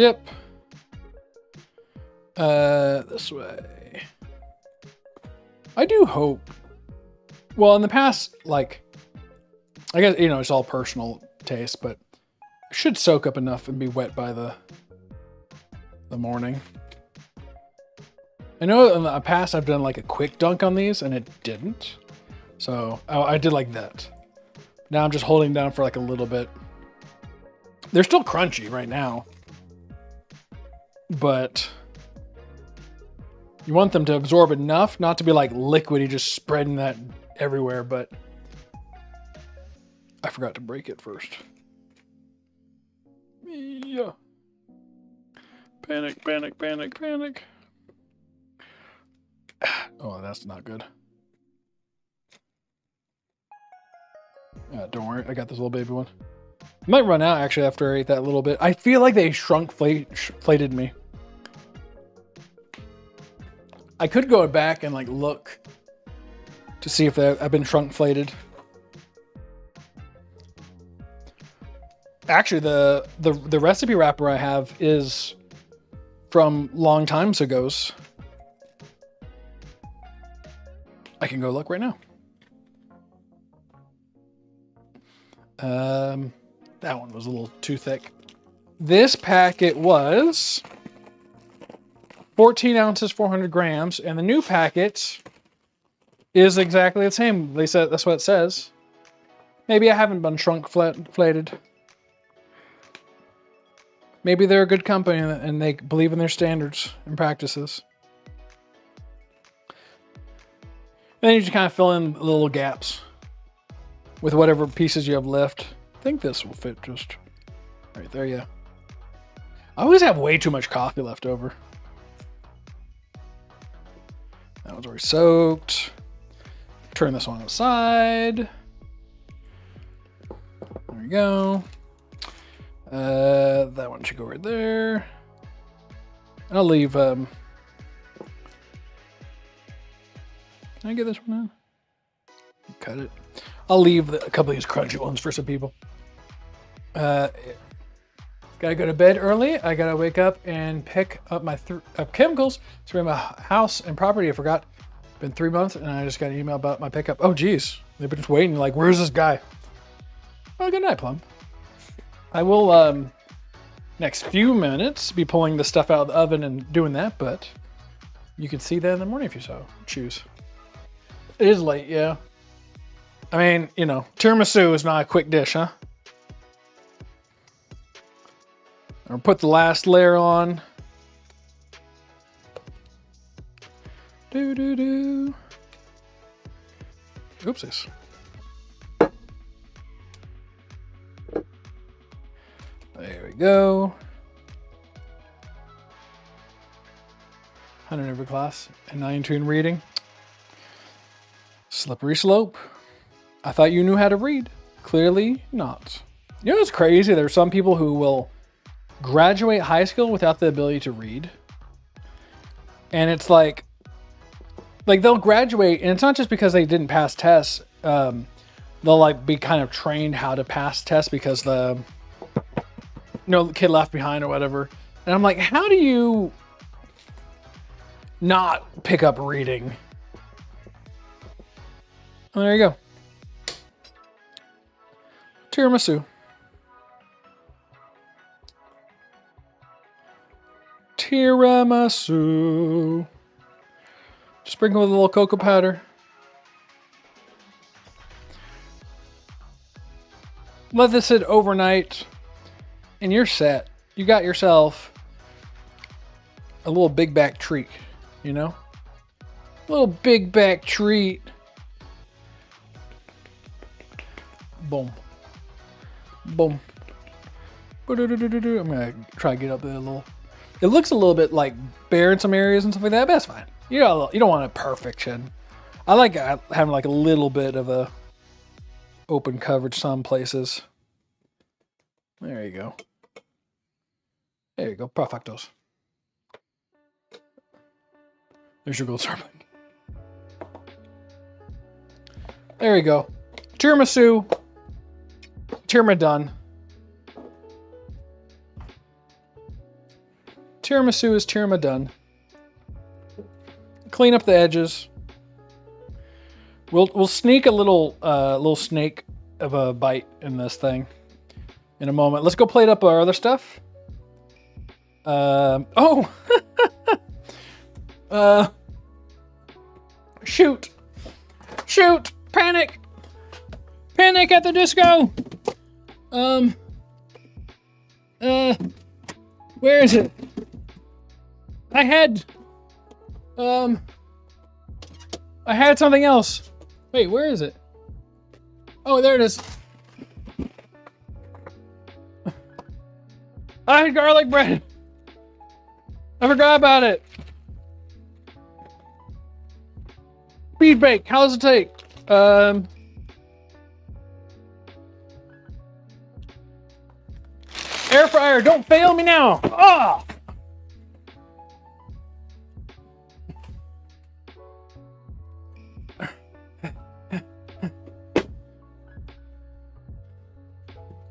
dip. This way. I do hope. Well, in the past, like, I guess, you know, it's all personal taste, but it should soak up enough and be wet by the morning. I know in the past I've done like a quick dunk on these and it didn't. So I did like that. Now I'm just holding down for like a little bit. They're still crunchy right now, but you want them to absorb enough, not to be like liquidy, just spreading that everywhere, but I forgot to break it first. Yeah. Panic, panic, panic, panic. Oh, that's not good. Don't worry, I got this little baby one. Might run out actually after I ate that little bit. I feel like they flated me. I could go back and like look to see if I've been shrunk-flated. Actually, the recipe wrapper I have is from long times ago's. I can go look right now. That one was a little too thick. This packet was 14 ounces, 400 grams, and the new packet is exactly the same. They said that's what it says. Maybe I haven't been shrunk-flated. Maybe they're a good company and they believe in their standards and practices. Then you just kind of fill in the little gaps with whatever pieces you have left. I think this will fit just right there, yeah. I always have way too much coffee left over. That one's already soaked. Turn this one aside. There we go. That one should go right there. I'll leave, can I get this one out? Cut it. I'll leave a couple of these crunchy ones for some people. Gotta go to bed early. I gotta wake up and pick up my chemicals to my house and property. I forgot. Been 3 months and I just got an email about my pickup. Oh geez, they've been just waiting. Like, where's this guy? Oh, good night, Plum. I will next few minutes be pulling the stuff out of the oven and doing that, but you can see that in the morning if you so choose. It is late, yeah. I mean, you know, tiramisu is not a quick dish, huh? I'll put the last layer on. Do. Oopsies. There we go. 100 every class and 9 in reading. Slippery slope. I thought you knew how to read. Clearly not. You know what's crazy? There are some people who will graduate high school without the ability to read. And it's like they'll graduate, and it's not just because they didn't pass tests. They'll like be kind of trained how to pass tests because the kid left behind or whatever. And I'm like, how do you not pick up reading? Oh, there you go. Tiramisu. Tiramisu. Sprinkle with a little cocoa powder. Let this sit overnight and you're set. You got yourself a little big back treat, you know? A little big back treat. Boom. Boom. I'm gonna try to get up there a little. It looks a little bit like bare in some areas and stuff like that, but that's fine. You don't want a perfection. I like having like a little bit of a open coverage some places. There you go. There you go. Perfectos. There's your gold star. There you go. Tiramisu. Tiramisu done. Tiramisu is tiramisu done. Clean up the edges. We'll sneak a little snake of a bite in this thing in a moment. Let's go plate up our other stuff. Oh! Shoot! Shoot! Panic! Panic at the disco! Where is it? I had something else. Wait, where is it? Oh, there it is. I had garlic bread. I forgot about it. Speed bake. How does it take? Air fryer, don't fail me now. Ah!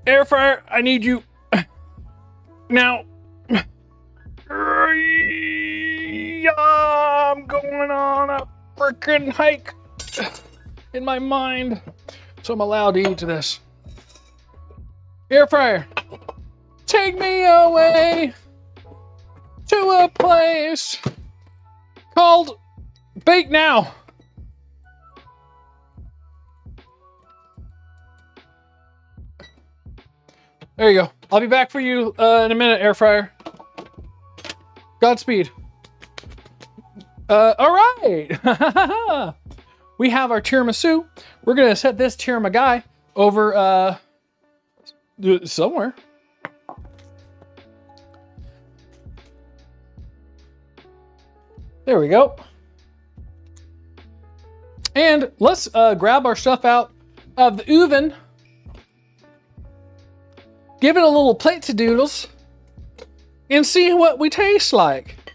Air fryer, I need you now. I'm going on a freaking hike in my mind, so I'm allowed to eat this. Air fryer, take me away to a place called Bake Now. There you go. I'll be back for you in a minute, air fryer. Godspeed. All right. We have our tiramisu. We're gonna set this tiramisu over somewhere. There we go. And let's grab our stuff out of the oven. Give it a little plate to doodles and see what we taste like.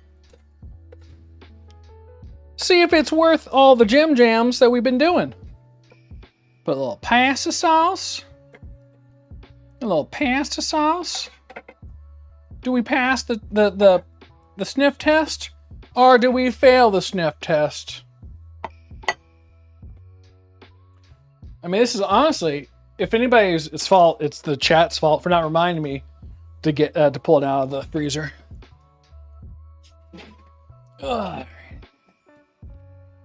See if it's worth all the jams that we've been doing. Put a little pasta sauce. A little pasta sauce. Do we pass the sniff test? Or do we fail the sniff test? I mean, this is honestly, if anybody's fault, it's the chat's fault for not reminding me to get to pull it out of the freezer. Ugh.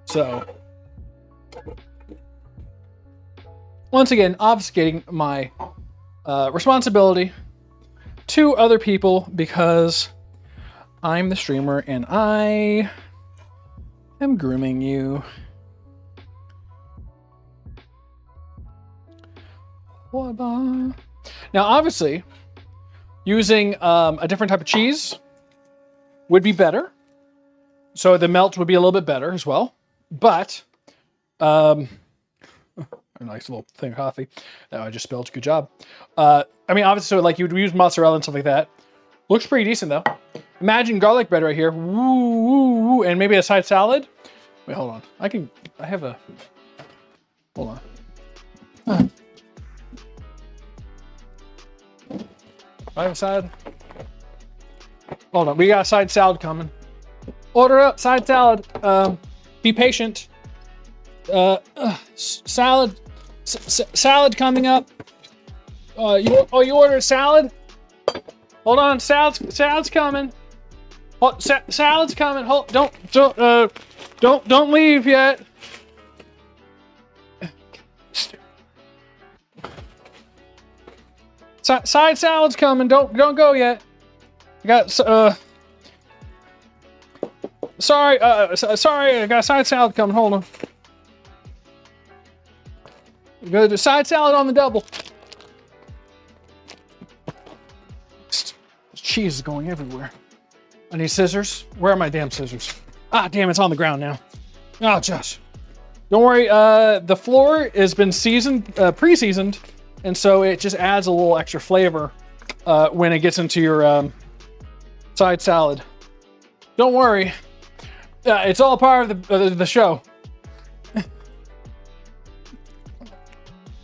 So, once again, obfuscating my responsibility to other people because I'm the streamer and I am grooming you. Now, obviously, using a different type of cheese would be better. So the melt would be a little bit better as well. But, a nice little thing of coffee. That I just spilled. Good job. I mean, obviously, so like you would use mozzarella and stuff like that. Looks pretty decent though. Imagine garlic bread right here. Woo, woo, woo, and maybe a side salad. Wait, hold on. I have a, hold on. I have a side. Hold on, we got a side salad coming. Order up side salad. Be patient. Salad. Salad coming up. You ordered salad? Hold on, salad's coming. Salad's coming. Don't leave yet. Side salad's coming. Don't go yet. I got sorry. I got side salad coming. Hold on. We got the side salad on the double. This cheese is going everywhere. I need scissors. Where are my damn scissors? Ah, damn! It's on the ground now. Oh, Josh. Don't worry. The flour has been seasoned, pre-seasoned. And so it just adds a little extra flavor when it gets into your side salad. Don't worry. It's all part of the show.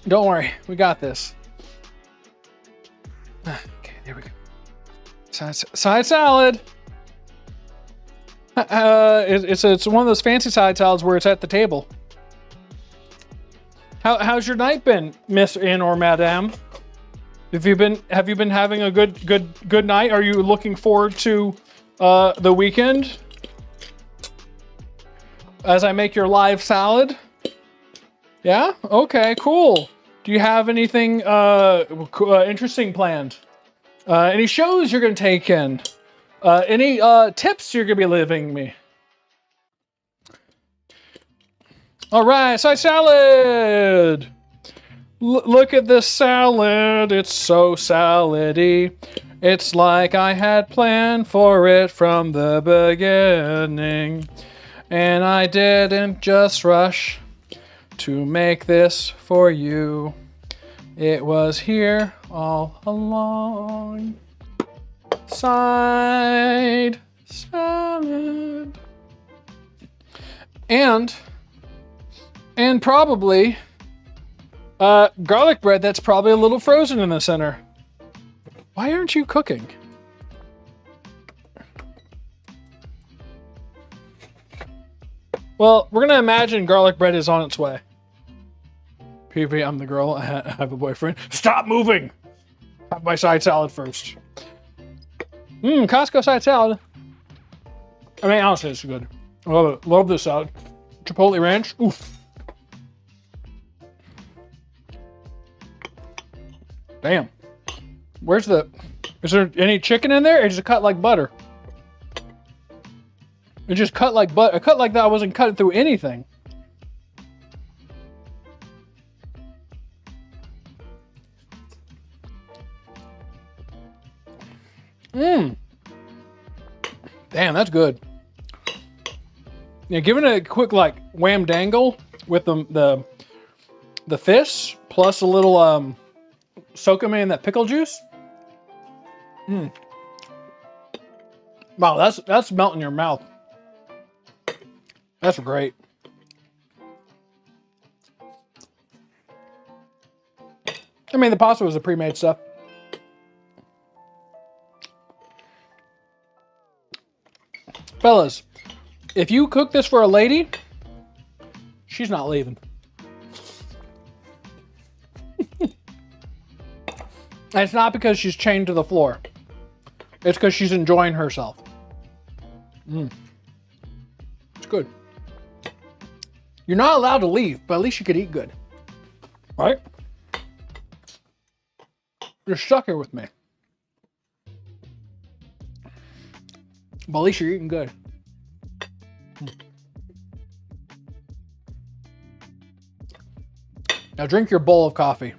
Don't worry. We got this. Okay, there we go. Side salad. It's one of those fancy side salads where it's at the table. How's your night been, Miss In or Madame? Have you been having a good night? Are you looking forward to the weekend as I make your live salad? Yeah? Okay, cool. Do you have anything interesting planned? Any shows you're gonna take in? Any tips you're gonna be leaving me? All right, side salad. Look at this salad. It's so salady. It's like I had planned for it from the beginning, and I didn't just rush to make this for you. It was here all along. Side salad. And probably garlic bread that's probably a little frozen in the center. Why aren't you cooking? Well, we're gonna imagine garlic bread is on its way. PV, I'm the girl. I have a boyfriend. Stop moving! Have my side salad first. Costco side salad. I mean, honestly, it's good. I love it. Love this salad. Chipotle ranch. Oof. Damn. Is there any chicken in there? It's just cut like butter. It just cut like butter. Cut like that. I wasn't cutting through anything. Damn, that's good. Yeah, give it a quick like wham dangle with the fish plus a little soak 'em in that pickle juice. Wow, that's melting your mouth. That's great. I mean, the pasta was the pre-made stuff. Fellas, if you cook this for a lady, she's not leaving. And it's not because she's chained to the floor. It's because she's enjoying herself. It's good. You're not allowed to leave, but at least you could eat good. Right? You're stuck here with me. But at least you're eating good. Now drink your bowl of coffee.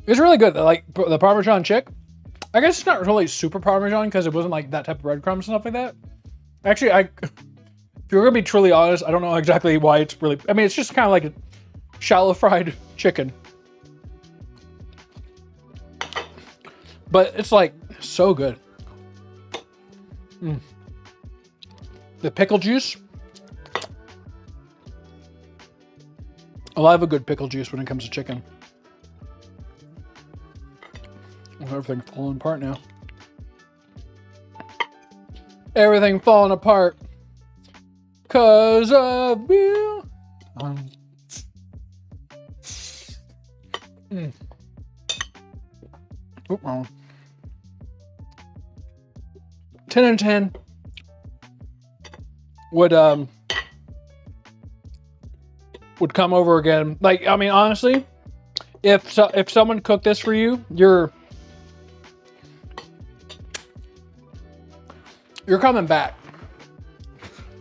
It's really good. Like the Parmesan chick. I guess it's not really super Parmesan because it wasn't like that type of breadcrumbs and stuff like that. Actually, if you're gonna be truly honest, I don't know exactly why it's really. I mean, it's just kind of like a shallow fried chicken, but it's like so good. The pickle juice. I love a good pickle juice when it comes to chicken. Everything's falling apart now. Everything falling apart. 'Cause of you. Oop, wrong. 10 and 10 would come over again. Like, I mean, honestly, if someone cooked this for you, you're coming back.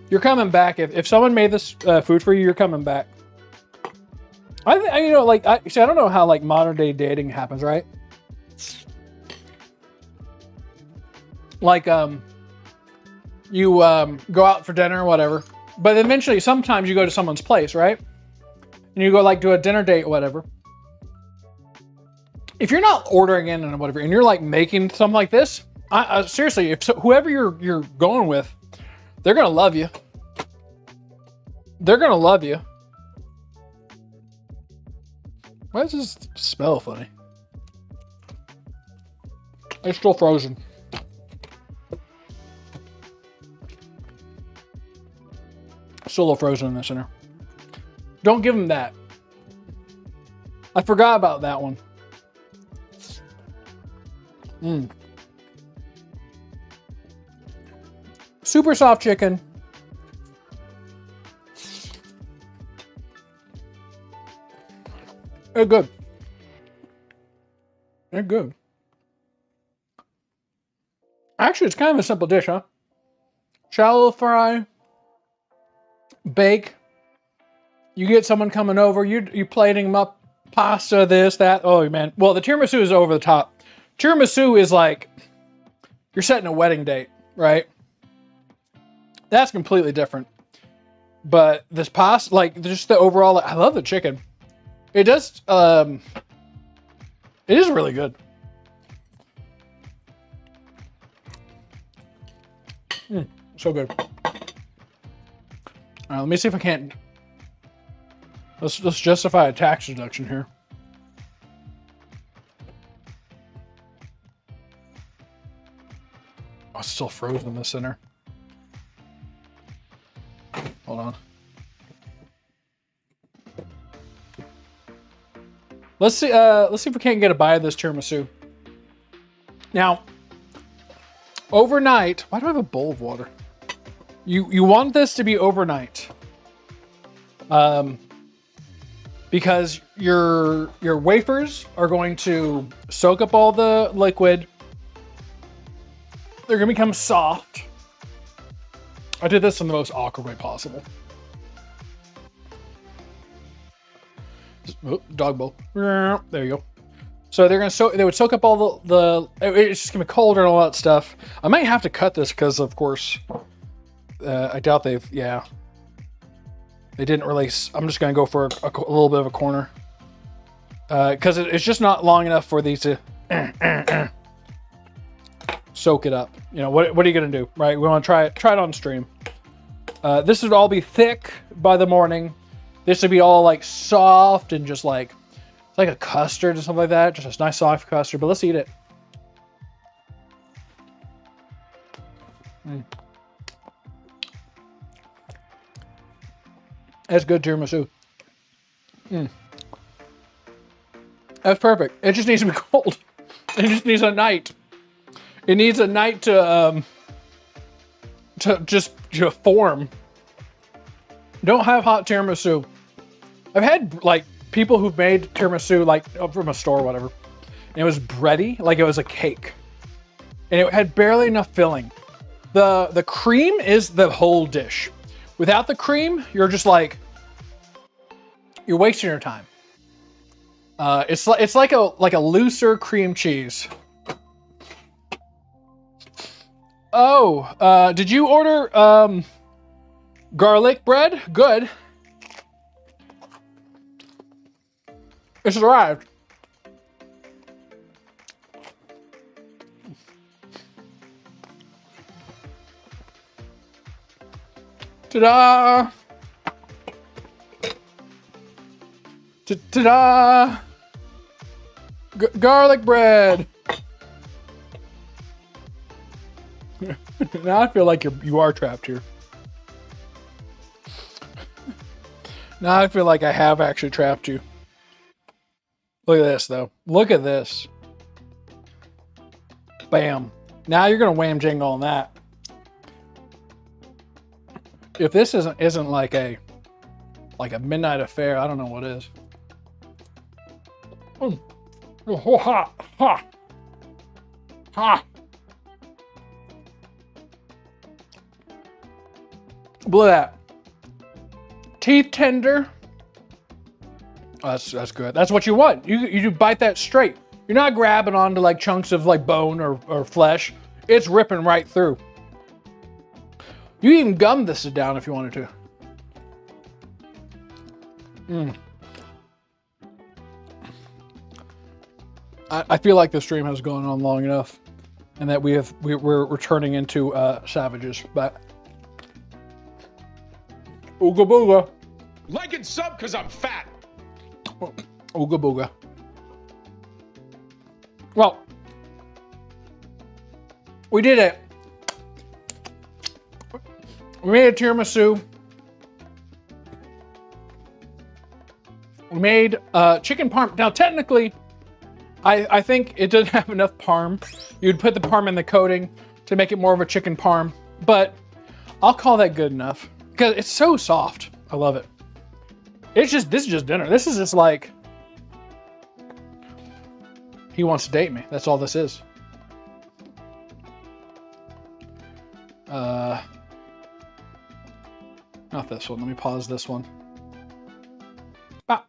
You're coming back. If someone made this food for you, you're coming back. I you know, like, I don't know how like modern day dating happens, right? Like, you go out for dinner or whatever, but eventually sometimes you go to someone's place, right? And you go like do a dinner date or whatever. If you're not ordering in and whatever, and you're like making something like this, seriously, whoever you're going with, they're gonna love you. They're gonna love you. Why does this smell funny? It's still frozen. Still a little frozen in the center. Don't give him that. I forgot about that one. Super soft chicken. They're good. They're good. Actually, it's kind of a simple dish, huh? Shallow fry, bake. You get someone coming over, you plating them up, pasta, this, that. Oh, man. Well, the tiramisu is over the top. Tiramisu is like, you're setting a wedding date, right? That's completely different. But this pasta, like, just the overall, I love the chicken. It does, it is really good. So good. All right, let me see if I can't. Let's justify a tax deduction here. Oh, it's still frozen in the center. Hold on. Let's see if we can't get a bite of this tiramisu. Now, overnight, why do I have a bowl of water? You want this to be overnight. Because your wafers are going to soak up all the liquid. They're gonna become soft. I did this in the most awkward way possible. Oh, dog bowl. There you go. So they're gonna they would soak up all it's just gonna be colder and all that stuff. I might have to cut this because, of course, I doubt they didn't release. I'm just gonna go for a little bit of a corner because it's just not long enough for these to soak it up. You know what are you gonna do, right? We want to try it on stream. This would all be thick by the morning. This would be all like soft and just like it's like a custard or something like that. Just a nice soft custard. But let's eat it. That's good tiramisu. That's perfect. It just needs to be cold. It just needs a night. It needs a night to form. Don't have hot tiramisu. I've had like people who've made tiramisu like from a store or whatever, and it was bready, like it was a cake, and it had barely enough filling. The cream is the whole dish. Without the cream, you're just like you're wasting your time. It's like a looser cream cheese. Oh, did you order garlic bread? Good. It's arrived. Ta-da! Ta-da! Garlic bread. Now I feel like you are trapped here. Now I feel like I have actually trapped you. Look at this, though. Look at this. Bam. Now you're gonna wham jingle on that. If this isn't like a midnight affair, I don't know what is. Oh, ha, ha, ha. Look at that. Teeth tender. Oh, that's good. That's what you want. You bite that straight. You're not grabbing onto like chunks of like bone or flesh. It's ripping right through. You even gum this down if you wanted to. I feel like the stream has gone on long enough, and that we're turning into savages. But ooga booga. Like and sub because I'm fat. Ooga booga. Well, we did it. We made a tiramisu. We made chicken parm. Now, technically, I think it doesn't have enough parm. You'd put the parm in the coating to make it more of a chicken parm, but I'll call that good enough because it's so soft. I love it. This is just dinner. This is just like, he wants to date me. That's all this is. Not this one. Let me pause this one. Ah.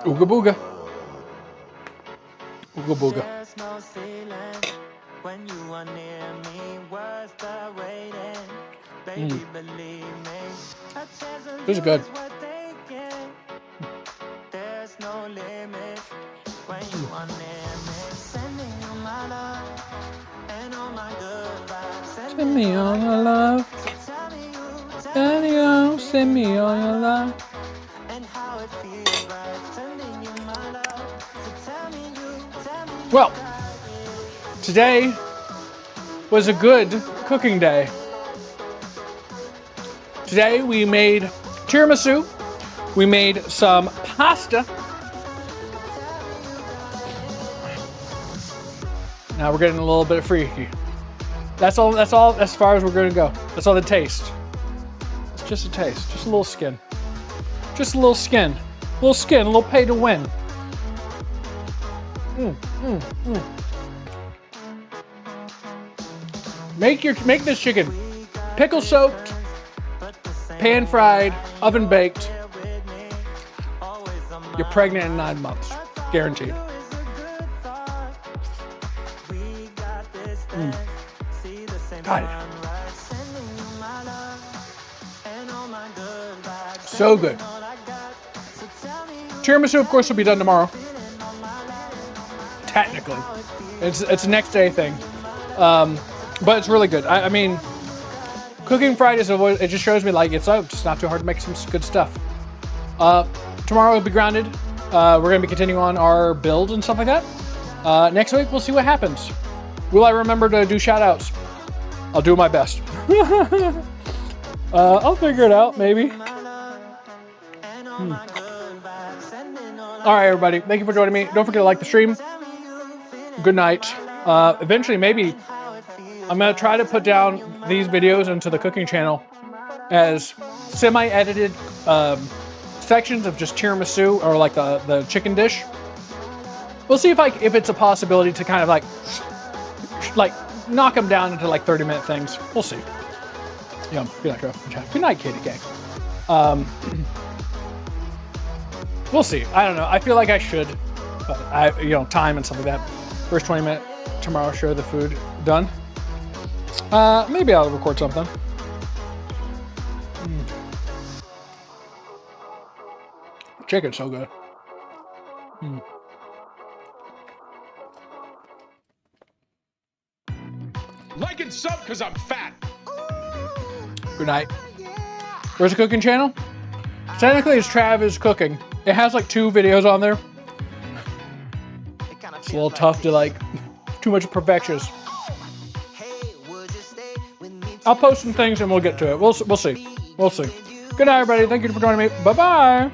Ooga booga. Ooga booga. There's no ceiling when you are near me. Words the waiting, baby, believe me. A chance of This is you good. is what they get. There's no limit when you are near me. Sending you my love and all my good vibes. Send me all your love. So Tell you, send me all your love. and how it feels right. Sending you my love. So tell me Well, today was a good cooking day. Today we made tiramisu. We made some pasta. Now we're getting a little bit freaky. That's all as far as we're gonna go. That's all the taste. It's just a taste, just a little skin. Just a little skin. A little skin, a little pay to win. Make this chicken pickle soaked, pan fried, oven baked. You're pregnant in 9 months, guaranteed. God. So good. Tiramisu, of course, will be done tomorrow. Technically, it's a next day thing, but it's really good. I mean, cooking Fridays, it just shows me like it's just not too hard to make some good stuff. Tomorrow will be grounded. We're gonna be continuing on our builds and stuff like that. Next week we'll see what happens. Will I remember to do shout outs? I'll do my best. I'll figure it out, maybe. All right, everybody. Thank you for joining me. Don't forget to like the stream. Good night. Eventually, maybe I'm going to try to put down these videos into the cooking channel as semi-edited sections of just tiramisu or like the chicken dish. We'll see if it's a possibility to kind of like knock them down into like 30-minute things. We'll see. Yeah, good night, Joe. Good night, Katie Gang. We'll see. I don't know. I feel like I should, but time and stuff like that. First 20-minute tomorrow show the food done. Maybe I'll record something. Chicken's so good. Like and sub because I'm fat. Good night. Where's the cooking channel? Technically, it's Travis Cooking. It has like 2 videos on there. It's a little tough to like, too much perfections. I'll post some things and we'll get to it. We'll see. We'll see. Good night, everybody. Thank you for joining me. Bye-bye.